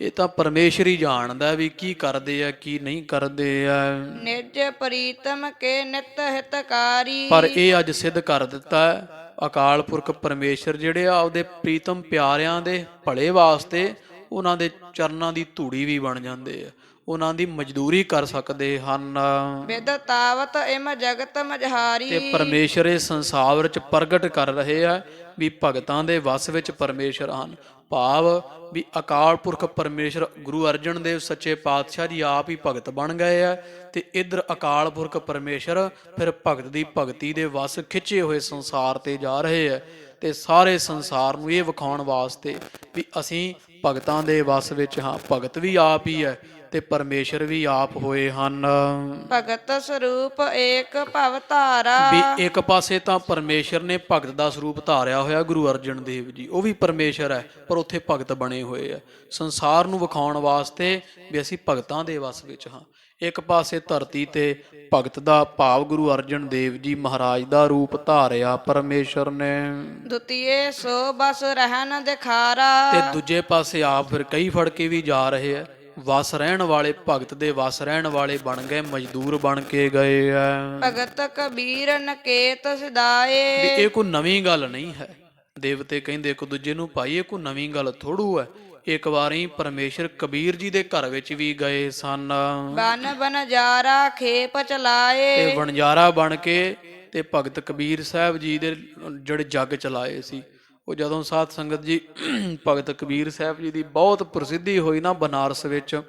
ਇਹ ਤਾਂ ਪਰਮੇਸ਼ਰ ਹੀ ਜਾਣਦਾ ਵੀ ਕੀ ਕਰਦੇ ਆ ਕੀ ਨਹੀਂ ਕਰਦੇ ਆ। ਨਿਜ ਪ੍ਰੀਤਮ ਕੇ ਨਿਤ ਹਿਤਕਾਰੀ। ਪਰ ਇਹ ਅੱਜ ਸਿੱਧ ਕਰ ਦਿੱਤਾ ਹੈ, ਅਕਾਲ ਪੁਰਖ ਪਰਮੇਸ਼ਰ ਜਿਹੜੇ ਆ ਆਪਦੇ ਪ੍ਰੀਤਮ ਪਿਆਰਿਆਂ ਦੇ ਭਲੇ ਵਾਸਤੇ ਉਹਨਾਂ ਦੇ ਚਰਨਾਂ ਦੀ ਧੂੜੀ ਵੀ ਬਣ ਜਾਂਦੇ ਆ, ਉਹਨਾਂ ਦੀ ਮਜ਼ਦੂਰੀ ਕਰ ਸਕਦੇ ਹਨ। ਵਿਦ ਤਾਵਤ ਇਮ ਜਗਤ ਮਝਾਰੀ। ਤੇ ਪਰਮੇਸ਼ਰ ਇਸ ਸੰਸਾਰ ਵਿੱਚ ਪ੍ਰਗਟ ਕਰ ਰਹੇ ਆ ਵੀ ਭਗਤਾਂ ਦੇ ਵਸ ਵਿੱਚ ਪਰਮੇਸ਼ਰ ਹਨ। ਭਾਵ ਵੀ ਅਕਾਲ ਪੁਰਖ ਪਰਮੇਸ਼ਰ ਗੁਰੂ ਅਰਜਨ ਦੇਵ ਸੱਚੇ ਪਾਤਸ਼ਾਹ ਜੀ ਆਪ ਹੀ ਭਗਤ ਬਣ ਗਏ ਆ ਤੇ ਇੱਧਰ ਅਕਾਲ ਪੁਰਖ ਪਰਮੇਸ਼ਰ ਫਿਰ ਭਗਤ ਦੀ ਭਗਤੀ ਦੇ ਵਸ ਖਿੱਚੇ ਹੋਏ ਸੰਸਾਰ ਤੇ ਜਾ ਰਹੇ ਆ ਤੇ ਸਾਰੇ ਸੰਸਾਰ ਨੂੰ ਇਹ ਵਿਖਾਉਣ ਵਾਸਤੇ ਵੀ ਅਸੀਂ ਭਗਤਾਂ ਦੇ ਵਸ ਵਿੱਚ ਹਾਂ। ਭਗਤ ਵੀ ਆਪ ਹੀ ਹੈ ਤੇ ਪਰਮੇਸ਼ਰ ਵੀ ਆਪ ਹੋਏ ਹਨ। ਭਗਤ ਸਰੂਪ ਏਕ ਭਵ ਧਾਰਾ। ਵੀ ਇੱਕ ਪਾਸੇ ਤਾਂ ਪਰਮੇਸ਼ਰ ਨੇ ਭਗਤ ਦਾ ਸਰੂਪ ਧਾਰਿਆ ਹੋਇਆ ਗੁਰੂ ਅਰਜਨ ਦੇਵ ਜੀ, ਉਹ ਵੀ ਪਰਮੇਸ਼ਰ ਹੈ ਪਰ ਉੱਥੇ ਭਗਤ ਬਣੇ ਹੋਏ ਆ ਸੰਸਾਰ ਨੂੰ ਵਿਖਾਉਣ ਵਾਸਤੇ ਵੀ ਅਸੀਂ ਭਗਤਾਂ ਦੇ ਵਸ ਵਿੱਚ ਹਾਂ। ਇੱਕ ਪਾਸੇ ਧਰਤੀ ਤੇ ਭਗਤ ਦਾ ਭਾਵ ਗੁਰੂ ਅਰਜਨ ਦੇਵ ਜੀ ਮਹਾਰਾਜ ਦਾ ਰੂਪ ਧਾਰਿਆ ਪਰਮੇਸ਼ਰ ਨੇ। ਦੁਤੀਏ ਸੋ ਬਸ ਰਹਿਣ ਦਿਖਾਰਾ। ਤੇ ਦੂਜੇ ਪਾਸੇ ਆਪ ਫਿਰ ਕਈ ਫੜ ਕੇ ਵੀ ਜਾ ਰਹੇ ਆ। ਵਸ ਰਹਿਣ ਵਾਲੇ ਭਗਤ ਦੇ ਵਸ ਰਹਿਣ ਵਾਲੇ ਬਣ ਗਏ, ਮਜ਼ਦੂਰ ਬਣ ਕੇ ਗਏ ਆ। ਭਗਤ ਕਬੀਰ ਨਕੇਤ ਸਿਦਾਏ। ਵੀ ਇਹ ਕੋਈ ਨਵੀਂ ਗੱਲ ਨਹੀਂ ਹੈ। ਦੇਵਤੇ ਕਹਿੰਦੇ ਇੱਕ ਦੂਜੇ ਨੂੰ ਭਾਈ ਇਹ ਕੋਈ ਨਵੀਂ ਗੱਲ ਥੋੜੂ ਹੈ। ਇੱਕ ਵਾਰੀ ਪਰਮੇਸ਼ਰ ਕਬੀਰ ਜੀ ਦੇ ਘਰ ਵਿੱਚ ਵੀ ਗਏ ਸਨ। ਬਨ ਬਨਜਾਰਾ ਖੇਪ ਚਲਾਏ। ਤੇ ਵਣਜਾਰਾ ਬਣ ਕੇ ਤੇ ਭਗਤ ਕਬੀਰ ਸਾਹਿਬ ਜੀ ਦੇ ਜਿਹੜੇ ਜੱਗ ਚਲਾਏ ਸੀ, ਉਹ ਜਦੋਂ ਸਾਧ ਸੰਗਤ ਜੀ ਭਗਤ ਕਬੀਰ ਸਾਹਿਬ ਜੀ ਦੀ ਬਹੁਤ ਪ੍ਰਸਿੱਧੀ ਹੋਈ ਨਾ ਬਨਾਰਸ ਵਿੱਚ,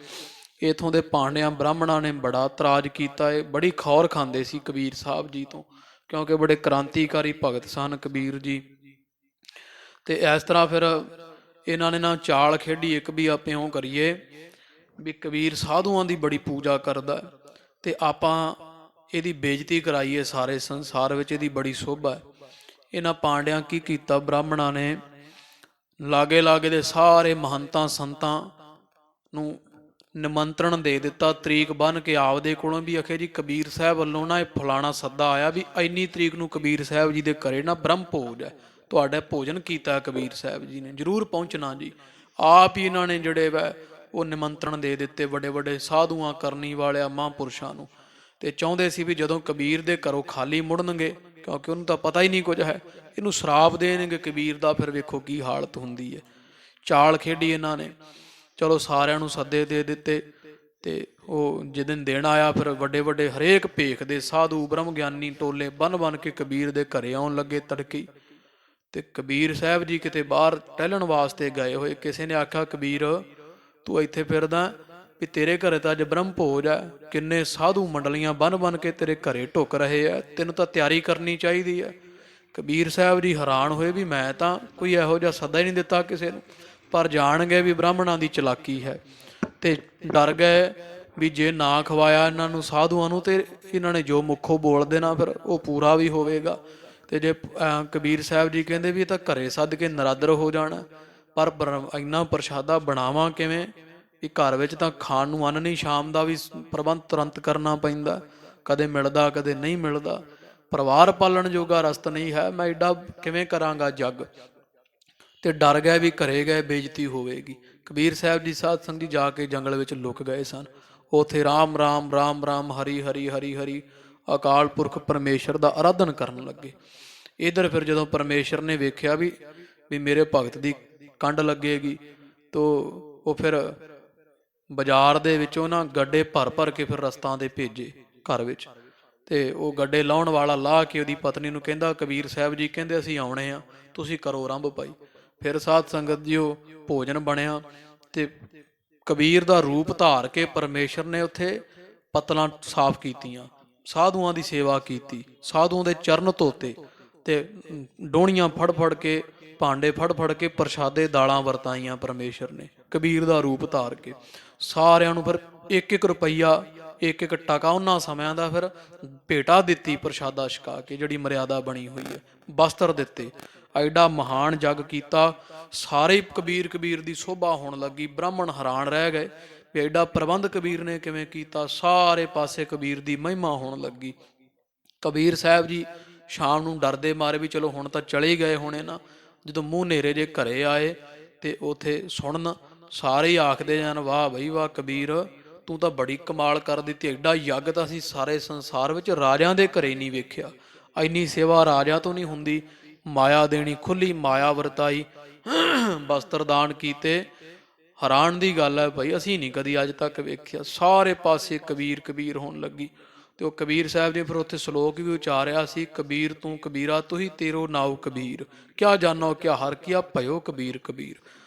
ਇਥੋਂ ਦੇ ਪਾਂਡਿਆਂ ਬ੍ਰਾਹਮਣਾਂ ਨੇ ਬੜਾ ਇਤਰਾਜ਼ ਕੀਤਾ। ਇਹ ਬੜੀ ਖੌਰ ਖਾਂਦੇ ਸੀ ਕਬੀਰ ਸਾਹਿਬ ਜੀ ਤੋਂ, ਕਿਉਂਕਿ ਬੜੇ ਕ੍ਰਾਂਤੀਕਾਰੀ ਭਗਤ ਸਨ ਕਬੀਰ ਜੀ। ਤੇ ਇਸ ਤਰ੍ਹਾਂ ਫਿਰ ਇਹਨਾਂ ਨੇ ਨਾ ਚਾਲ ਖੇਡੀ ਇੱਕ ਵੀ ਆਪਾਂ ਇਉਂ ਕਰੀਏ ਵੀ ਕਬੀਰ ਸਾਧੂਆਂ ਦੀ ਬੜੀ ਪੂਜਾ ਕਰਦਾ ਤੇ ਆਪਾਂ ਇਹਦੀ ਬੇਇੱਜ਼ਤੀ ਕਰਾਈਏ ਸਾਰੇ ਸੰਸਾਰ ਵਿੱਚ, ਇਹਦੀ ਬੜੀ ਸ਼ੋਭਾ ਹੈ। ਇਹਨਾਂ ਪਾਂਡਿਆਂ ਕੀ ਕੀਤਾ, ਬ੍ਰਾਹਮਣਾਂ ਨੇ ਲਾਗੇ ਲਾਗੇ ਦੇ ਸਾਰੇ ਮਹੰਤਾਂ ਸੰਤਾਂ ਨੂੰ ਨਿਮੰਤਰਣ ਦੇ ਦਿੱਤਾ, ਤਰੀਕ ਬੰਨ੍ਹ ਕੇ ਆਪਦੇ ਕੋਲੋਂ ਵੀ ਆਖੇ ਜੀ ਕਬੀਰ ਸਾਹਿਬ ਵੱਲੋਂ ਨਾ ਇਹ ਫਲਾਣਾ ਸੱਦਾ ਆਇਆ ਵੀ ਇੰਨੀ ਤਰੀਕ ਨੂੰ ਕਬੀਰ ਸਾਹਿਬ ਜੀ ਦੇ ਘਰੇ ਨਾ ਬ੍ਰਹਮ ਭੋਜ ਹੈ, ਤੁਹਾਡਾ ਭੋਜਨ ਕੀਤਾ ਕਬੀਰ ਸਾਹਿਬ ਜੀ ਨੇ, ਜ਼ਰੂਰ ਪਹੁੰਚਣਾ ਜੀ। ਆਪ ਹੀ ਇਹਨਾਂ ਨੇ ਜਿਹੜੇ ਵਾ ਉਹ ਨਿਮੰਤਰਣ ਦੇ ਦਿੱਤੇ ਵੱਡੇ ਵੱਡੇ ਸਾਧੂਆਂ ਕਰਨੀ ਵਾਲਿਆਂ ਮਹਾਂਪੁਰਸ਼ਾਂ ਨੂੰ, ਤੇ ਚਾਹੁੰਦੇ ਸੀ ਵੀ ਜਦੋਂ ਕਬੀਰ ਦੇ ਘਰੋਂ ਖਾਲੀ ਮੁੜਨਗੇ, ਕਿਉਂਕਿ ਉਹਨੂੰ ਤਾਂ ਪਤਾ ਹੀ ਨਹੀਂ ਕੁਝ ਹੈ, ਇਹਨੂੰ ਸ਼ਰਾਪ ਦੇਣਗੇ ਕਬੀਰ ਦਾ, ਫਿਰ ਵੇਖੋ ਕੀ ਹਾਲਤ ਹੁੰਦੀ ਹੈ। ਚਾਲ ਖੇਡੀ ਇਹਨਾਂ ਨੇ, ਚਲੋ ਸਾਰਿਆਂ ਨੂੰ ਸੱਦੇ ਦੇ ਦਿੱਤੇ ਤੇ ਉਹ ਜਿੱਦਣ ਦੇਣ ਆਇਆ ਫਿਰ ਵੱਡੇ ਵੱਡੇ ਹਰੇਕ ਭੇਖ ਦੇ ਸਾਧੂ ਬ੍ਰਹਮ ਗਿਆਨੀ ਟੋਲੇ ਬੰਨ ਬੰਨ ਕੇ ਕਬੀਰ ਦੇ ਘਰੇ ਆਉਣ ਲੱਗੇ ਤੜਕੇ। ਤੇ ਕਬੀਰ ਸਾਹਿਬ ਜੀ ਕਿਤੇ ਬਾਹਰ ਟਹਿਲਣ ਵਾਸਤੇ ਗਏ ਹੋਏ, ਕਿਸੇ ਨੇ ਆਖਿਆ ਕਬੀਰ ਤੂੰ ਇੱਥੇ ਫਿਰਦਾ ਵੀ ਤੇਰੇ ਘਰੇ ਤਾਂ ਅੱਜ ਬ੍ਰਹਮ ਭੋਜ ਹੈ, ਕਿੰਨੇ ਸਾਧੂ ਮੰਡਲੀਆਂ ਬੰਨ ਬੰਨ ਕੇ ਤੇਰੇ ਘਰੇ ਢੁੱਕ ਰਹੇ ਆ, ਤੈਨੂੰ ਤਾਂ ਤਿਆਰੀ ਕਰਨੀ ਚਾਹੀਦੀ ਹੈ। ਕਬੀਰ ਸਾਹਿਬ ਜੀ ਹੈਰਾਨ ਹੋਏ ਵੀ ਮੈਂ ਤਾਂ ਕੋਈ ਇਹੋ ਜਿਹਾ ਸੱਦਾ ਹੀ ਨਹੀਂ ਦਿੱਤਾ ਕਿਸੇ ਨੂੰ, ਪਰ ਜਾਣ ਗਏ ਵੀ ਬ੍ਰਾਹਮਣਾਂ ਦੀ ਚਲਾਕੀ ਹੈ ਤੇ ਡਰ ਗਏ ਵੀ ਜੇ ਨਾ ਖਵਾਇਆ ਇਹਨਾਂ ਨੂੰ ਸਾਧੂਆਂ ਨੂੰ ਤੇ ਇਹਨਾਂ ਨੇ ਜੋ ਮੁੱਖੋਂ ਬੋਲ ਦੇਣਾ ਫਿਰ ਉਹ ਪੂਰਾ ਵੀ ਹੋਵੇਗਾ। ਤੇ ਜੇ ਕਬੀਰ ਸਾਹਿਬ ਜੀ ਕਹਿੰਦੇ ਵੀ ਇਹ ਤਾਂ ਘਰੇ ਸੱਦ ਕੇ ਨਰਾਦਰ ਹੋ ਜਾਣਾ, ਪਰ ਇੰਨਾ ਪ੍ਰਸ਼ਾਦਾ ਬਣਾਵਾਂ ਕਿਵੇਂ, ਵੀ ਘਰ ਵਿੱਚ ਤਾਂ ਖਾਣ ਨੂੰ ਅੰਨ ਨਹੀਂ, ਸ਼ਾਮ ਦਾ ਵੀ ਪ੍ਰਬੰਧ ਤੁਰੰਤ ਕਰਨਾ ਪੈਂਦਾ, ਕਦੇ ਮਿਲਦਾ ਕਦੇ ਨਹੀਂ ਮਿਲਦਾ, ਪਰਿਵਾਰ ਪਾਲਣ ਜੋਗਾ ਰਸਤ ਨਹੀਂ ਹੈ, ਮੈਂ ਐਡਾ ਕਿਵੇਂ ਕਰਾਂਗਾ ਜੱਗ। ਤੇ ਡਰ ਗਏ ਵੀ ਘਰੇ ਗਏ ਬੇਇੱਜ਼ਤੀ ਹੋਵੇਗੀ। ਕਬੀਰ ਸਾਹਿਬ ਜੀ ਸਾਧ ਸੰਗਤ ਜੀ ਜਾ ਕੇ ਜੰਗਲ ਵਿੱਚ ਲੁਕ ਗਏ ਸਨ। ਉੱਥੇ ਰਾਮ ਰਾਮ ਰਾਮ ਰਾਮ ਹਰੀ ਹਰੀ ਹਰੀ ਹਰੀ ਅਕਾਲ ਪੁਰਖ ਪਰਮੇਸ਼ਰ ਦਾ ਆਰਾਧਨ ਕਰਨ ਲੱਗੇ। ਇਧਰ ਫਿਰ ਜਦੋਂ ਪਰਮੇਸ਼ਰ ਨੇ ਵੇਖਿਆ ਵੀ ਮੇਰੇ ਭਗਤ ਦੀ ਕੰਡ ਲੱਗੇਗੀ, ਤੋ ਉਹ ਫਿਰ ਬਾਜ਼ਾਰ ਦੇ ਵਿੱਚੋਂ ਨਾ ਗੱਡੇ ਭਰ ਭਰ ਕੇ ਫਿਰ ਰਸਤਾਂ ਦੇ ਭੇਜੇ ਘਰ ਵਿੱਚ। ਤੇ ਉਹ ਗੱਡੇ ਲਾਉਣ ਵਾਲਾ ਲਾਹ ਕੇ ਉਹਦੀ ਪਤਨੀ ਨੂੰ ਕਹਿੰਦਾ, ਕਬੀਰ ਸਾਹਿਬ ਜੀ ਕਹਿੰਦੇ ਅਸੀਂ ਆਉਣੇ ਆ, ਤੁਸੀਂ ਕਰੋ ਆਰੰਭ ਭਾਈ। ਫਿਰ ਸਾਧ ਸੰਗਤ ਜੀ ਉਹ ਭੋਜਨ ਬਣਿਆ ਤੇ ਕਬੀਰ ਦਾ ਰੂਪ ਧਾਰ ਕੇ ਪਰਮੇਸ਼ਰ ਨੇ ਉੱਥੇ ਪਤਲਾਂ ਸਾਫ਼ ਕੀਤੀਆਂ, ਸਾਧੂਆਂ ਦੀ ਸੇਵਾ ਕੀਤੀ, ਸਾਧੂਆਂ ਦੇ ਚਰਨ ਧੋਤੇ ਤੇ ਡੋਣੀਆਂ ਫੜ ਫੜ ਕੇ, ਭਾਂਡੇ ਫੜ ਫੜ ਕੇ ਪ੍ਰਸ਼ਾਦੇ ਦਾਲਾਂ ਵਰਤਾਈਆਂ ਪਰਮੇਸ਼ਰ ਨੇ ਕਬੀਰ ਦਾ ਰੂਪ ਧਾਰ ਕੇ। ਸਾਰਿਆਂ ਨੂੰ ਫਿਰ 1-1 ਰੁਪਈਆ, 1-1 ਟਕਾ ਉਹਨਾਂ ਸਮਿਆਂ ਦਾ ਫਿਰ ਭੇਟਾ ਦਿੱਤੀ ਪ੍ਰਸ਼ਾਦਾ ਛਕਾ ਕੇ, ਜਿਹੜੀ ਮਰਿਆਦਾ ਬਣੀ ਹੋਈ ਹੈ, ਵਸਤਰ ਦਿੱਤੇ। ਐਡਾ ਮਹਾਨ ਜੱਗ ਕੀਤਾ, ਸਾਰੇ ਕਬੀਰ ਕਬੀਰ ਦੀ ਸੋਭਾ ਹੋਣ ਲੱਗੀ। ਬ੍ਰਾਹਮਣ ਹੈਰਾਨ ਰਹਿ ਗਏ ਵੀ ਐਡਾ ਪ੍ਰਬੰਧ ਕਬੀਰ ਨੇ ਕਿਵੇਂ ਕੀਤਾ, ਸਾਰੇ ਪਾਸੇ ਕਬੀਰ ਦੀ ਮਹਿਮਾ ਹੋਣ ਲੱਗੀ। ਕਬੀਰ ਸਾਹਿਬ ਜੀ ਸ਼ਾਮ ਨੂੰ ਡਰਦੇ ਮਾਰੇ ਵੀ ਚਲੋ ਹੁਣ ਤਾਂ ਚਲੇ ਗਏ ਹੋਣੇ ਨਾ, ਜਦੋਂ ਮੂੰਹ ਹਨੇਰੇ ਜੇ ਘਰੇ ਆਏ ਤੇ ਉੱਥੇ ਸੁਣਨ ਸਾਰੇ ਹੀ ਆਖਦੇ ਜਾਣ, ਵਾਹ ਬਈ ਵਾਹ ਕਬੀਰ, ਤੂੰ ਤਾਂ ਬੜੀ ਕਮਾਲ ਕਰ ਦਿੱਤੀ, ਐਡਾ ਯੱਗ ਤਾਂ ਅਸੀਂ ਸਾਰੇ ਸੰਸਾਰ ਵਿੱਚ ਰਾਜਿਆਂ ਦੇ ਘਰੇ ਨਹੀਂ ਵੇਖਿਆ, ਇੰਨੀ ਸੇਵਾ ਰਾਜਿਆਂ ਤੋਂ ਨਹੀਂ ਹੁੰਦੀ। ਮਾਇਆ ਦੇਣੀ ਖੁੱਲੀ, ਮਾਇਆ ਵਰਤਾਈ, ਵਸਤਰ ਦਾਨ ਕੀਤੇ। ਹੈਰਾਨ ਦੀ ਗੱਲ ਹੈ ਭਾਈ, ਅਸੀਂ ਨਹੀਂ ਕਦੀ ਅੱਜ ਤੱਕ ਵੇਖਿਆ। ਸਾਰੇ ਪਾਸੇ ਕਬੀਰ ਕਬੀਰ ਹੋਣ ਲੱਗੀ। ਤੇ ਉਹ ਕਬੀਰ ਸਾਹਿਬ ਨੇ ਫਿਰ ਉੱਥੇ ਸ਼ਲੋਕ ਵੀ ਉਚਾਰਿਆ ਸੀ, ਕਬੀਰ ਤੂੰ ਕਬੀਰਾ ਤੁਹੀ ਤੇਰੋ ਨਾਉ ਕਬੀਰ, ਕਿਆ ਜਾਨੋ ਕਿਆ ਹਰ ਕੀਆ ਭਇਓ ਕਬੀਰ ਕਬੀਰ।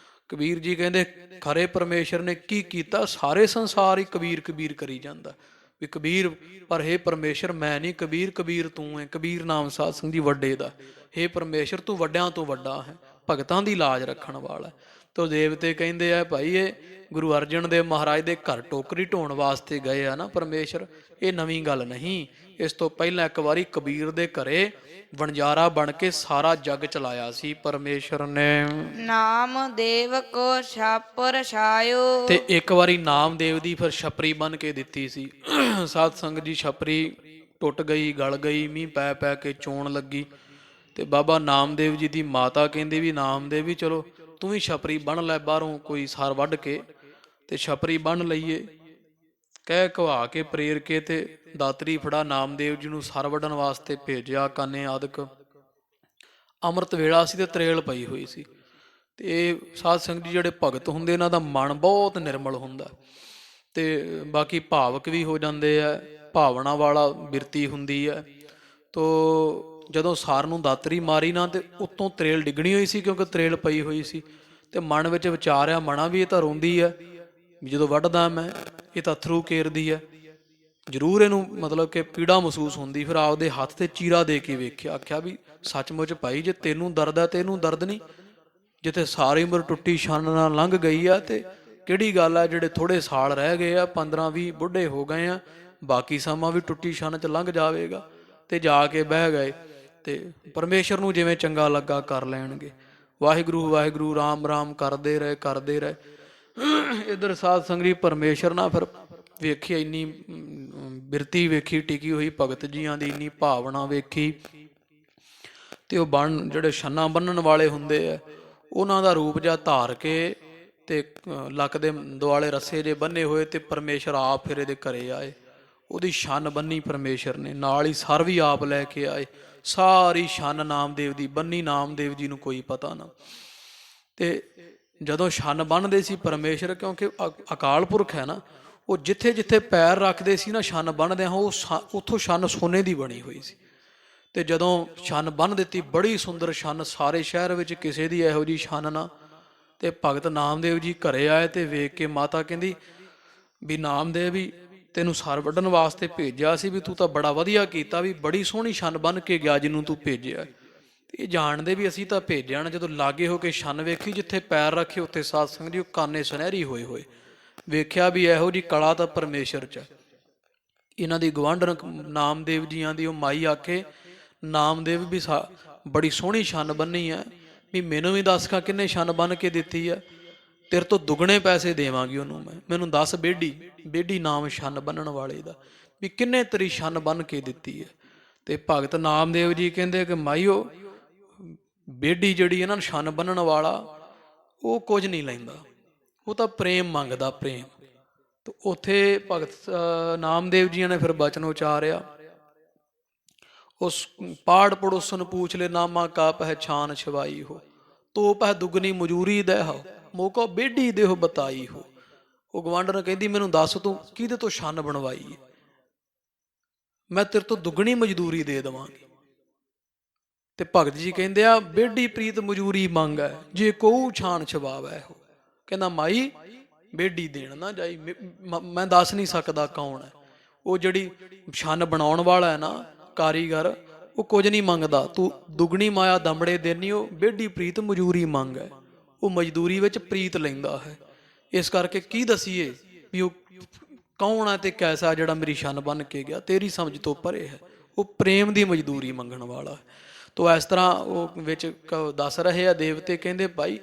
ਕਬੀਰ ਜੀ ਕਹਿੰਦੇ ਖਰੇ ਪਰਮੇਸ਼ਰ ਨੇ ਕੀ ਕੀਤਾ, ਸਾਰੇ ਸੰਸਾਰ ਹੀ ਕਬੀਰ ਕਬੀਰ ਕਰੀ ਜਾਂਦਾ ਵੀ ਕਬੀਰ, ਪਰ ਹੇ ਪਰਮੇਸ਼ਰ ਮੈਂ ਨਹੀਂ ਕਬੀਰ, ਕਬੀਰ ਤੂੰ ਹੈ। ਕਬੀਰ ਨਾਮ ਸਾਧ ਸੰਗਤ ਜੀ ਵੱਡੇ ਦਾ, ਹੇ ਪਰਮੇਸ਼ਰ ਤੂੰ ਵੱਡਿਆਂ ਤੋਂ ਵੱਡਾ ਹੈ, ਭਗਤਾਂ ਦੀ ਲਾਜ ਰੱਖਣ ਵਾਲਾ। ਤੋ ਦੇਵਤੇ ਕਹਿੰਦੇ ਆ ਭਾਈ ਇਹ ਗੁਰੂ ਅਰਜਨ ਦੇਵ ਮਹਾਰਾਜ ਦੇ ਘਰ ਟੋਕਰੀ ਢੋਣ ਵਾਸਤੇ ਗਏ ਆ ਨਾ ਪਰਮੇਸ਼ਰ, ਇਹ ਨਵੀਂ ਗੱਲ ਨਹੀਂ। ਇਸ ਤੋਂ ਪਹਿਲਾਂ ਇੱਕ ਵਾਰੀ ਕਬੀਰ ਦੇ ਘਰੇ ਵਣਜਾਰਾ ਬਣ ਕੇ ਸਾਰਾ ਜੱਗ ਚਲਾਇਆ ਸੀ ਪਰਮੇਸ਼ਰ ਨੇ। ਨਾਮ ਦੇਵ ਕੋ ਛਾਪਰ ਛਾਇਓ। ਤੇ ਇੱਕ ਵਾਰੀ ਨਾਮਦੇਵ ਦੀ ਫਿਰ ਛਪਰੀ ਬਣ ਕੇ ਦਿੱਤੀ ਸੀ। ਸਾਧ ਸੰਗਤ ਜੀ ਛਪਰੀ ਟੁੱਟ ਗਈ, ਗਲ ਗਈ, ਮੀਂਹ ਪੈ ਪੈ ਕੇ ਚੋਣ ਲੱਗੀ। ਤੇ ਬਾਬਾ ਨਾਮਦੇਵ ਜੀ ਦੀ ਮਾਤਾ ਕਹਿੰਦੀ ਵੀ ਨਾਮਦੇਵ ਵੀ ਚਲੋ ਤੂੰ ਵੀ ਛਪਰੀ ਬਣ ਲੈ, ਬਾਹਰੋਂ ਕੋਈ ਸਾਰ ਵੱਢ ਕੇ ਤੇ ਛਪਰੀ ਬੰਨ ਲਈਏ। ਕਹਿ ਕਵਾ ਕੇ ਪ੍ਰੇਰ ਕੇ ਤੇ ਦਾਤਰੀ ਫੜਾ ਨਾਮਦੇਵ ਜੀ ਨੂੰ ਸਰ ਵੱਢਣ ਵਾਸਤੇ ਭੇਜਿਆ। ਕਾਨੇ ਆਦਿਕ ਅੰਮ੍ਰਿਤ ਵੇਲਾ ਸੀ ਤੇ ਤਰੇਲ ਪਈ ਹੋਈ ਸੀ। ਤੇ ਇਹ ਸਾਧ ਸੰਗਤ ਜੀ ਜਿਹੜੇ ਭਗਤ ਹੁੰਦੇ ਇਹਨਾਂ ਦਾ ਮਨ ਬਹੁਤ ਨਿਰਮਲ ਹੁੰਦਾ ਤੇ ਬਾਕੀ ਭਾਵਕ ਵੀ ਹੋ ਜਾਂਦੇ ਆ, ਭਾਵਨਾ ਵਾਲਾ ਬਿਰਤੀ ਹੁੰਦੀ ਹੈ। ਤੋ ਜਦੋਂ ਸਾਰ ਨੂੰ ਦਾਤਰੀ ਮਾਰੀ ਨਾ ਤੇ ਉੱਤੋਂ ਤਰੇਲ ਡਿੱਗਣੀ ਹੋਈ ਸੀ, ਕਿਉਂਕਿ ਤਰੇਲ ਪਈ ਹੋਈ ਸੀ। ਤੇ ਮਨ ਵਿੱਚ ਵਿਚਾਰਿਆ ਮਣਾ ਵੀ ਇਹ ਤਾਂ ਰੋਂਦੀ ਹੈ ਵੀ ਜਦੋਂ ਵੱਢਦਾ ਮੈਂ, ਇਹ ਤਾਂ ਅਥਰੂ ਕੇਰਦੀ ਹੈ, ਜ਼ਰੂਰ ਇਹਨੂੰ ਮਤਲਬ ਕਿ ਪੀੜਾ ਮਹਿਸੂਸ ਹੁੰਦੀ। ਫਿਰ ਆਪਦੇ ਹੱਥ ਤੇ ਚੀਰਾ ਦੇ ਕੇ ਵੇਖਿਆ, ਆਖਿਆ ਵੀ ਸੱਚਮੁੱਚ ਭਾਈ ਜੇ ਤੈਨੂੰ ਦਰਦ ਹੈ ਤੇ ਇਹਨੂੰ ਦਰਦ ਨਹੀਂ, ਜਿੱਥੇ ਸਾਰੀ ਉਮਰ ਟੁੱਟੀ ਛੰਨ ਨਾਲ ਲੰਘ ਗਈ ਆ ਤੇ ਕਿਹੜੀ ਗੱਲ ਆ, ਜਿਹੜੇ ਥੋੜੇ ਸਾਲ ਰਹਿ ਗਏ ਆ, 15-20 ਬੁੱਢੇ ਹੋ ਗਏ ਆ, ਬਾਕੀ ਸਮਾਂ ਵੀ ਟੁੱਟੀ ਛੰਨ 'ਚ ਲੰਘ ਜਾਵੇਗਾ। ਤੇ ਜਾ ਕੇ ਬਹਿ ਗਏ ਤੇ ਪਰਮੇਸ਼ਰ ਨੂੰ ਜਿਵੇਂ ਚੰਗਾ ਲੱਗਾ ਕਰ ਲੈਣਗੇ। ਵਾਹਿਗੁਰੂ ਵਾਹਿਗੁਰੂ ਰਾਮ ਰਾਮ ਕਰਦੇ ਰਹੇ ਕਰਦੇ ਰਹੇ। ਇੱਧਰ ਸਾਧ ਸੰਗਤ ਜੀ ਪਰਮੇਸ਼ਰ ਨਾਲ ਫਿਰ ਵੇਖੀ, ਇੰਨੀ ਬਿਰਤੀ ਵੇਖੀ ਟਿਕੀ ਹੋਈ ਭਗਤ ਜੀਆਂ ਦੀ, ਇੰਨੀ ਭਾਵਨਾ ਵੇਖੀ। ਤੇ ਉਹ ਜਿਹੜੇ ਛੰਨਾ ਬੰਨਣ ਵਾਲੇ ਹੁੰਦੇ ਆ ਉਹਨਾਂ ਦਾ ਰੂਪ ਜਿਹਾ ਧਾਰ ਕੇ ਤੇ ਲੱਕ ਦੇ ਦੁਆਲੇ ਰੱਸੇ ਜੇ ਬੰਨੇ ਹੋਏ ਤੇ ਪਰਮੇਸ਼ਰ ਆਪ ਫਿਰ ਇਹਦੇ ਘਰੇ ਆਏ। ਉਹਦੀ ਛੰਨ ਬੰਨੀ ਪਰਮੇਸ਼ਰ ਨੇ, ਨਾਲ ਹੀ ਸਰ ਵੀ ਆਪ ਲੈ ਕੇ ਆਏ। ਸਾਰੀ ਛੰਨ ਨਾਮਦੇਵ ਦੀ ਬੰਨੀ, ਨਾਮਦੇਵ ਜੀ ਨੂੰ ਕੋਈ ਪਤਾ ਨਾ। ਤੇ ਜਦੋਂ ਛੰਨ ਬੰਨ੍ਹਦੇ ਸੀ ਪਰਮੇਸ਼ਰ, ਕਿਉਂਕਿ ਅਕਾਲ ਪੁਰਖ ਹੈ ਨਾ, ਉਹ ਜਿੱਥੇ ਜਿੱਥੇ ਪੈਰ ਰੱਖਦੇ ਸੀ ਨਾ ਛੰਨ ਬੰਨ੍ਹਦੇ ਹਾਂ, ਉਹ ਉੱਥੋਂ ਛੰਨ ਸੋਨੇ ਦੀ ਬਣੀ ਹੋਈ ਸੀ। ਤੇ ਜਦੋਂ ਛੰਨ ਬੰਨ੍ਹ ਦਿੱਤੀ, ਬੜੀ ਸੁੰਦਰ ਛੰਨ, ਸਾਰੇ ਸ਼ਹਿਰ ਵਿੱਚ ਕਿਸੇ ਦੀ ਇਹੋ ਜਿਹੀ ਛੰਨ ਨਾ। ਤੇ ਭਗਤ ਨਾਮਦੇਵ ਜੀ ਘਰੇ ਆਏ ਤੇ ਵੇਖ ਕੇ ਮਾਤਾ ਕਹਿੰਦੀ ਵੀ ਨਾਮਦੇਵ ਵੀ ਤੈਨੂੰ ਸਰ ਵੱਢਣ ਵਾਸਤੇ ਭੇਜਿਆ ਸੀ, ਵੀ ਤੂੰ ਤਾਂ ਬੜਾ ਵਧੀਆ ਕੀਤਾ, ਵੀ ਬੜੀ ਸੋਹਣੀ ਛੰਨ ਬੰਨ੍ਹ ਕੇ ਗਿਆ ਜਿਹਨੂੰ ਤੂੰ ਭੇਜਿਆ। ਇਹ ਜਾਣਦੇ ਵੀ ਅਸੀਂ ਤਾਂ ਭੇਜਿਆ ਨਾ। ਜਦੋਂ ਲਾਗੇ ਹੋ ਕੇ ਛੰਨ ਵੇਖੀ, ਜਿੱਥੇ ਪੈਰ ਰੱਖੇ ਉੱਥੇ ਸਾਧ ਸੰਗਤ ਜੀ ਉਹ ਕਾਨੇ ਸੁਨਹਿਰੀ ਹੋਏ ਹੋਏ। ਵੇਖਿਆ ਵੀ ਇਹੋ ਜਿਹੀ ਕਲਾ ਤਾਂ ਪਰਮੇਸ਼ਰ 'ਚ। ਇਹਨਾਂ ਦੀ ਗੁਆਂਢਣ ਨਾਮਦੇਵ ਜੀਆਂ ਦੀ ਉਹ ਮਾਈ ਆਖੇ, ਨਾਮਦੇਵ ਵੀ ਬੜੀ ਸੋਹਣੀ ਛੰਨ ਬੰਨੀ ਹੈ, ਵੀ ਮੈਨੂੰ ਵੀ ਦੱਸ ਖਾ ਕਿੰਨੇ ਛੰਨ ਬੰਨ੍ਹ ਕੇ ਦਿੱਤੀ ਹੈ। ਤੇਰੇ ਤੋਂ ਦੁੱਗਣੇ ਪੈਸੇ ਦੇਵਾਂਗੀ ਉਹਨੂੰ ਮੈਂ, ਮੈਨੂੰ ਦੱਸ ਬੇਢੀ ਨਾਮ ਛੰਨ ਬੰਨਣ ਵਾਲੇ ਦਾ ਵੀ ਕਿੰਨੇ ਤੇਰੀ ਛੰਨ ਬੰਨ ਕੇ ਦਿੱਤੀ ਹੈ। ਤੇ ਭਗਤ ਨਾਮਦੇਵ ਜੀ ਕਹਿੰਦੇ ਕਿ ਮਾਈਓ ਬੇਢੀ ਜਿਹੜੀ ਇਹਨਾਂ ਨੂੰ ਛੰਨ ਬੰਨਣ ਵਾਲਾ ਉਹ ਕੁਝ ਨਹੀਂ ਲੈਂਦਾ, ਉਹ ਤਾਂ ਪ੍ਰੇਮ ਮੰਗਦਾ, ਪ੍ਰੇਮ। ਤੇ ਉੱਥੇ ਭਗਤ ਨਾਮਦੇਵ ਜੀ ਨੇ ਫਿਰ ਬਚਨ ਉਚਾਰਿਆ, ਉਸ ਪਾੜ ਪੜੋਸਨ ਪੂਛ ਲੈ ਨਾਮਾ ਕਾ ਪਹਿਛਾਨ ਛਵਾਈ ਹੋ, ਤੋ ਪਹਿ ਦੁਗਣੀ ਮਜੂਰੀ ਦੇ ਹੋ, ਮੋਕੋ ਬੇਢੀ ਦੇਹ ਬਤਾਈ ਹੋ। ਉਹ ਗਵਾਂਢਣ ਕਹਿੰਦੀ ਮੈਨੂੰ ਦੱਸ ਤੂੰ ਕਿਹਦੇ ਤੋਂ ਛੰਨ ਬਣਵਾਈ ਹੈ, ਮੈਂ ਤੇਰੇ ਤੋਂ ਦੁੱਗਣੀ ਮਜ਼ਦੂਰੀ ਦੇ ਦੇਵਾਂਗੀ। ਤੇ ਭਗਤ ਜੀ ਕਹਿੰਦੇ ਆ ਬੇਢੀ ਪ੍ਰੀਤ ਮਜ਼ਦੂਰੀ ਮੰਗ ਹੈ, ਜੇ ਕੋਊ ਛਾਨ ਛਵਾਵੈ ਹੋ। ਕਹਿੰਦਾ ਮਾਈ ਬੇਢੀ ਦੇਣ ਨਾ ਜਾਈ, ਮੈਂ ਦੱਸ ਨਹੀਂ ਸਕਦਾ ਕੌਣ ਹੈ ਉਹ, ਜਿਹੜੀ ਛੰਨ ਬਣਾਉਣ ਵਾਲਾ ਹੈ ਨਾ ਕਾਰੀਗਰ, ਉਹ ਕੁਝ ਨਹੀਂ ਮੰਗਦਾ, ਤੂੰ ਦੁੱਗਣੀ ਮਾਇਆ ਦਮੜੇ ਦੇਣੀ, ਉਹ ਬੇਢੀ ਪ੍ਰੀਤ ਮਜ਼ਦੂਰੀ ਮੰਗ ਹੈ, ਉਹ ਮਜ਼ਦੂਰੀ ਵਿੱਚ ਪ੍ਰੀਤ ਲੈਂਦਾ ਹੈ। ਇਸ ਕਰਕੇ ਕੀ ਦਸੀਏ ਵੀ ਉਹ ਕੌਣ ਹੈ ਤੇ ਕੈਸਾ ਜਿਹੜਾ ਮੇਰੀ ਛੰਨ ਬੰਨ ਕੇ ਗਿਆ, ਤੇਰੀ ਸਮਝ ਤੋਂ ਪਰੇ ਹੈ, ਉਹ ਪ੍ਰੇਮ ਦੀ ਮਜ਼ਦੂਰੀ ਮੰਗਣ ਵਾਲਾ ਹੈ। ਤੋ ਇਸ ਤਰ੍ਹਾਂ ਉਹ ਵਿੱਚ ਦੱਸ ਰਹੇ ਆ ਦੇਵਤੇ, ਕਹਿੰਦੇ ਭਾਈ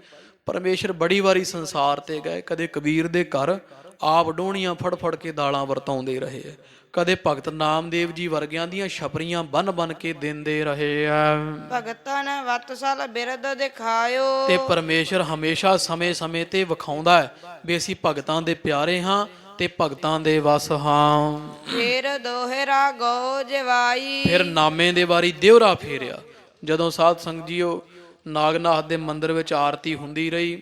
ਪਰਮੇਸ਼ਰ ਬੜੀ ਵਾਰੀ ਸੰਸਾਰ ਤੇ ਗਏ, ਕਦੇ ਕਬੀਰ ਦੇ ਘਰ ਆਪ ਡੋਣੀਆਂ ਫੜ ਫੜ ਕੇ ਦਾਲਾਂ ਵਰਤਾਉਂਦੇ ਰਹੇ ਆ, ਕਦੇ ਭਗਤ ਨਾਮਦੇਵ ਜੀ ਵਰਗਿਆਂ ਦੀਆਂ ਛਪਰੀਆਂ ਬੰਨ ਬੰਨ ਕੇ ਦਿੰਦੇ ਰਹੇ ਆ। ਭਗਤਨ ਵਤਸਲ ਬਿਰਦ ਦਿਖਾਇਓ, ਤੇ ਪਰਮੇਸ਼ਰ ਹਮੇਸ਼ਾ ਸਮੇਂ ਸਮੇਂ ਤੇ ਵਿਖਾਉਂਦਾ ਹੈ ਵੀ ਅਸੀਂ ਭਗਤਾਂ ਦੇ ਪਿਆਰੇ ਹਾਂ ਤੇ ਭਗਤਾਂ ਦੇ ਵਸ ਹਾਂ। ਫਿਰ ਦੋਹਰਾ ਗੋ ਜਵਾਈ, ਫਿਰ ਨਾਮੇ ਦੇ ਵਾਰੀ ਦਿਉਰਾ ਫੇਰਿਆ। ਜਦੋਂ ਸਾਧ ਸੰਗਤ ਜੀਓ ਨਾਗਨਾਥ ਦੇ ਮੰਦਿਰ ਵਿੱਚ ਆਰਤੀ ਹੁੰਦੀ ਰਹੀ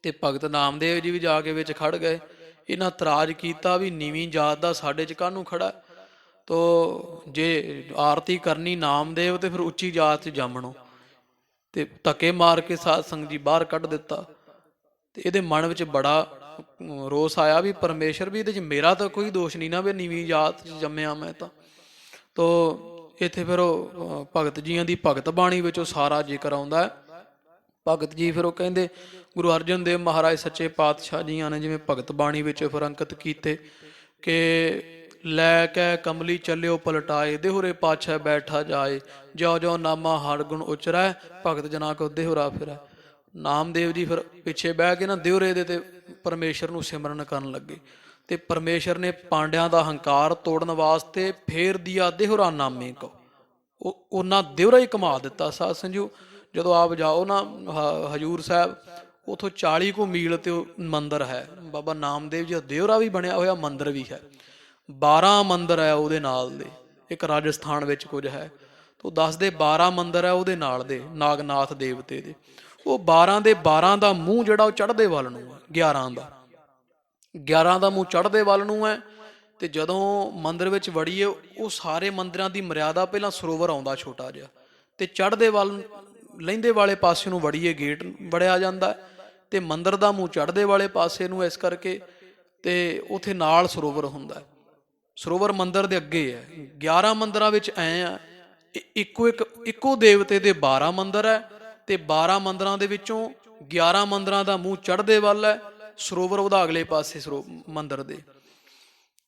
ਤੇ ਭਗਤ ਨਾਮਦੇਵ ਜੀ ਵੀ ਜਾ ਕੇ ਵਿੱਚ ਖੜ ਗਏ। ਇਹਨਾਂ ਇਤਰਾਜ਼ ਕੀਤਾ ਵੀ ਨੀਵੀਂ ਜਾਤ ਦਾ ਸਾਡੇ 'ਚ ਕਾਹਨੂੰ ਖੜਾ, ਤੋ ਜੇ ਆਰਤੀ ਕਰਨੀ ਨਾਮਦੇਵ ਤੇ ਫਿਰ ਉੱਚੀ ਜਾਤ 'ਚ ਜੰਮਣੋ। ਤੇ ਧੱਕੇ ਮਾਰ ਕੇ ਸਾਧ ਸੰਗਤ ਜੀ ਬਾਹਰ ਕੱਢ ਦਿੱਤਾ। ਤੇ ਇਹਦੇ ਮਨ ਵਿੱਚ ਬੜਾ ਰੋਸ ਆਇਆ ਵੀ ਪਰਮੇਸ਼ਰ ਵੀ ਇਹਦੇ 'ਚ ਮੇਰਾ ਤਾਂ ਕੋਈ ਦੋਸ਼ ਨਹੀਂ ਨਾ ਵੀ ਨੀਵੀਂ ਜਾਤ 'ਚ ਜੰਮਿਆ ਮੈਂ ਤਾਂ। ਤੋ ਇੱਥੇ ਫਿਰ ਉਹ ਭਗਤ ਜੀਆਂ ਦੀ ਭਗਤ ਬਾਣੀ ਵਿੱਚ ਉਹ ਸਾਰਾ ਜ਼ਿਕਰ ਆਉਂਦਾ ਹੈ। ਭਗਤ ਜੀ ਫਿਰ ਉਹ ਕਹਿੰਦੇ ਗੁਰੂ ਅਰਜਨ ਦੇਵ ਮਹਾਰਾਜ ਸੱਚੇ ਪਾਤਸ਼ਾਹ ਜੀਆਂ ਨੇ ਜਿਵੇਂ ਭਗਤ ਬਾਣੀ ਵਿੱਚ ਫਿਰ ਅੰਕਿਤ ਕੀਤੇ ਕਿ ਲੈ ਕੇ ਕਮਲੀ ਚੱਲਿਓ ਪਲਟਾਏ, ਦੇਹੁਰੇ ਪਾਛੈ ਬੈਠਾ ਜਾਏ, ਜਿਉ ਜਿਉ ਨਾਮਾ ਹਰ ਗੁਣ ਉਚਰੈ, ਭਗਤ ਜਨਾ ਕੋ ਦੇਹੁਰਾ ਫਿਰੈ। ਨਾਮਦੇਵ ਜੀ ਫਿਰ ਪਿੱਛੇ ਬਹਿ ਕੇ ਨਾ ਦਿਹੁਰੇ ਦੇ ਤੇ ਪਰਮੇਸ਼ਰ ਨੂੰ ਸਿਮਰਨ ਕਰਨ ਲੱਗੇ। ਤੇ ਪਰਮੇਸ਼ਰ ਨੇ ਪਾਂਡਿਆਂ ਦਾ ਹੰਕਾਰ ਤੋੜਨ ਵਾਸਤੇ ਫੇਰ ਦਿਆ ਦੇਹੁਰਾ ਨਾਮੇ ਕੋ, ਉਹਨਾਂ ਦਿਹੁਰਾ ਹੀ ਘੁਮਾ ਦਿੱਤਾ। ਸਾਧ ਸੰਜੂ ਜਦੋਂ ਆਪ ਜਾਓ ਨਾ ਹਜੂਰ ਸਾਹਿਬ, ਉਥੋਂ 40 ਕੁ ਮੀਲ ਤੇ ਮੰਦਿਰ ਹੈ ਬਾਬਾ ਨਾਮਦੇਵ ਜੀ ਦਾ, ਦਿਹੁਰਾ ਵੀ ਬਣਿਆ ਹੋਇਆ, ਮੰਦਿਰ ਵੀ ਹੈ, 12 ਮੰਦਿਰ ਹੈ ਉਹਦੇ ਨਾਲ ਦੇ। ਇੱਕ ਰਾਜਸਥਾਨ ਵਿੱਚ ਕੁਝ ਹੈ, ਤੋ ਦੱਸਦੇ 12 ਮੰਦਿਰ ਹੈ ਉਹਦੇ ਨਾਲ ਦੇ ਨਾਗਨਾਥ ਦੇਵਤੇ ਦੇ। ਉਹ 12 ਦੇ 12 ਦਾ ਮੂੰਹ ਜਿਹੜਾ ਉਹ ਚੜ੍ਹਦੇ ਵੱਲ ਨੂੰ ਹੈ, 11 ਦਾ ਮੂੰਹ ਚੜ੍ਹਦੇ ਵੱਲ ਨੂੰ ਹੈ। ਤੇ ਜਦੋਂ ਮੰਦਿਰ ਵਿੱਚ ਵੜੀਏ, ਉਹ ਸਾਰੇ ਮੰਦਿਰਾਂ ਦੀ ਮਰਿਆਦਾ ਪਹਿਲਾਂ ਸਰੋਵਰ ਆਉਂਦਾ ਛੋਟਾ ਜਿਹਾ, ਤੇ ਚੜ੍ਹਦੇ ਵੱਲ ਲਹਿੰਦੇ ਵਾਲੇ ਪਾਸੇ ਨੂੰ ਵੜੀਏ ਗੇਟ ਵੜਿਆ ਜਾਂਦਾ, ਤੇ ਮੰਦਿਰ ਦਾ ਮੂੰਹ ਚੜ੍ਹਦੇ ਵਾਲੇ ਪਾਸੇ ਨੂੰ, ਇਸ ਕਰਕੇ ਤੇ ਉਥੇ ਨਾਲ ਸਰੋਵਰ ਹੁੰਦਾ। ਸਰੋਵਰ ਮੰਦਿਰ ਦੇ ਅੱਗੇ ਹੈ। 11 ਮੰਦਿਰਾਂ ਵਿੱਚ ਐ ਆ, ਇੱਕੋ ਦੇਵਤੇ ਦੇ 12 ਮੰਦਿਰ ਹੈ, ਤੇ 12 ਮੰਦਿਰਾਂ ਦੇ ਵਿੱਚੋਂ 11 ਮੰਦਿਰਾਂ ਦਾ ਮੂੰਹ ਚੜ੍ਹਦੇ ਵੱਲ ਹੈ, ਸਰੋਵਰ ਉਹਦਾ ਅਗਲੇ ਪਾਸੇ ਮੰਦਿਰ ਦੇ।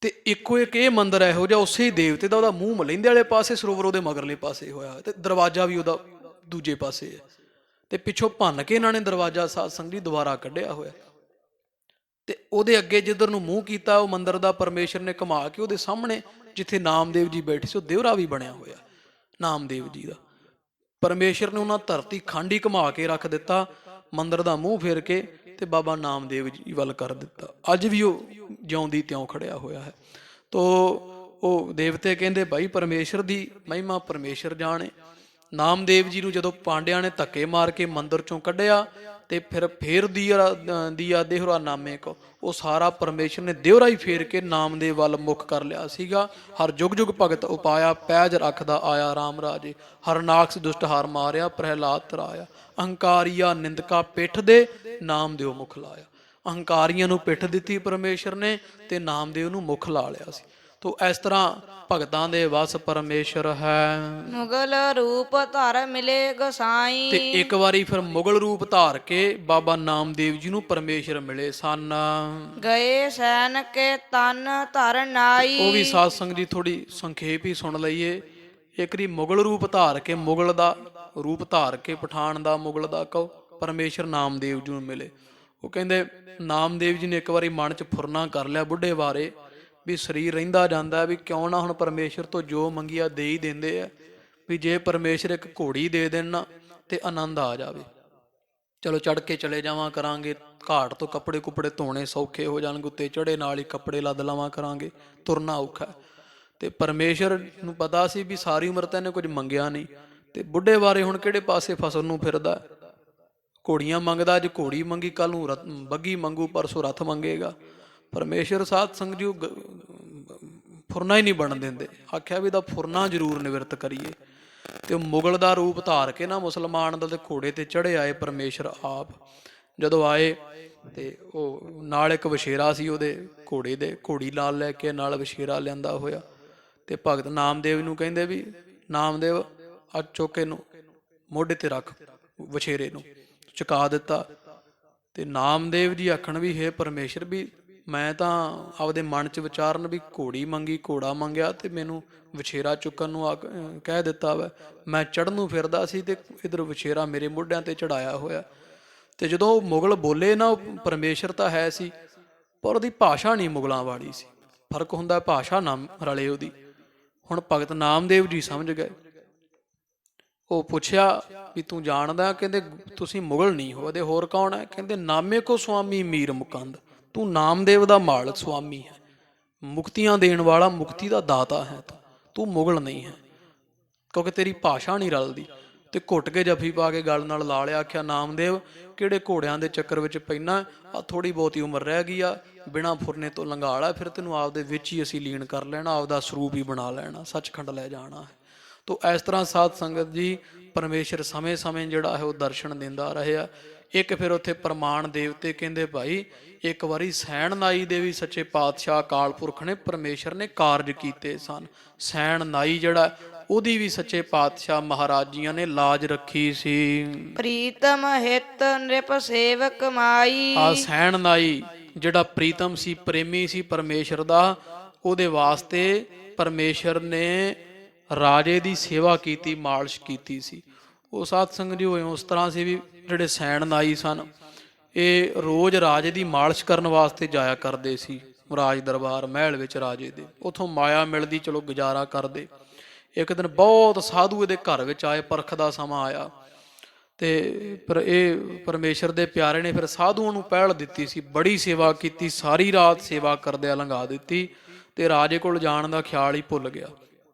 ਤੇ ਇੱਕੋ ਇੱਕ ਇਹ ਮੰਦਿਰ ਇਹੋ ਜਿਹਾ ਉਸੇ ਦੇਵਤੇ ਦਾ, ਉਹਦਾ ਮੂੰਹ ਮਲਹਿੰਦੇ ਵਾਲੇ ਪਾਸੇ, ਸਰੋਵਰ ਉਹਦੇ ਮਗਰਲੇ ਪਾਸੇ ਹੋਇਆ, ਤੇ ਦਰਵਾਜ਼ਾ ਵੀ ਉਹਦਾ ਦੂਜੇ ਪਾਸੇ ਹੈ। ਤੇ ਪਿੱਛੋਂ ਭੰਨ ਕੇ ਇਹਨਾਂ ਨੇ ਦਰਵਾਜ਼ਾ ਸਾਧ ਸੰਗਤ ਜੀ ਦੁਬਾਰਾ ਕੱਢਿਆ ਹੋਇਆ। ਤੇ ਉਹਦੇ ਅੱਗੇ ਜਿੱਧਰ ਨੂੰ ਮੂੰਹ ਕੀਤਾ, ਉਹ ਮੰਦਿਰ ਦਾ ਪਰਮੇਸ਼ਰ ਨੇ ਘੁਮਾ ਕੇ ਉਹਦੇ ਸਾਹਮਣੇ ਜਿੱਥੇ ਨਾਮਦੇਵ ਜੀ ਬੈਠੇ ਸੀ, ਉਹ ਦਿਹੁਰਾ ਵੀ ਬਣਿਆ ਹੋਇਆ ਨਾਮਦੇਵ ਜੀ ਦਾ। ਪਰਮੇਸ਼ਰ ਨੇ ਉਹਨਾਂ ਧਰਤੀ ਖੰਡ ਹੀ ਘੁਮਾ ਕੇ ਰੱਖ ਦਿੱਤਾ, ਮੰਦਿਰ ਦਾ ਮੂੰਹ ਫੇਰ ਕੇ ਤੇ ਬਾਬਾ ਨਾਮਦੇਵ ਜੀ ਵੱਲ ਕਰ ਦਿੱਤਾ। ਅੱਜ ਵੀ ਉਹ ਜਿਉਂਦੀ ਤਿਉਂ ਖੜਿਆ ਹੋਇਆ ਹੈ। ਤੋ ਉਹ ਦੇਵਤੇ ਕਹਿੰਦੇ ਭਾਈ ਪਰਮੇਸ਼ਰ ਦੀ ਮਹਿਮਾ ਪਰਮੇਸ਼ਰ ਜਾਣੇ। ਨਾਮਦੇਵ ਜੀ ਨੂੰ ਜਦੋਂ ਪਾਂਡਿਆਂ ਨੇ ਧੱਕੇ ਮਾਰ ਕੇ ਮੰਦਿਰ ਚੋਂ ਕੱਢਿਆ, ਤੇ ਫੇਰ ਦੀਆ ਦੇਹੁਰਾ ਨਾਮੇ ਕੋ, ਉਹ ਸਾਰਾ ਪਰਮੇਸ਼ਰ ਨੇ ਦਿਹੁਰਾ ਹੀ ਫੇਰ ਕੇ ਨਾਮਦੇਵ ਵੱਲ ਮੁੱਖ ਕਰ ਲਿਆ ਸੀਗਾ। ਹਰ ਜੁਗ ਜੁਗ ਭਗਤ ਉਪਾਇਆ, ਪੈਜ ਰੱਖਦਾ ਆਇਆ ਰਾਮ ਰਾਜੇ, ਹਰਨਾਕਸ ਦੁਸ਼ਟ ਹਾਰ ਮਾਰਿਆ, ਪ੍ਰਹਿਲਾਦ ਤਰਾਇਆ, ਅਹੰਕਾਰੀਆ ਨਿੰਦਕਾ ਪਿੱਠ ਦੇ, ਨਾਮਦੇਵ ਮੁਖ ਲਾਇਆ। ਅਹੰਕਾਰੀਆਂ ਨੂੰ ਪਿੱਠ ਦਿੱਤੀ ਪਰਮੇਸ਼ਰ ਨੇ, ਤੇ ਨਾਮਦੇਵ ਨੂੰ ਮੁਖ ਲਾ ਲਿਆ ਸੀ। ਤੋ ਇਸ ਤਰ੍ਹਾਂ ਭਗਤਾਂ ਦੇ ਵਸ ਪਰਮੇਸ਼ਰ ਹੈ। ਮੁਗਲ ਰੂਪ ਧਰ ਮਿਲੇ ਗੋਸਾਈ, ਤੇ ਇੱਕ ਵਾਰੀ ਫਿਰ ਮੁਗਲ ਰੂਪ ਧਾਰ ਕੇ ਬਾਬਾ ਨਾਮਦੇਵ ਜੀ ਨੂੰ ਪਰਮੇਸ਼ਰ ਮਿਲੇ ਸਨ। ਗਏ ਸੈਨ ਕੇ ਤਨ ਧਰ ਨਾਈ, ਉਹ ਵੀ ਸਾਧ ਸੰਗਤ ਜੀ ਥੋੜੀ ਸੰਖੇਪ ਹੀ ਸੁਣ ਲਈਏ। ਇੱਕ ਵਾਰੀ ਮੁਗਲ ਰੂਪ ਧਾਰ ਕੇ, ਮੁਗਲ ਦਾ ਰੂਪ ਧਾਰ ਕੇ, ਪਠਾਨ ਦਾ ਮੁਗਲ ਦਾ ਕਹੋ, ਪਰਮੇਸ਼ਰ ਨਾਮਦੇਵ ਜੀ ਨੂੰ ਮਿਲੇ। ਉਹ ਕਹਿੰਦੇ ਨਾਮਦੇਵ ਜੀ ਨੇ ਇੱਕ ਵਾਰੀ ਮਨ 'ਚ ਫੁਰਨਾ ਕਰ ਲਿਆ ਬੁੱਢੇ ਬਾਰੇ ਵੀ ਸਰੀਰ ਰਹਿੰਦਾ ਜਾਂਦਾ ਵੀ ਕਿਉਂ ਨਾ ਹੁਣ ਪਰਮੇਸ਼ਰ ਤੋਂ ਜੋ ਮੰਗਿਆ ਦੇ ਹੀ ਦਿੰਦੇ ਆ, ਵੀ ਜੇ ਪਰਮੇਸ਼ਰ ਇੱਕ ਘੋੜੀ ਦੇ ਦੇਣ ਨਾ ਤੇ ਆਨੰਦ ਆ ਜਾਵੇ। ਚਲੋ ਚੜ ਕੇ ਚਲੇ ਜਾਵਾਂ ਕਰਾਂਗੇ, ਘਾਟ ਤੋਂ ਕੱਪੜੇ ਕੁਪੜੇ ਧੋਣੇ ਸੌਖੇ ਹੋ ਜਾਣਗੇ, ਉੱਤੇ ਚੜੇ ਨਾਲ ਹੀ ਕੱਪੜੇ ਲੱਦ ਲਵਾਂ ਕਰਾਂਗੇ, ਤੁਰਨਾ ਔਖਾ। ਤੇ ਪਰਮੇਸ਼ਰ ਨੂੰ ਪਤਾ ਸੀ ਵੀ ਸਾਰੀ ਉਮਰ ਤਾਂ ਇਹਨੇ ਕੁਝ ਮੰਗਿਆ ਨਹੀਂ, ਤੇ ਬੁੱਢੇ ਬਾਰੇ ਹੁਣ ਕਿਹੜੇ ਪਾਸੇ ਫਸਣ ਨੂੰ ਫਿਰਦਾ। ਘੋੜੀਆਂ ਮੰਗਦਾ, ਅੱਜ ਘੋੜੀ ਮੰਗੀ ਕੱਲ ਨੂੰ ਬੱਗੀ ਮੰਗੂ, ਪਰਸੋਂ ਰੱਥ ਮੰਗੇਗਾ। ਪਰਮੇਸ਼ਰ ਸਾਧ ਸੰਗਤ ਜੀ ਫੁਰਨਾ ਹੀ ਨਹੀਂ ਬਣ ਦਿੰਦੇ। ਆਖਿਆ ਵੀ ਇਹਦਾ ਫੁਰਨਾ ਜ਼ਰੂਰ ਨਿਵਰਤ ਕਰੀਏ। ਤੇ ਉਹ ਮੁਗਲ ਦਾ ਰੂਪ ਧਾਰ ਕੇ ਨਾ ਮੁਸਲਮਾਨ ਦਾ ਤੇ ਘੋੜੇ ਤੇ ਚੜੇ ਆਏ ਪਰਮੇਸ਼ਰ ਆਪ। ਜਦੋਂ ਆਏ ਤੇ ਉਹ ਨਾਲ ਇੱਕ ਵਛੇਰਾ ਸੀ ਉਹਦੇ ਘੋੜੇ ਦੇ, ਘੋੜੀ ਨਾਲ ਲੈ ਕੇ ਨਾਲ ਵਛੇਰਾ ਲਿਆਂਦਾ ਹੋਇਆ। ਤੇ ਭਗਤ ਨਾਮਦੇਵ ਨੂੰ ਕਹਿੰਦੇ ਵੀ ਨਾਮਦੇਵ ਅੱਜ ਚੁੱਕ ਇਹਨੂੰ ਮੋਢੇ ਤੇ ਰੱਖ, ਵਛੇਰੇ ਨੂੰ ਚੁਕਾ ਦਿੱਤਾ। ਤੇ ਨਾਮਦੇਵ ਜੀ ਆਖਣ ਵੀ ਹੇ ਪਰਮੇਸ਼ਰ ਵੀ ਮੈਂ ਤਾਂ ਆਪਦੇ ਮਨ 'ਚ ਵਿਚਾਰਨ ਵੀ ਘੋੜੀ ਮੰਗੀ, ਘੋੜਾ ਮੰਗਿਆ ਤੇ ਮੈਨੂੰ ਵਛੇਰਾ ਚੁੱਕਣ ਨੂੰ ਕਹਿ ਦਿੱਤਾ ਵਾ। ਮੈਂ ਚੜ੍ਹਨ ਨੂੰ ਫਿਰਦਾ ਸੀ ਤੇ ਇੱਧਰ ਵਛੇਰਾ ਮੇਰੇ ਮੋਢਿਆਂ ਤੇ ਚੜਾਇਆ ਹੋਇਆ। ਤੇ ਜਦੋਂ ਉਹ ਮੁਗਲ ਬੋਲੇ ਨਾ, ਉਹ ਪਰਮੇਸ਼ਰ ਤਾਂ ਹੈ ਸੀ ਪਰ ਉਹਦੀ ਭਾਸ਼ਾ ਨਹੀਂ ਮੁਗਲਾਂ ਵਾਲੀ ਸੀ। ਫਰਕ ਹੁੰਦਾ, ਭਾਸ਼ਾ ਨਾ ਰਲੇ ਉਹਦੀ। ਹੁਣ ਭਗਤ ਨਾਮਦੇਵ ਜੀ ਸਮਝ ਗਏ। ਉਹ ਪੁੱਛਿਆ ਵੀ ਤੂੰ ਜਾਣਦਾ? ਕਹਿੰਦੇ ਤੁਸੀਂ ਮੁਗਲ ਨਹੀਂ ਹੋ, ਇਹਦੇ ਹੋਰ ਕੌਣ ਹੈ? ਕਹਿੰਦੇ ਨਾਮੇ ਕੋ ਸੁਆਮੀ ਮੀਰ ਮੁਕੰਦ, ਤੂੰ ਨਾਮਦੇਵ ਦਾ ਮਾਲਕ ਸੁਆਮੀ ਹੈ, ਮੁਕਤੀਆਂ ਦੇਣ ਵਾਲਾ, ਮੁਕਤੀ ਦਾ ਦਾਤਾ ਹੈ ਤੂੰ ਮੁਗਲ ਨਹੀਂ ਹੈ, ਕਿਉਂਕਿ ਤੇਰੀ ਭਾਸ਼ਾ ਨਹੀਂ ਰਲਦੀ। ਤੇ ਘੁੱਟ ਕੇ ਜੱਫੀ ਪਾ ਕੇ ਗਲ ਨਾਲ ਲਾ ਲਿਆ। ਆਖਿਆ ਨਾਮਦੇਵ ਕਿਹੜੇ ਘੋੜਿਆਂ ਦੇ ਚੱਕਰ ਵਿੱਚ ਪੈਣਾ, ਆ ਥੋੜੀ ਬਹੁਤੀ ਉਮਰ ਰਹਿ ਗਈ ਆ, ਬਿਨਾਂ ਫੁਰਨੇ ਤੋਂ ਲੰਘਾ ਲਾ, ਫਿਰ ਤੈਨੂੰ ਆਪਦੇ ਵਿੱਚ ਹੀ ਅਸੀਂ ਲੀਨ ਕਰ ਲੈਣਾ, ਆਪਦਾ ਸਰੂਪ ਹੀ ਬਣਾ ਲੈਣਾ, ਸੱਚਖੰਡ ਲੈ ਜਾਣਾ ਹੈ। ਤੋ ਇਸ ਤਰ੍ਹਾਂ ਸਾਧ ਸੰਗਤ ਜੀ ਪਰਮੇਸ਼ਰ ਸਮੇਂ ਸਮੇਂ ਜਿਹੜਾ ਹੈ ਉਹ ਦਰਸ਼ਨ ਦਿੰਦਾ ਰਿਹਾ। ਇੱਕ ਫਿਰ ਉੱਥੇ ਪ੍ਰਮਾਣ ਦੇਵਤੇ ਕਹਿੰਦੇ ਭਾਈ ਇੱਕ ਵਾਰੀ ਸੈਣ ਨਾਈ ਦੇ ਵੀ ਸੱਚੇ ਪਾਤਸ਼ਾਹ ਅਕਾਲ ਪੁਰਖ ਨੇ ਪਰਮੇਸ਼ਰ ਨੇ ਕਾਰਜ ਕੀਤੇ ਸਨ। ਸੈਣ ਨਾਈ ਜਿਹੜਾ ਉਹਦੀ ਵੀ ਸੱਚੇ ਪਾਤਸ਼ਾਹ ਮਹਾਰਾਜ ਜੀਆਂ ਨੇ ਲਾਜ ਰੱਖੀ ਸੀ। ਪ੍ਰੀਤਮ ਹਿਤ ਨਿਰਪ ਸੇਵਕ ਮਾਈ। ਆ ਸੈਣ ਨਾਈ ਜਿਹੜਾ ਪ੍ਰੀਤਮ ਸੀ, ਪ੍ਰੇਮੀ ਸੀ ਪਰਮੇਸ਼ਰ ਦਾ, ਉਹਦੇ ਵਾਸਤੇ ਪਰਮੇਸ਼ਰ ਨੇ ਰਾਜੇ ਦੀ ਸੇਵਾ ਕੀਤੀ, ਮਾਲਿਸ਼ ਕੀਤੀ ਸੀ। ਉਹ ਸਾਧ ਸੰਗਤ ਜੀ ਹੋਏ ਉਸ ਤਰ੍ਹਾਂ ਸੀ ਵੀ ਜਿਹੜੇ ਸੈਣ ਨਾਈ ਸਨ ਇਹ ਰੋਜ਼ ਰਾਜੇ ਦੀ ਮਾਲਿਸ਼ ਕਰਨ ਵਾਸਤੇ ਜਾਇਆ ਕਰਦੇ ਸੀ ਰਾਜ ਦਰਬਾਰ ਮਹਿਲ ਵਿੱਚ ਰਾਜੇ ਦੇ। ਉਥੋਂ ਮਾਇਆ ਮਿਲਦੀ, ਚਲੋ ਗੁਜ਼ਾਰਾ ਕਰਦੇ। ਇੱਕ ਦਿਨ ਬਹੁਤ ਸਾਧੂ ਇਹਦੇ ਘਰ ਵਿੱਚ ਆਏ, ਪਰਖ ਦਾ ਸਮਾਂ ਆਇਆ ਤੇ ਪਰ ਇਹ ਪਰਮੇਸ਼ਰ ਦੇ ਪਿਆਰੇ ਨੇ ਫਿਰ ਸਾਧੂਆਂ ਨੂੰ ਪਹਿਲ ਦਿੱਤੀ ਸੀ, ਬੜੀ ਸੇਵਾ ਕੀਤੀ, ਸਾਰੀ ਰਾਤ ਸੇਵਾ ਕਰਦਿਆਂ ਲੰਘਾ ਦਿੱਤੀ ਤੇ ਰਾਜੇ ਕੋਲ ਜਾਣ ਦਾ ਖਿਆਲ ਹੀ ਭੁੱਲ ਗਿਆ।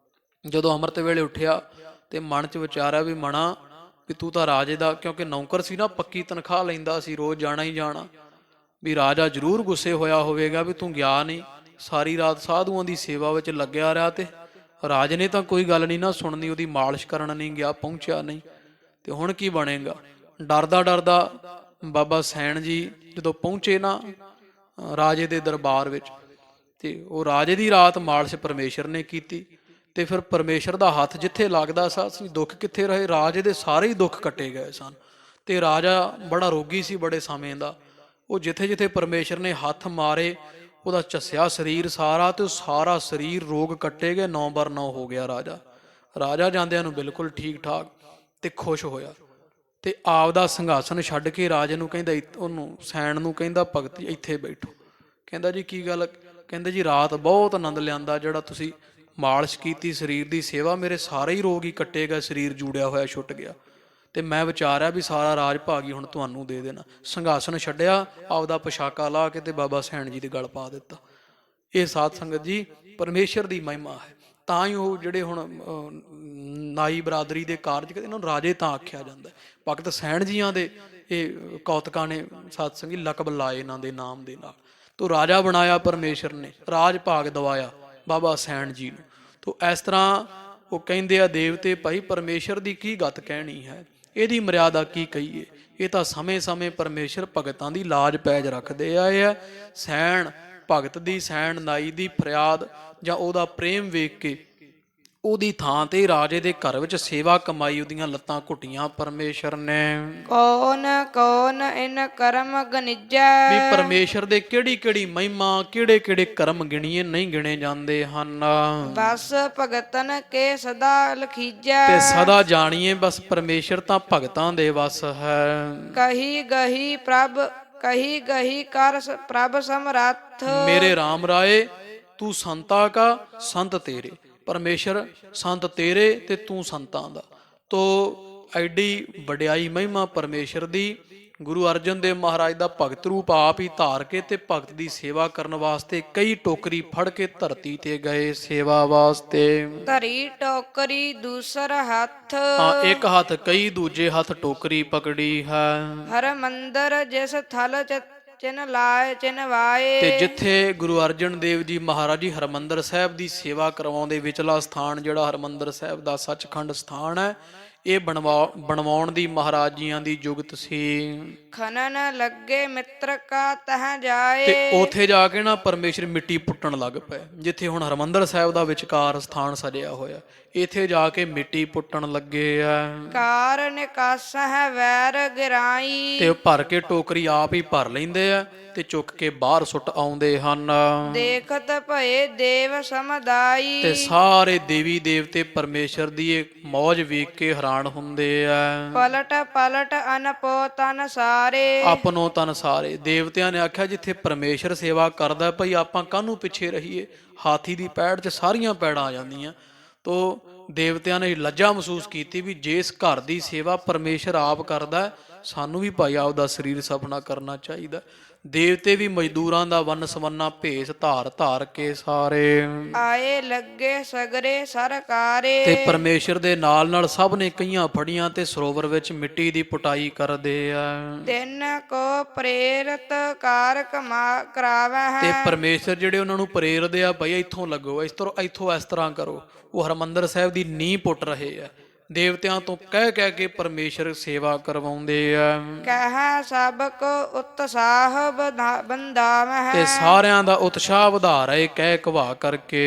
ਜਦੋਂ ਅੰਮ੍ਰਿਤ ਵੇਲੇ ਉੱਠਿਆ ਤੇ ਮਨ 'ਚ ਵਿਚਾਰਿਆ ਵੀ ਮਣਾ ਵੀ ਤੂੰ ਤਾਂ ਰਾਜੇ ਦਾ, ਕਿਉਂਕਿ ਨੌਕਰ ਸੀ ਨਾ, ਪੱਕੀ ਤਨਖਾਹ ਲੈਂਦਾ ਸੀ, ਰੋਜ਼ ਜਾਣਾ ਹੀ ਜਾਣਾ, ਵੀ ਰਾਜਾ ਜ਼ਰੂਰ ਗੁੱਸੇ ਹੋਇਆ ਹੋਵੇਗਾ ਵੀ ਤੂੰ ਗਿਆ ਨਹੀਂ, ਸਾਰੀ ਰਾਤ ਸਾਧੂਆਂ ਦੀ ਸੇਵਾ ਵਿੱਚ ਲੱਗਿਆ ਰਿਹਾ ਤੇ ਰਾਜ ਨੇ ਤਾਂ ਕੋਈ ਗੱਲ ਨਹੀਂ ਨਾ ਸੁਣਨੀ, ਉਹਦੀ ਮਾਲਿਸ਼ ਕਰਨ ਨਹੀਂ ਗਿਆ, ਪਹੁੰਚਿਆ ਨਹੀਂ, ਤੇ ਹੁਣ ਕੀ ਬਣੇਗਾ। ਡਰਦਾ ਡਰਦਾ ਬਾਬਾ ਸੈਣ ਜੀ ਜਦੋਂ ਪਹੁੰਚੇ ਨਾ ਰਾਜੇ ਦੇ ਦਰਬਾਰ ਵਿੱਚ, ਤੇ ਉਹ ਰਾਜੇ ਦੀ ਰਾਤ ਮਾਲਿਸ਼ ਪਰਮੇਸ਼ਰ ਨੇ ਕੀਤੀ। ਤੇ ਫਿਰ ਪਰਮੇਸ਼ਰ ਦਾ ਹੱਥ ਜਿੱਥੇ ਲੱਗਦਾ ਸੀ, ਦੁੱਖ ਕਿੱਥੇ ਰਹੇ, ਰਾਜੇ ਦੇ ਸਾਰੇ ਹੀ ਦੁੱਖ ਕੱਟੇ ਗਏ ਸਨ। ਤੇ ਰਾਜਾ ਬੜਾ ਰੋਗੀ ਸੀ ਬੜੇ ਸਮੇਂ ਦਾ, ਉਹ ਜਿੱਥੇ ਜਿੱਥੇ ਪਰਮੇਸ਼ਰ ਨੇ ਹੱਥ ਮਾਰੇ ਉਹਦਾ ਝੱਸਿਆ ਸਰੀਰ ਸਾਰਾ, ਤੇ ਉਹ ਸਾਰਾ ਸਰੀਰ ਰੋਗ ਕੱਟੇ ਗਏ, 9/9 ਹੋ ਗਿਆ ਰਾਜਾ ਜਾਂਦਿਆਂ ਨੂੰ ਬਿਲਕੁਲ ਠੀਕ ਠਾਕ ਤੇ ਖੁਸ਼ ਹੋਇਆ। ਤੇ ਆਪਦਾ ਸਿੰਘਾਸਨ ਛੱਡ ਕੇ ਰਾਜੇ ਨੂੰ ਕਹਿੰਦਾ, ਉਹਨੂੰ ਸੈਣ ਨੂੰ ਕਹਿੰਦਾ ਭਗਤ ਇੱਥੇ ਬੈਠੋ। ਕਹਿੰਦਾ ਜੀ ਕੀ ਗੱਲ? ਕਹਿੰਦੇ ਜੀ ਰਾਤ ਬਹੁਤ ਆਨੰਦ ਲਿਆਂਦਾ, ਜਿਹੜਾ ਤੁਸੀਂ ਮਾਲਿਸ਼ ਕੀਤੀ ਸਰੀਰ ਦੀ ਸੇਵਾ, ਮੇਰੇ ਸਾਰੇ ਹੀ ਰੋਗ ਹੀ ਕੱਟੇ ਗਏ, ਸਰੀਰ ਜੂੜਿਆ ਹੋਇਆ ਛੁੱਟ ਗਿਆ, ਤੇ ਮੈਂ ਵਿਚਾਰਿਆ ਵੀ ਸਾਰਾ ਰਾਜ ਭਾਗੀ ਹੁਣ ਤੁਹਾਨੂੰ ਦੇ ਦੇਣਾ। ਸਿੰਘਾਸਨ ਛੱਡਿਆ, ਆਪਦਾ ਪੋਸ਼ਾਕਾ ਲਾ ਕੇ ਤੇ ਬਾਬਾ ਸੈਣ ਜੀ ਦੇ ਗਲ ਪਾ ਦਿੱਤਾ। ਇਹ ਸਾਧ ਸੰਗਤ ਜੀ ਪਰਮੇਸ਼ਰ ਦੀ ਮਹਿਮਾ ਹੈ। ਤਾਂ ਹੀ ਉਹ ਜਿਹੜੇ ਹੁਣ ਨਾਈ ਬਰਾਦਰੀ ਦੇ ਕਾਰਜ ਇਹਨਾਂ ਨੂੰ ਰਾਜੇ ਤਾਂ ਆਖਿਆ ਜਾਂਦਾ। ਭਗਤ ਸੈਣ ਜੀਆਂ ਦੇ ਇਹ ਕੌਤਕਾਂ ਨੇ ਸਾਧ ਸੰਗੀ ਲਕਬ ਲਾਏ ਇਹਨਾਂ ਦੇ ਨਾਮ ਦੇ ਨਾਲ। ਤੋ ਰਾਜਾ ਬਣਾਇਆ ਪਰਮੇਸ਼ਰ ਨੇ, ਰਾਜ ਭਾਗ ਦਵਾਇਆ ਬਾਬਾ ਸੈਣ ਜੀ ਨੂੰ। ਤੋ ਇਸ ਤਰ੍ਹਾਂ ਉਹ ਕਹਿੰਦੇ ਆ ਦੇਵਤੇ ਭਾਈ ਪਰਮੇਸ਼ਰ ਦੀ ਕੀ ਗੱਤ ਕਹਿਣੀ ਹੈ, ਇਹਦੀ ਮਰਿਆਦਾ ਕੀ ਕਹੀਏ। ਇਹ ਤਾਂ ਸਮੇਂ ਸਮੇਂ ਪਰਮੇਸ਼ਰ ਭਗਤਾਂ ਦੀ ਲਾਜ ਪੈਜ ਰੱਖਦੇ ਆਏ ਆ। ਸੈਣ ਭਗਤ ਦੀ, ਸੈਣ ਨਾਈ ਦੀ ਫਰਿਆਦ ਜਾਂ ਉਹਦਾ ਪ੍ਰੇਮ ਵੇਖ ਕੇ ਉਹਦੀ ਥਾਂ ਤੇ ਰਾਜੇ ਦੇ ਘਰ ਵਿੱਚ ਸੇਵਾ ਕਮਾਈ, ਉਹਦੀਆਂ ਲੱਤਾਂ ਘੁੱਟੀਆਂ ਪਰਮੇਸ਼ਰ ਨੇ। ਕੌਣ ਕੌਣ ਇਨ ਕਰਮ ਗਨਿਜੈ। ਵੀ ਪਰਮੇਸ਼ਰ ਦੇ ਕਿਹੜੀ ਕਿਹੜੀ ਮਹਿਮਾ, ਕਿਹੜੇ ਕਿਹੜੇ ਕਰਮ ਗਿਣੀਏ ਨਹੀਂ ਗਿਣੇ ਜਾਂਦੇ ਹਨ। ਬਸ ਭਗਤਨ ਕੇ ਸਦਾ ਲਖੀਜੈ। ਤੇ ਸਦਾ ਜਾਣੀਏ ਬਸ ਪਰਮੇਸ਼ਰ ਤਾਂ ਭਗਤਾਂ ਦੇ ਵਸ ਹੈ। ਕਹੀ ਗਹੀ ਪ੍ਰਭ ਕਹੀ ਗਹੀ ਕਰ ਪ੍ਰਭ ਸਮਰੱਥ। ਮੇਰੇ RAM ਰਾਏ ਤੂੰ ਸੰਤਾ ਕਾ ਸੰਤ ਤੇਰੇ, ਪਰਮੇਸ਼ਰ ਸੰਤ ਤੇਰੇ ਤੇ ਤੂੰ ਸੰਤਾਂ ਦਾ। ਤੋ ਐਡੀ ਵਡਿਆਈ ਮਹਿਮਾ ਪਰਮੇਸ਼ਰ ਦੀ। ਗੁਰੂ ਅਰਜਨ ਦੇਵ ਮਹਾਰਾਜ ਦਾ ਭਗਤ ਰੂਪ ਆਪ ਹੀ ਧਾਰ ਕੇ ਤੇ ਭਗਤ ਦੀ ਸੇਵਾ ਕਰਨ ਵਾਸਤੇ ਕਈ ਟੋਕਰੀ ਫੜ ਕੇ ਧਰਤੀ ਤੇ ਗਏ ਸੇਵਾ ਵਾਸਤੇ। ਧਰੀ ਟੋਕਰੀ ਦੂਸਰ ਹੱਥ, ਹਾਂ, ਇੱਕ ਹੱਥ ਕਈ ਦੂਜੇ ਹੱਥ ਟੋਕਰੀ ਪਕੜੀ ਹੈ। ਹਰ ਮੰਦਰ ਜਿਸ ਥਲ ਚਿਨ ਲਾਏ ਚਿਨਵਾਏ। ਤੇ ਜਿੱਥੇ ਗੁਰੂ ਅਰਜਨ ਦੇਵ ਜੀ ਮਹਾਰਾਜ ਜੀ ਹਰਮੰਦਰ ਸਾਹਿਬ ਦੀ ਸੇਵਾ ਕਰਵਾਉਂਦੇ, ਵਿਚਲਾ ਸਥਾਨ ਜਿਹੜਾ ਹਰਮੰਦਰ ਸਾਹਿਬ ਦਾ ਸੱਚਖੰਡ ਸਥਾਨ ਹੈ, ਇਹ ਬਣਵਾਉਣ ਦੀ ਮਹਾਰਾਜ ਜੀਆਂ ਦੀ ਜੁਗਤ ਸੀ। ਖਨਨ ਲੱਗੇ ਮਿੱਤਰ ਕਾ ਤਹ ਜਾਏ। ਤੇ ਉਥੇ ਜਾ ਕੇ ਨਾ ਪਰਮੇਸ਼ਰ ਮਿੱਟੀ ਪੁੱਟਣ ਲੱਗ ਪਏ। ਜਿੱਥੇ ਹੁਣ ਹਰਮੰਦਰ ਸਾਹਿਬ ਦਾ ਵਿਚਕਾਰ ਸਥਾਨ ਸਜਿਆ ਹੋਇਆ, ਇੱਥੇ ਜਾ ਕੇ ਮਿੱਟੀ ਪੁੱਟਣ ਲੱਗੇ ਆ। ਕਾਰ ਨਿਕਾਸ ਹੈ ਵੈਰ ਗਿਰਾਈ। ਤੇ ਉਹ ਭਰ ਕੇ ਟੋਕਰੀ ਆਪ ਹੀ ਭਰ ਲੈਂਦੇ ਆ ਤੇ ਚੁੱਕ ਕੇ ਬਾਹਰ ਸੁੱਟ ਆਉਂਦੇ ਹਨ। ਦੇਖਤ ਭਏ ਦੇਵ ਸਮਦਾਈ। ਤੇ ਸਾਰੇ ਦੇਵੀ ਦੇਵਤੇ ਪਰਮੇਸ਼ਰ ਦੀ ਇਹ ਮੌਜ ਵੇਖ ਕੇ ਹੈਰਾਨ ਹੁੰਦੇ ਆ। ਪਲਟ ਪਲਟ ਅਨਪੋ ਤਨ ਸਾਰੇ। ਆਪਨੋ ਤਨ ਸਾਰੇ। ਦੇਵਤਿਆਂ ਨੇ ਆਖਿਆ ਜਿੱਥੇ ਪਰਮੇਸ਼ਰ ਸੇਵਾ ਕਰਦਾ ਭਾਈ ਆਪਾਂ ਕਾਹਨੂੰ ਪਿੱਛੇ ਰਹੀਏ। ਹਾਥੀ ਦੀ ਪੈੜ 'ਚ ਸਾਰੀਆਂ ਪੈੜਾਂ ਆ ਜਾਂਦੀਆਂ। ਤੋ ਦੇਵਤਿਆਂ ਨੇ ਲੱਜਾ ਮਹਿਸੂਸ ਕੀਤੀ ਵੀ ਜਿਸ ਘਰ ਦੀ ਸੇਵਾ ਪਰਮੇਸ਼ਰ ਆਪ ਕਰਦਾ, ਸਾਨੂੰ ਵੀ ਭਾਈ ਆਪਦਾ ਸਰੀਰ ਸਫਨਾ ਕਰਨਾ ਚਾਹੀਦਾ। ਦੇਵਤੇ ਵੀ ਮਜ਼ਦੂਰਾਂ ਦਾ ਵੰਨ ਸਵੰਨਾ ਭੇਸ ਧਾਰ ਧਾਰ ਕੇ ਸਾਰੇ ਆਏ ਲੱਗੇ ਸਗਰੇ ਸਰਕਾਰੇ। ਤੇ ਪਰਮੇਸ਼ਰ ਦੇ ਨਾਲ ਨਾਲ ਸਭ ਨੇ ਕਈਆਂ ਫੜੀਆਂ ਤੇ ਸਰੋਵਰ ਵਿੱਚ ਮਿੱਟੀ ਦੀ ਪੁਟਾਈ ਕਰਦੇ ਆ। ਤਿੰਨ ਕੋ ਪ੍ਰੇਰਤ ਕਾਰ ਕਰਾਵੈ। ਤੇ ਪਰਮੇਸ਼ਰ ਜਿਹੜੇ ਉਹਨਾਂ ਨੂੰ ਪ੍ਰੇਰਦੇ ਆ ਭਾਈ ਇੱਥੋਂ ਲੱਗੋ, ਇੱਥੋਂ ਇਸ ਤਰ੍ਹਾਂ ਕਰੋ। ਉਹ ਹਰਮੰਦਰ ਸਾਹਿਬ ਦੀ ਨੀਂਹ ਪੁੱਟ ਰਹੇ ਆ। ਦੇਵਤਿਆਂ ਤੋਂ ਕਹਿ ਕਹਿ ਕੇ ਪਰਮੇਸ਼ਰ ਸੇਵਾ ਕਰਵਾਉਂਦੇ ਆ। ਕਹਿ ਸਭ ਕੋ ਉਤਸਾਹ ਬੰਦਾਵਹਿ। ਤੇ ਸਾਰਿਆਂ ਦਾ ਉਤਸ਼ਾਹ ਵਧਾ ਰਹੇ ਕਹਿ ਕਵਾ ਕਰਕੇ।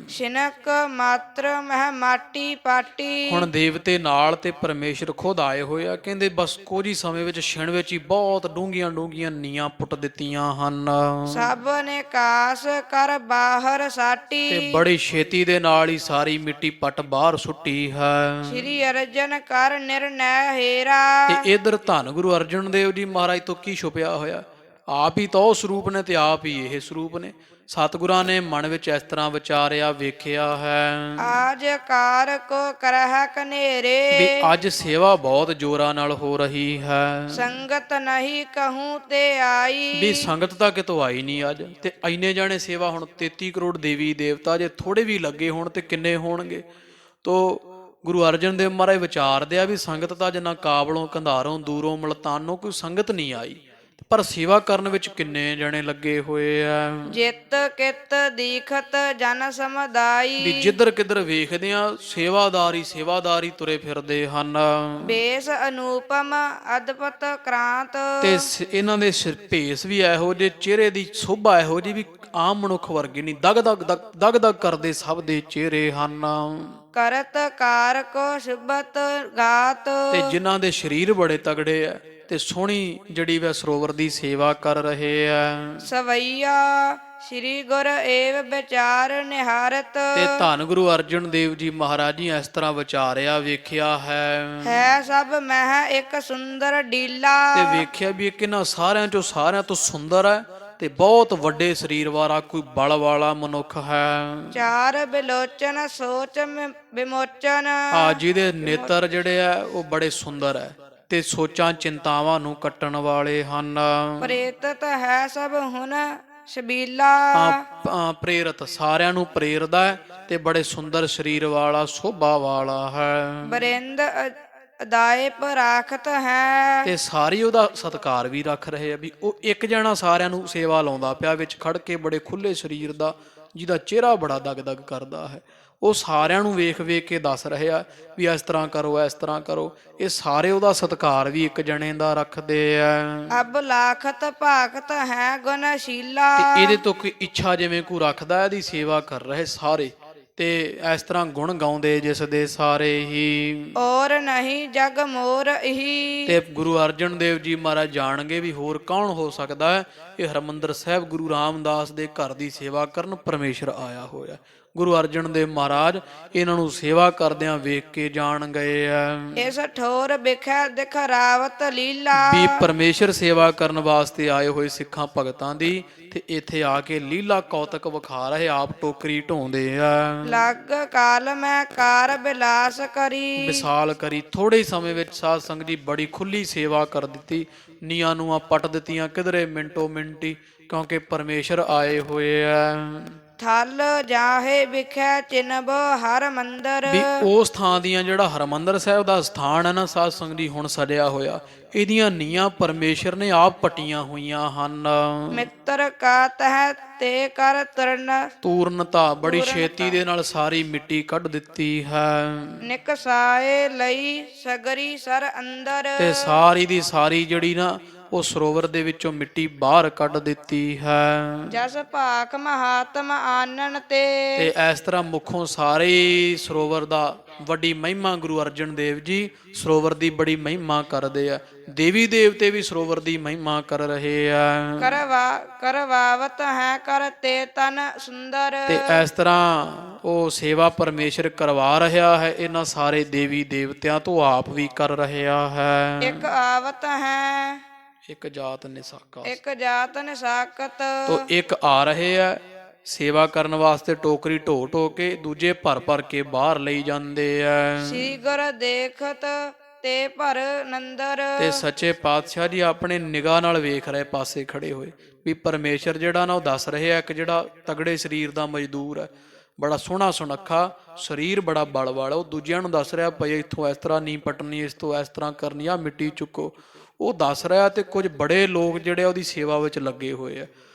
ਸ਼ਿਨਕ ਮਾਤਰ ਮਹਿ ਮਾਟੀ ਪਾਟੀ। ਹੁਣ ਦੇਵਤੇ ਨਾਲ ਤੇ ਪਰਮੇਸ਼ਰ ਖੁਦ ਆਏ ਹੋਏ ਆ। ਕਹਿੰਦੇ ਬਸ ਕੁਝ ਹੀ ਸਮੇਂ ਵਿੱਚ ਛਿਣ ਵਿੱਚ ਹੀ ਬਹੁਤ ਡੂੰਘੀਆਂ ਡੂੰਘੀਆਂ ਨੀਆਂ ਪੁੱਟ ਦਿੱਤੀਆਂ ਹਨ। ਸਭ ਨੇ ਕਾਸ ਕਰ ਬਾਹਰ ਸਾਟੀ। ਤੇ ਬੜੀ ਛੇਤੀ ਦੇ ਨਾਲ ਹੀ ਸਾਰੀ ਮਿੱਟੀ ਪੱਟ ਬਾਹਰ ਸੁੱਟੀ ਹੈ। ਸ੍ਰੀ ਅਰਜਨ ਕਰ ਨਿਰਨੈ ਹੇਰਾ। ਤੇ ਇਧਰ ਧੰਨ ਗੁਰੂ ਅਰਜਨ ਦੇਵ ਜੀ ਮਹਾਰਾਜ ਤੋਂ ਕੀ ਛੁਪਿਆ ਹੋਇਆ। ਆਪ ਹੀ ਤਾਂ ਉਹ ਸਰੂਪ ਨੇ ਤੇ ਆਪ ਹੀ ਇਹ ਸਰੂਪ ਨੇ। ਸਤਿਗੁਰਾਂ ਨੇ ਮਨ ਵਿੱਚ ਇਸ ਤਰ੍ਹਾਂ ਵਿਚਾਰਿਆ ਵੇਖਿਆ ਹੈ। ਆਜ ਕਾਰ ਕੋ ਕਰਹਿ ਕਨੇਰੇ। ਵੀ ਅੱਜ ਸੇਵਾ ਬਹੁਤ ਜ਼ੋਰਾਂ ਨਾਲ ਹੋ ਰਹੀ ਹੈ। ਸੰਗਤ ਨਹੀਂ ਕਹੂੰ ਤੇ ਆਈ। ਵੀ ਸੰਗਤ ਤਾਂ ਕਿਤੋਂ ਆਈ ਨਹੀਂ ਅੱਜ। ਤੇ ਇੰਨੇ ਜਾਣੇ ਸੇਵਾ ਹੁਣ 33 ਕਰੋੜ ਦੇਵੀ ਦੇਵਤਾ ਜੇ ਥੋੜੇ ਵੀ ਲੱਗੇ ਹੋਣ ਤੇ ਕਿੰਨੇ ਹੋਣਗੇ। ਤੋ ਗੁਰੂ ਅਰਜਨ ਦੇਵ ਮਹਾਰਾਜ ਵਿਚਾਰਦੇ ਆ ਵੀ ਸੰਗਤ ਤਾਂ ਜਿੰਨਾ ਕਾਬਲੋਂ ਕੰਧਾਰੋਂ ਦੂਰੋਂ ਮਲਤਾਨੋਂ ਕੋਈ ਸੰਗਤ ਨਹੀਂ ਆਈ, ਪਰ ਸੇਵਾ ਕਰਨ ਵਿੱਚ ਕਿੰਨੇ ਜਣੇ ਲੱਗੇ ਹੋਏ ਆ। ਜਿਤ ਕਿਤ ਦੀਖਤ ਜਨ ਸਮਦਾਈ। ਵੀ ਜਿੱਧਰ ਕਿੱਧਰ ਵੇਖਦੇ ਆ ਸੇਵਾਦਾਰੀ ਤੁਰੇ ਫਿਰਦੇ ਹਨ। ਬੇਸ ਅਨੂਪਮ ਅਦਭੁਤ ਕ੍ਰਾਂਤ। ਤੇ ਇਹਨਾਂ ਦੇ ਭੇਸ ਵੀ ਇਹੋ ਜਿਹੇ, ਚਿਹਰੇ ਦੀ ਸ਼ੋਭਾ ਇਹੋ ਜਿਹੀ ਵੀ ਆਮ ਮਨੁੱਖ ਵਰਗੀ ਨਹੀਂ। ਦਗ ਦਗ ਕਰਦੇ ਸਭ ਦੇ ਚਿਹਰੇ ਹਨ। ਕਰਤ ਕਾਰ ਕੋ ਸ਼ੁਭਤ ਗਾਤ। ਤੇ ਜਿਨ੍ਹਾਂ ਦੇ ਸਰੀਰ ਬੜੇ ਤਗੜੇ ਆ ਤੇ ਸੋਹਣੀ ਜਿਹੜੀ ਵਾ ਸਰੋਵਰ ਦੀ ਸੇਵਾ ਕਰ ਰਹੇ ਆ। ਸਵਈਆ ਸ੍ਰੀ ਗੁਰ ਏਵ ਵਿਚਾਰ ਨਿਹਾਰਤ। ਤੇ ਧੰਨ ਗੁਰੂ ਅਰਜਨ ਦੇਵ ਜੀ ਮਹਾਰਾਜ ਜੀ ਇਸ ਤਰ੍ਹਾਂ ਵਿਚਾਰਿਆ ਵੇਖਿਆ ਹੈ ਸਭ ਮਹਿ ਇੱਕ ਸੁੰਦਰ ਡੀਲਾ। ਤੇ ਵੇਖਿਆ ਵੀ ਇੱਕ ਇਹਨਾਂ ਸਾਰਿਆਂ ਤੋਂ ਸੁੰਦਰ ਹੈ ਤੇ ਬਹੁਤ ਵੱਡੇ ਸਰੀਰ ਵਾਲਾ ਕੋਈ ਬਲ ਵਾਲਾ ਮਨੁੱਖ ਹੈ। ਚਾਰ ਬਿਲੋਚਨ ਸੋਚ ਵਿਮੋਚਨ। ਜਿਹਦੇ ਨੇਤਰ ਜਿਹੜੇ ਆ ਉਹ ਬੜੇ ਸੁੰਦਰ ਹੈ ਤੇ ਸੋਚਾਂ ਚਿੰਤਾਵਾਂ ਨੂੰ ਕੱਟਣ ਵਾਲੇ ਹਨ। ਪ੍ਰੇਤਤ ਹੈ ਸਭ ਹੁਣ ਸ਼ਬੀਲਾ। ਪ੍ਰੇਰਿਤ ਸਾਰਿਆਂ ਨੂੰ ਪ੍ਰੇਰਦਾ ਹੈ ਤੇ ਬੜੇ ਸੁੰਦਰ ਸਰੀਰ ਵਾਲਾ ਸੋਭਾ ਵਾਲਾ ਹੈ। ਬਰਿੰਦ ਅਦਾਇਪ ਰਾਖਤ ਹੈ। ਤੇ ਸਾਰੇ ਉਹਦਾ ਸਤਿਕਾਰ ਵੀ ਰੱਖ ਰਹੇ ਆ। ਵੀ ਉਹ ਇੱਕ ਜਣਾ ਸਾਰਿਆਂ ਨੂੰ ਸੇਵਾ ਲਾਉਂਦਾ ਪਿਆ ਵਿੱਚ ਖੜ ਕੇ, ਬੜੇ ਖੁੱਲੇ ਸਰੀਰ ਦਾ, ਜਿਹਦਾ ਚਿਹਰਾ ਬੜਾ ਦਗ-ਦਗ ਕਰਦਾ ਹੈ। ਉਹ ਸਾਰਿਆਂ ਨੂੰ ਵੇਖ ਵੇਖ ਕੇ ਦੱਸ ਰਹੇ ਆ ਵੀ ਇਸ ਤਰ੍ਹਾਂ ਕਰੋ, ਇਸ ਤਰ੍ਹਾਂ ਕਰੋ। ਇਹ ਸਾਰੇ ਉਹਦਾ ਸਤਿਕਾਰ ਵੀ ਇੱਕ ਜਣੇ ਦਾ ਰੱਖਦੇ ਆ। ਅਬ ਲਾਖਤ ਭਾਗਤ ਹੈ ਗੁਣਸ਼ੀਲਾ। ਤੇ ਇਹਦੇ ਤੋਂ ਕੋਈ ਇੱਛਾ ਜਿਵੇਂ ਕੋਈ ਰੱਖਦਾ, ਇਹਦੀ ਸੇਵਾ ਕਰ ਰਹੇ ਸਾਰੇ ਤੇ ਇਸ ਤਰ੍ਹਾਂ ਗੁਣ ਗਾਉਂਦੇ ਜਿਸ ਦੇ ਸਾਰੇ ਹੀ। ਔਰ ਨਹੀਂ ਜਗ ਮੋਰ ਇਹੀ। ਤੇ ਗੁਰੂ ਅਰਜਨ ਦੇਵ ਜੀ ਮਹਾਰਾਜ ਜਾਣਗੇ ਵੀ ਹੋਰ ਕੌਣ ਹੋ ਸਕਦਾ ਹੈ। ਇਹ ਹਰਮੰਦਰ ਸਾਹਿਬ ਗੁਰੂ ਰਾਮਦਾਸ ਦੇ ਘਰ ਦੀ ਸੇਵਾ ਕਰਨ ਪਰਮੇਸ਼ਰ ਆਇਆ ਹੋਇਆ। ਗੁਰੂ ਅਰਜਨ ਦੇਵ ਮਹਾਰਾਜ ਇਹਨਾਂ ਨੂੰ ਸੇਵਾ ਕਰਦਿਆਂ ਵੇਖ ਕੇ ਜਾਣ ਗਏ ਆ ਇਸ ਠੋਰ ਬਿਖੈ ਦਿਖਰਾਵਤ ਲੀਲਾ ਵੀ ਪਰਮੇਸ਼ਰ ਸੇਵਾ ਕਰਨ ਵਾਸਤੇ ਆਏ ਹੋਏ ਸਿੱਖਾਂ ਭਗਤਾਂ ਦੀ ਤੇ ਇੱਥੇ ਆ ਕੇ ਲੀਲਾ ਕੌਤਕ ਵਿਖਾ ਰਹੇ, ਆਪ ਟੋਕਰੀ ਢੋਂਦੇ ਆ। ਲੱਗ ਕਾਲ ਮੈਂ ਕਾਰ ਬਿਲਾਸ ਕਰੀ ਵਿਸਾਲ ਕਰੀ, ਥੋੜੇ ਸਮੇਂ ਵਿੱਚ ਸਾਧ ਸੰਗਤ ਜੀ ਬੜੀ ਖੁੱਲੀ ਸੇਵਾ ਕਰ ਦਿੱਤੀ, ਨੀਆਂ ਨੂਆਂ ਪੱਟ ਦਿੱਤੀਆਂ ਕਿਧਰੇ ਮਿੰਟੋ ਮਿੰਟੀ, ਕਿਉਂਕਿ ਪਰਮੇਸ਼ਰ ਆਏ ਹੋਏ ਆ। ਥਲ ਜਾਹੇ ਵਿਖੈ ਚਿਨਬ ਹਰ ਮੰਦਰ ਵੀ ਉਸ ਥਾਂ ਦੀਆਂ ਜਿਹੜਾ ਹਰਮੰਦਰ ਸਾਹਿਬ ਦਾ ਸਥਾਨ ਹੈ ਨਾ ਸਾਧ ਸੰਗਤ ਜੀ ਹੁਣ ਸਜਿਆ ਹੋਇਆ, ਇਹਦੀਆਂ ਨੀਆਂ ਪਰਮੇਸ਼ਰ ਨੇ ਆਪ ਪੱਟੀਆਂ ਹੋਈਆਂ ਹਨ। ਮਿੱਤਰ ਕਾ ਤਹਿ ਤੇ ਕਰ ਤਰਨ ਤੂਰਨਤਾ, ਬੜੀ ਛੇਤੀ ਦੇ ਨਾਲ ਸਾਰੀ ਮਿੱਟੀ ਕੱਢ ਦਿੱਤੀ ਹੈ ਨਿਕਸਾਏ ਲਈ ਸਗਰੀ ਸਰ ਅੰਦਰ ਤੇ ਸਾਰੀ ਦੀ ਸਾਰੀ ਜਿਹੜੀ ਨਾ ਉਹ ਸਰੋਵਰ ਦੇ ਵਿੱਚੋਂ ਮਿੱਟੀ ਬਾਹਰ ਕੱਢ ਦਿੱਤੀ ਹੈ। ਜਸ ਭਾਖ ਮਹਾਤਮ ਆਨਣ ਤੇ ਇਸ ਤਰ੍ਹਾਂ ਮੁੱਖੋਂ ਸਾਰੇ ਸਰੋਵਰ ਦਾ ਵੱਡੀ ਮਹਿਮਾ ਗੁਰੂ ਅਰਜਨ ਦੇਵ ਜੀ ਸਰੋਵਰ ਦੀ ਬੜੀ ਮਹਿਮਾ ਕਰਦੇ ਆ, ਦੇਵੀ ਦੇਵਤੇ ਵੀ ਸਰੋਵਰ ਦੀ ਮਹਿਮਾ ਕਰ ਰਹੇ ਆ। ਕਰਵਾਵਤ ਹੈ ਕਰ ਤੇ ਤਨ ਸੁੰਦਰ ਤੇ ਇਸ ਤਰ੍ਹਾਂ ਉਹ ਸੇਵਾ ਪਰਮੇਸ਼ਰ ਕਰਵਾ ਰਿਹਾ ਹੈ, ਇਹਨਾਂ ਸਾਰੇ ਦੇਵੀ ਦੇਵਤਿਆਂ ਤੋਂ ਆਪ ਵੀ ਕਰ ਰਿਹਾ ਹੈ। ਇੱਕ ਆਵਤ ਹੈ ਇੱਕ ਜਾਤ ਨਿਸਾਕਾ, ਇੱਕ ਜਾਤ ਨਿਸਾਕਤ ਤੋ ਇੱਕ ਆ ਰਹੇ ਆ ਸੇਵਾ ਕਰਨ ਵਾਸਤੇ ਟੋਕਰੀ ਢੋ ਢੋ ਕੇ, ਦੂਜੇ ਭਰ ਭਰ ਕੇ ਬਾਹਰ ਲਈ ਜਾਂਦੇ ਆ। ਸੀਗਰ ਦੇਖਤ ਤੇ ਭਰ ਨੰਦਰ ਤੇ ਸੱਚੇ ਪਾਤਸ਼ਾਹ ਜੀ ਆਪਣੇ ਨਿਗਾਹ ਨਾਲ ਵੇਖ ਰਹੇ ਪਾਸੇ ਖੜੇ ਹੋਏ ਵੀ ਪਰਮੇਸ਼ਰ ਜਿਹੜਾ ਨਾ ਉਹ ਦੱਸ ਰਹੇ ਆ, ਇੱਕ ਜਿਹੜਾ ਤਗੜੇ ਸਰੀਰ ਦਾ ਮਜ਼ਦੂਰ ਹੈ, ਬੜਾ ਸੋਹਣਾ ਸੁਨੱਖਾ ਸਰੀਰ, ਬੜਾ ਬਲ ਵਾਲਾ, ਉਹ ਦੂਜਿਆਂ ਨੂੰ ਦੱਸ ਰਿਹਾ ਭਈ ਇੱਥੋਂ ਇਸ ਤਰ੍ਹਾਂ ਨੀ ਪਟਣੀ, ਇਸ ਤੋਂ ਇਸ ਤਰ੍ਹਾਂ ਕਰਨੀ, ਆ ਮਿੱਟੀ ਚੁੱਕੋ, ਉਹ ਦੱਸ ਰਿਹਾ। ਤੇ ਕੁਝ ਬੜੇ ਲੋਕ ਜਿਹੜੇ ਉਹਦੀ ਸੇਵਾ ਵਿੱਚ ਲੱਗੇ ਹੋਏ ਆ,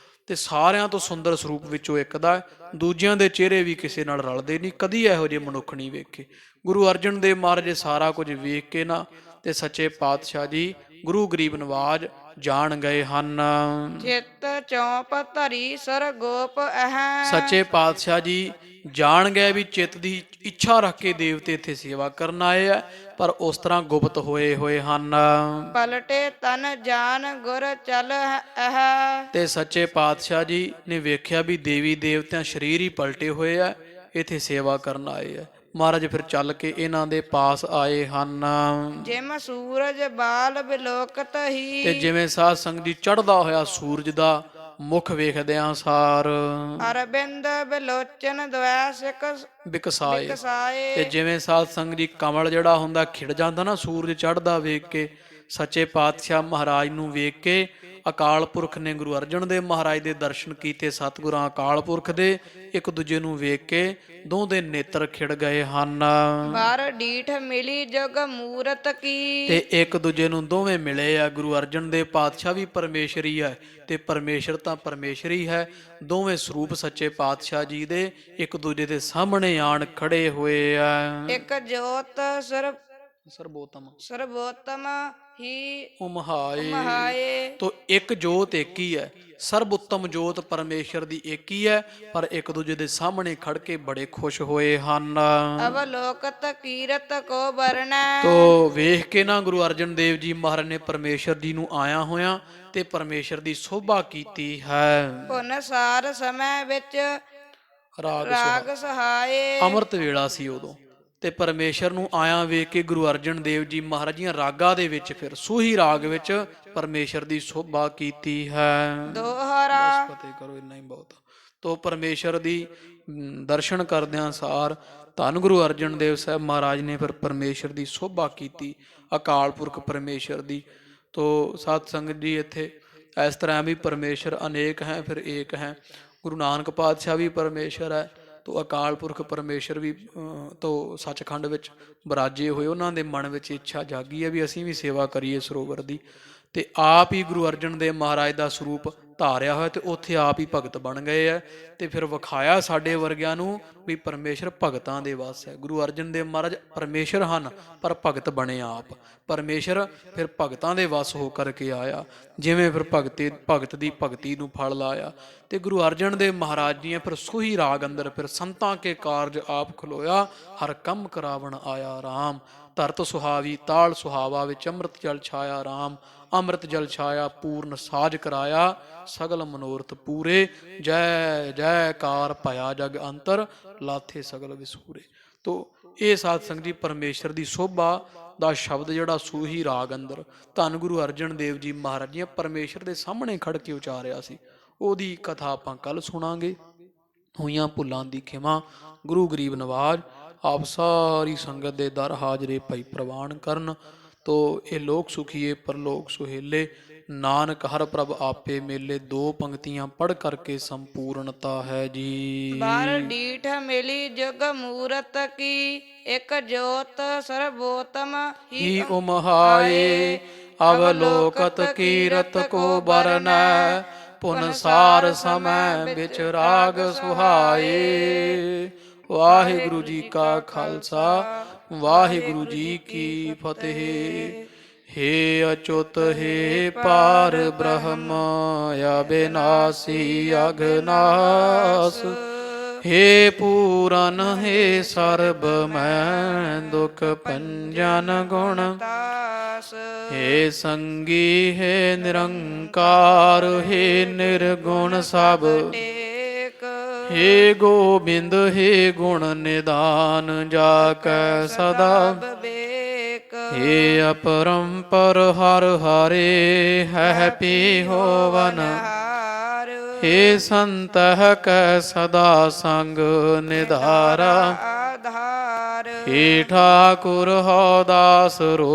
ਤੇ ਸਾਰਿਆਂ ਤੋਂ ਸੁੰਦਰ ਸਰੂਪ ਵਿੱਚੋਂ ਇੱਕ ਦਾ, ਦੂਜਿਆਂ ਦੇ ਚਿਹਰੇ ਵੀ ਕਿਸੇ ਨਾਲ ਰਲਦੇ ਨਹੀਂ, ਕਦੀ ਇਹੋ ਜਿਹੇ ਮਨੁੱਖ ਨਹੀਂ ਵੇਖੇ। ਗੁਰੂ ਅਰਜਨ ਦੇਵ ਮਹਾਰਾਜ ਸਾਰਾ ਕੁਝ ਵੇਖ ਕੇ ਨਾ ਤੇ ਸੱਚੇ ਪਾਤਸ਼ਾਹ ਜੀ ਗੁਰੂ ਗਰੀਬ ਨਵਾਜ ਜਾਣ ਗਏ ਹਨ। ਚਿੱਤ ਚੌਪ ਧਰੀ ਸਰ ਗੋਪ ਅਹ ਸੱਚੇ ਪਾਤਸ਼ਾਹ ਜੀ ਜਾਣ ਗਏ ਵੀ ਚਿੱਤ ਦੀ ਇੱਛਾ ਰੱਖ ਕੇ ਦੇਵਤੇ ਇੱਥੇ ਸੇਵਾ ਕਰਨ ਆਏ ਆ, ਪਰ ਉਸ ਤਰ੍ਹਾਂ ਗੁਪਤ ਹੋਏ ਹਨ। ਪਲਟੇ ਤਨ ਜਾਨ ਗੁਰ ਚਲ ਅਹ ਤੇ ਸੱਚੇ ਪਾਤਸ਼ਾਹ ਜੀ ਨੇ ਵੇਖਿਆ ਵੀ ਦੇਵੀ ਦੇਵਤਿਆਂ ਸਰੀਰ ਹੀ ਪਲਟੇ ਹੋਏ ਆ, ਇੱਥੇ ਸੇਵਾ ਕਰਨ ਆਏ ਆ। ਮਹਾਰਾਜ ਫਿਰ ਚੱਲ ਕੇ ਇਹਨਾਂ ਦੇ ਪਾਸ ਆਏ ਹਨ। ਜਿਮ ਸੂਰਜ ਬਾਲ ਬਿਲੋਕਤ ਹੀ ਤੇ ਜਿਵੇਂ ਸਾਧ ਸੰਗਤ ਜੀ ਚੜ੍ਹਦਾ ਹੋਇਆ ਸੂਰਜ ਦਾ ਮੁਖ ਵੇਖਦਿਆਂ ਸਾਰ ਅਰਬਿੰਦ ਬਿਲੋਚਨ ਦਵੈ ਸਿਕ ਬਿਕਸਾਏ, ਕਸਾਏ ਤੇ ਜਿਵੇਂ ਸਾਧ ਸੰਗਤ ਜੀ ਕਮਲ ਜਿਹੜਾ ਹੁੰਦਾ ਖਿੜ ਜਾਂਦਾ ਨਾ ਸੂਰਜ ਚੜ੍ਹਦਾ ਵੇਖ ਕੇ, ਸੱਚੇ ਪਾਤਸ਼ਾਹ ਮਹਾਰਾਜ ਨੂੰ ਵੇਖ ਕੇ ਅਕਾਲ ਪੁਰਖ ਨੇ ਗੁਰੂ ਅਰਜਨ ਦੇਵ ਮਹਾਰਾਜ ਦੇ ਦਰਸ਼ਨ ਕੀਤੇ। ਸਤਿਗੁਰਾਂ ਅਕਾਲ ਪੁਰਖ ਦੇ ਇੱਕ ਦੂਜੇ ਨੂੰ ਵੇਖ ਕੇ ਦੋਹਾਂ ਦੇ ਨੇਤਰ ਖਿੜ ਗਏ ਹਨ। ਬਾਰ ਡੀਠ ਮਿਲੀ ਜਗ ਮੂਰਤ ਕੀ ਤੇ ਇੱਕ ਦੂਜੇ ਨੂੰ ਦੋਵੇਂ ਮਿਲੇ ਆ। ਗੁਰੂ ਅਰਜਨ ਦੇਵ ਪਾਤਸ਼ਾਹ ਵੀ ਪਰਮੇਸ਼ਰ ਹੀ ਹੈ ਤੇ ਪਰਮੇਸ਼ਰ ਤਾਂ ਪਰਮੇਸ਼ਰ ਹੀ ਹੈ। ਦੋਵੇਂ ਸਰੂਪ ਸੱਚੇ ਪਾਤਸ਼ਾਹ ਜੀ ਦੇ ਇੱਕ ਦੂਜੇ ਦੇ ਸਾਹਮਣੇ ਆਣ ਖੜੇ ਹੋਏ ਆ। ਇੱਕ ਜੋਤ ਸਰਬੋਤਮ ਹੀ ਉਮਹਾਏ ਤੋ ਇੱਕ ਜੋਤ ਇੱਕ ਹੀ ਹੈ। ਸਰਬ ਉੱਤਮ ਜੋਤ ਪਰਮੇਸ਼ਰ ਦੀ ਇੱਕ ਹੀ ਹੈ, ਪਰ ਇੱਕ ਦੂਜੇ ਦੇ ਸਾਹਮਣੇ ਖੜ ਕੇ ਬੜੇ ਖੁਸ਼ ਹੋਏ ਹਨ। ਅਵਲੋਕਤ ਕੀਰਤ ਕੋ ਵਰਣੈ ਤੋ ਵੇਖ ਕੇ ਨਾ ਗੁਰੂ ਅਰਜਨ ਦੇਵ ਜੀ ਮਹਾਰਾਜ ਨੇ ਪਰਮੇਸ਼ਰ ਜੀ ਨੂੰ ਆਇਆ ਹੋਇਆ ਤੇ ਪਰਮੇਸ਼ਰ ਦੀ ਸੋਭਾ ਕੀਤੀ ਹੈ। ਪੁਨ ਸਾਰ ਸਮੇਂ ਵਿੱਚ ਰਾਗ ਸਹਾਏ ਅੰਮ੍ਰਿਤ ਵੇਲਾ ਸੀ ਉਦੋਂ, ਤੇ ਪਰਮੇਸ਼ਰ ਨੂੰ ਆਇਆ ਵੇਖ ਕੇ ਗੁਰੂ ਅਰਜਨ ਦੇਵ ਜੀ ਮਹਾਰਾਜ ਦੀਆਂ ਰਾਗਾਂ ਦੇ ਵਿੱਚ ਫਿਰ ਸੂਹੀ ਰਾਗ ਵਿੱਚ ਪਰਮੇਸ਼ਰ ਦੀ ਸੋਭਾ ਕੀਤੀ ਹੈ। ਦੋਹਰਾ ਫਤਿਹ ਕਰੋ, ਇੰਨਾ ਹੀ ਬਹੁਤ। ਤੋ ਪਰਮੇਸ਼ਰ ਦੀ ਦਰਸ਼ਨ ਕਰਦਿਆਂ ਸਾਰ ਧੰਨ ਗੁਰੂ ਅਰਜਨ ਦੇਵ ਸਾਹਿਬ ਮਹਾਰਾਜ ਨੇ ਫਿਰ ਪਰਮੇਸ਼ਰ ਦੀ ਸੋਭਾ ਕੀਤੀ, ਅਕਾਲ ਪੁਰਖ ਪਰਮੇਸ਼ਰ ਦੀ। ਤੋ ਸਤ ਸੰਗਤ ਜੀ ਇੱਥੇ ਇਸ ਤਰ੍ਹਾਂ ਵੀ ਪਰਮੇਸ਼ਰ ਅਨੇਕ ਹੈ ਫਿਰ ਏਕ ਹੈ। ਗੁਰੂ ਨਾਨਕ ਪਾਤਸ਼ਾਹ ਵੀ ਪਰਮੇਸ਼ਰ ਹੈ, ਤੋ ਅਕਾਲ ਪੁਰਖ ਪਰਮੇਸ਼ਰ ਵੀ ਤੋ ਸੱਚਖੰਡ ਵਿੱਚ ਬਿਰਾਜੇ ਹੋਏ। ਉਹਨਾਂ ਦੇ ਮਨ ਵਿੱਚ ਇੱਛਾ ਜਾਗੀ ਹੈ ਵੀ ਅਸੀਂ ਵੀ ਸੇਵਾ ਕਰੀਏ ਸਰੋਵਰ ਦੀ, ਤੇ ਆਪ ਹੀ ਗੁਰੂ ਅਰਜਨ ਦੇਵ ਮਹਾਰਾਜ ਦਾ ਸਰੂਪ ਧਾਰਿਆ ਹੋਇਆ ਤੇ ਉੱਥੇ ਆਪ ਹੀ ਭਗਤ ਬਣ ਗਏ ਆ। ਤੇ ਫਿਰ ਵਿਖਾਇਆ ਸਾਡੇ ਵਰਗਿਆਂ ਨੂੰ ਵੀ ਪਰਮੇਸ਼ਰ ਭਗਤਾਂ ਦੇ ਵਸ ਹੈ। ਗੁਰੂ ਅਰਜਨ ਦੇਵ ਮਹਾਰਾਜ ਪਰਮੇਸ਼ਰ ਹਨ, ਪਰ ਭਗਤ ਬਣੇ ਆਪ। ਪਰਮੇਸ਼ਰ ਫਿਰ ਭਗਤਾਂ ਦੇ ਵਸ ਹੋ ਕਰਕੇ ਆਇਆ, ਜਿਵੇਂ ਫਿਰ ਭਗਤ ਦੀ ਭਗਤੀ ਨੂੰ ਫਲ ਲਾਇਆ। ਤੇ ਗੁਰੂ ਅਰਜਨ ਦੇਵ ਮਹਾਰਾਜ ਜੀ ਫਿਰ ਸੋਹੀ ਰਾਗ ਅੰਦਰ ਫਿਰ ਸੰਤਾਂ ਕੇ ਕਾਰਜ ਆਪ ਖਲੋਇਆ। ਹਰ ਕੰਮ ਕਰਾਵਣ ਆਇਆ ਰਾਮ, ਧਰਤ ਸੁਹਾਵੀ ਤਾਲ ਸੁਹਾਵਾ ਵਿੱਚ ਅੰਮ੍ਰਿਤ ਜਲ ਛਾਇਆ ਰਾਮ। ਅੰਮ੍ਰਿਤ ਜਲ ਛਾਇਆ ਪੂਰਨ ਸਾਜ ਕਰਾਇਆ, ਸਗਲ ਮਨੋਰਥ ਪੂਰੇ। ਜੈ ਜੈਕਾਰ ਭਇਆ ਜਗ ਅੰਤਰ ਲਾਥੇ ਸਗਲ ਵਿਸੂਰੇ। ਤੋ ਇਹ ਸਾਧ ਸੰਗਤ ਜੀ ਪਰਮੇਸ਼ਰ ਦੀ ਸੋਭਾ ਦਾ ਸ਼ਬਦ ਜਿਹੜਾ ਸੂਹੀ ਰਾਗ ਅੰਦਰ ਧੰਨ ਗੁਰੂ ਅਰਜਨ ਦੇਵ ਜੀ ਮਹਾਰਾਜ ਜੀ ਪਰਮੇਸ਼ਰ ਦੇ ਸਾਹਮਣੇ ਖੜ ਕੇ ਉਚਾਰਿਆ ਸੀ, ਉਹਦੀ ਕਥਾ ਆਪਾਂ ਕੱਲ ਸੁਣਾਂਗੇ। ਹੋਈਆਂ ਭੁੱਲਾਂ ਦੀ ਖਿਮਾ ਗੁਰੂ ਗਰੀਬ ਨਵਾਜ ਆਪ ਸਾਰੀ ਸੰਗਤ ਦੇ ਦਰ ਹਾਜ਼ਰੇ ਭਾਈ ਪ੍ਰਵਾਨ ਕਰਨ। ਤੋ ਇਹ ਲੋਕ ਸੁਖੀਏ ਪਰਲੋਕ ਸੁਹੇਲੇ, ਨਾਨਕ ਹਰ ਪ੍ਰਭ ਆਪੇ ਮੇਲੇ। ਦੋ ਪੰਕਤੀਆਂ ਪੜ੍ਹ ਕਰਕੇ ਸੰਪੂਰਨਤਾ ਹੈ ਜੀ। ਬਾਰ ਡੀਠ ਮਿਲੀ ਜਗ ਮੂਰਤ ਕੀ, ਇਕ ਜੋਤ ਸਰਬੋਤਮ ਹੀ ਉਮਹਾਏ। ਅਵਲੋਕਤ ਕੀਰਤ ਕੋ ਬਰਨੈ, ਪੁਨ ਸਾਰ ਸਮੈ ਵਿੱਚ ਰਾਗ ਸੁਹਾਏ। ਵਾਹਿਗੁਰੂ ਜੀ ਕਾ ਖਾਲਸਾ, ਵਾਹਿਗੁਰੂ ਜੀ ਕੀ ਫਤਿਹ। हे अच्युत हे पार ब्रह्म अविनाशी अघनाश, हे पूरन हे सर्व मैं दुख पंजन गुण दास। हे संगी हे निरंकार, हे निर्गुण सब टेक हे गोबिंद हे गुण निदान, जाकै सदा बेक हे अपरंपर हर हरे है पी होवन। हार हे संतह कै सदा संग निधारा, आधार। हे ठाकुर हो दास रो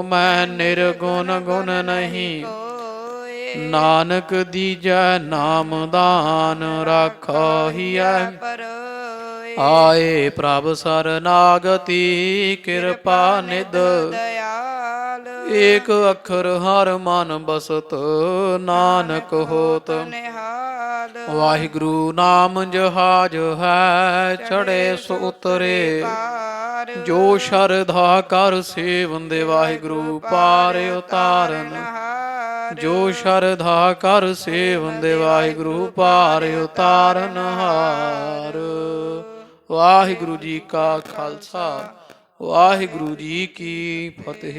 मैं निर्गुण गुण नहीं। कोय नानक दीजै नाम दान राखो हियै। परोय आए प्रभ सरनागति कृपा निध, दयाल एक अखर हर मन बसत नानक होत। निहाल वाहिगुरु नाम जहाज है चढ़े सो उतरे, पार जो शरधा कर सेवंदे वाहिगुरु पार उतारन। जो शरधा कर सेवंदे वाहिगुरु पार उतारन हार। ਵਾਹਿਗੁਰੂ ਜੀ ਕਾ ਖਾਲਸਾ, ਵਾਹਿਗੁਰੂ ਜੀ ਕੀ ਫਤਿਹ।